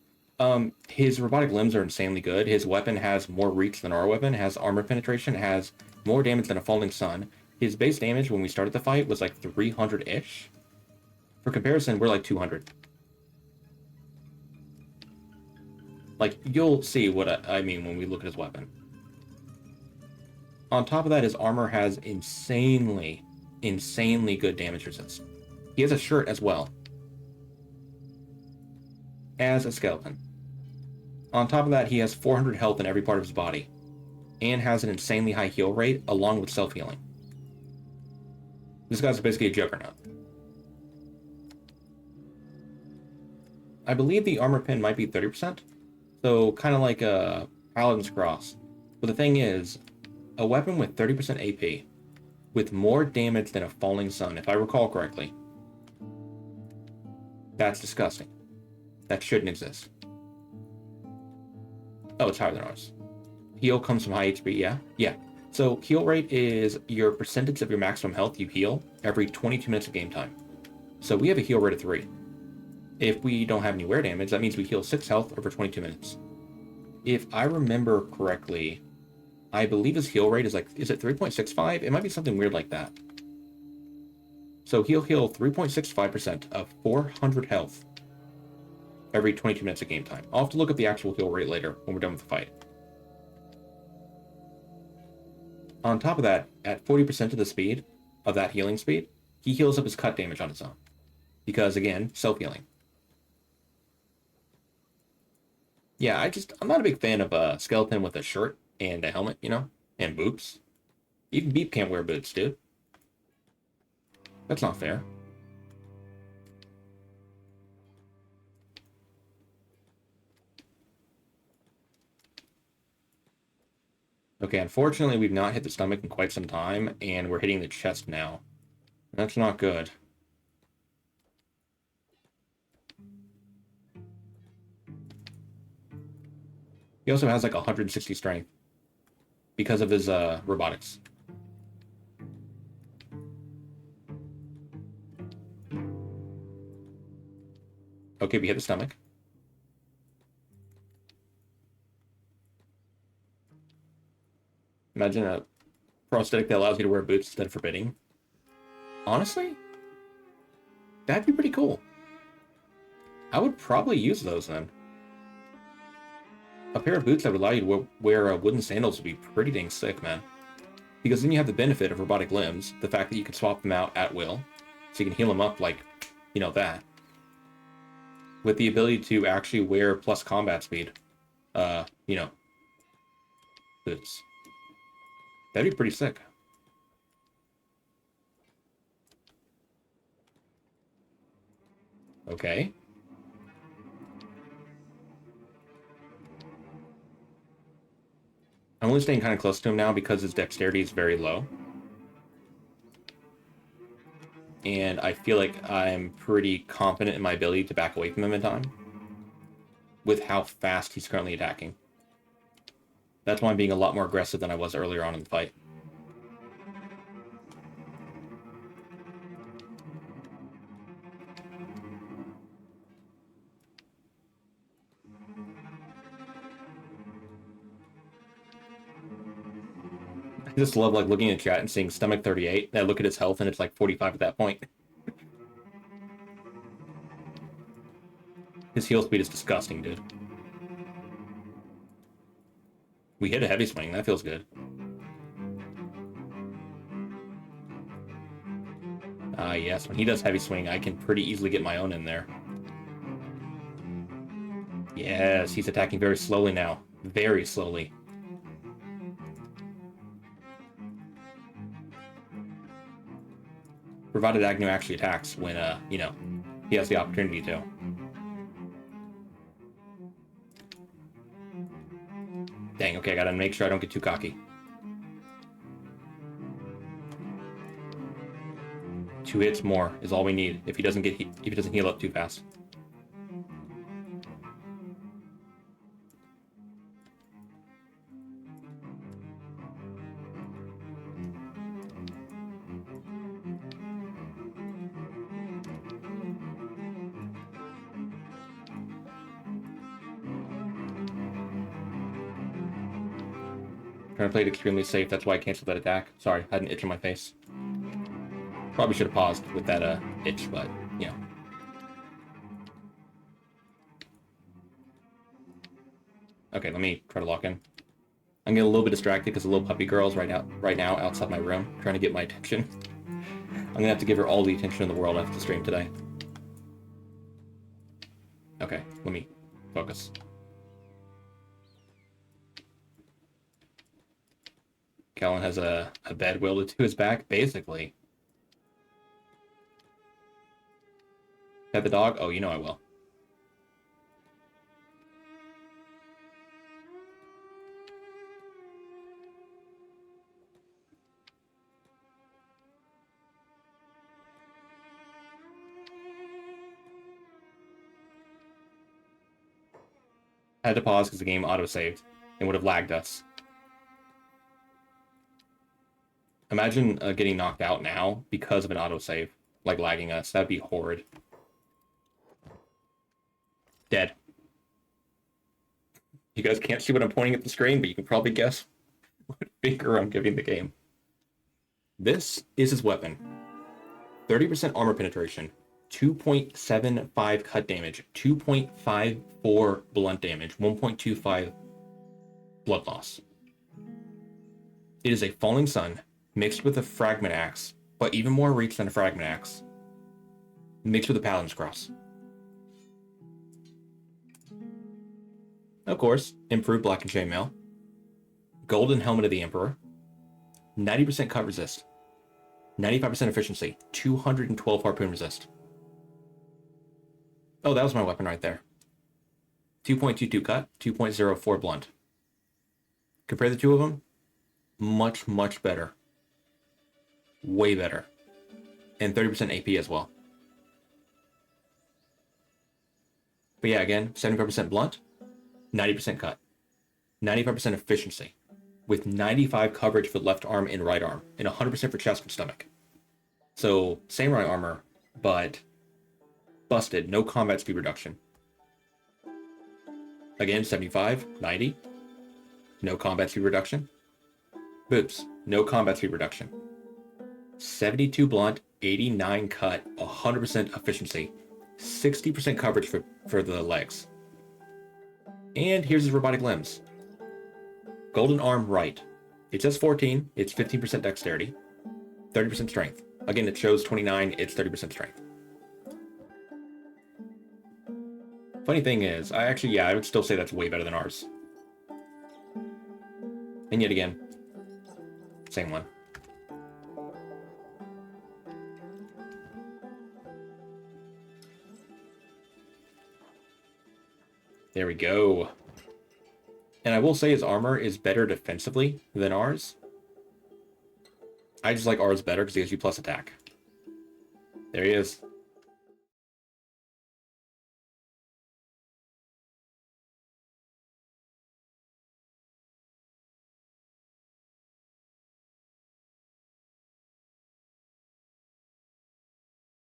S1: His robotic limbs are insanely good. His weapon has more reach than our weapon, has armor penetration, has more damage than a falling sun. His base damage when we started the fight was like 300-ish. For comparison, we're like 200. Like, you'll see what I mean when we look at his weapon. On top of that, his armor has insanely good damage resist. He has a shirt as well. As a skeleton. On top of that, he has 400 health in every part of his body. And has an insanely high heal rate, along with self-healing. This guy's basically a juggernaut. I believe the armor pin might be 30%. So kind of like a Paladin's Cross. But the thing is, a weapon with 30% AP, with more damage than a falling sun, if I recall correctly, that's disgusting. That shouldn't exist. Oh, it's higher than ours. Heal comes from high HP, yeah? Yeah. So heal rate is your percentage of your maximum health you heal every 22 minutes of game time. So we have a heal rate of 3. If we don't have any wear damage, that means we heal 6 health over 22 minutes. If I remember correctly, I believe his heal rate is like, is it 3.65? It might be something weird like that. So he'll heal 3.65% of 400 health every 22 minutes of game time. I'll have to look up the actual heal rate later when we're done with the fight. On top of that, at 40% of the speed of that healing speed, he heals up his cut damage on his own. Because, again, self-healing. Yeah, I'm not a big fan of a skeleton with a shirt and a helmet, you know? And boots. Even Beep can't wear boots, dude. That's not fair. Okay, unfortunately, we've not hit the stomach in quite some time, and we're hitting the chest now. That's not good. He also has like 160 strength because of his robotics. Okay, we hit the stomach. Imagine a prosthetic that allows you to wear boots instead of forbidding. Honestly, that'd be pretty cool. I would probably use those then. A pair of boots that would allow you to wear wooden sandals would be pretty dang sick, man. Because then you have the benefit of robotic limbs, the fact that you can swap them out at will, so you can heal them up like, you know, that. With the ability to actually wear plus combat speed, you know, boots. That'd be pretty sick. Okay. I'm only staying kind of close to him now because his dexterity is very low. And I feel like I'm pretty confident in my ability to back away from him in time. With how fast he's currently attacking. That's why I'm being a lot more aggressive than I was earlier on in the fight. I just love like looking at chat and seeing stomach 38. And I look at his health and it's like 45 at that point. His heal speed is disgusting, dude. We hit a heavy swing. That feels good. Ah, yes. When he does heavy swing, I can pretty easily get my own in there. Yes, he's attacking very slowly now. Very slowly. Provided Agnew actually attacks when, you know, he has the opportunity to. Dang, okay, I gotta make sure I don't get too cocky. 2 hits more is all we need if he doesn't heal up too fast. Trying to play it extremely safe, that's why I canceled that attack. Sorry, I had an itch on my face. Probably should have paused with that itch, but, you know. Okay, let me try to lock in. I'm getting a little bit distracted because the little puppy girl's right now outside my room, trying to get my attention. I'm gonna have to give her all the attention in the world after the stream today. Okay, let me focus. Cat-Lon has a bed welded to his back, basically. Pet the dog? Oh, you know I will. I had to pause because the game auto-saved and would have lagged us. Imagine getting knocked out now because of an autosave, like lagging us. That'd be horrid. Dead. You guys can't see what I'm pointing at the screen, but you can probably guess what finger I'm giving the game. This is his weapon. 30% armor penetration, 2.75 cut damage, 2.54 blunt damage, 1.25 blood loss. It is a falling sun mixed with a fragment axe, but even more reach than a fragment axe, mixed with a paladin's cross. Of course, improved black and chainmail, golden helmet of the emperor, 90% cut resist, 95% efficiency, 212 harpoon resist. Oh, that was my weapon right there. 2.22 cut, 2.04 blunt. Compare the two of them, much, much better. Way better. And 30% AP as well. But yeah, again, 75% blunt, 90% cut, 95% efficiency, with 95 coverage for left arm and right arm, and 100% for chest and stomach. So, samurai armor, but busted, no combat speed reduction. Again, 75, 90, no combat speed reduction. Boots, no combat speed reduction. 72 blunt, 89 cut, 100% efficiency, 60% coverage for the legs. And here's his robotic limbs. Golden arm right. It says 14, it's 15% dexterity, 30% strength. Again, it shows 29, it's 30% strength. Funny thing is, I would still say that's way better than ours. And yet again, same one. There we go. And I will say his armor is better defensively than ours. I just like ours better because he gives you plus attack. There he is.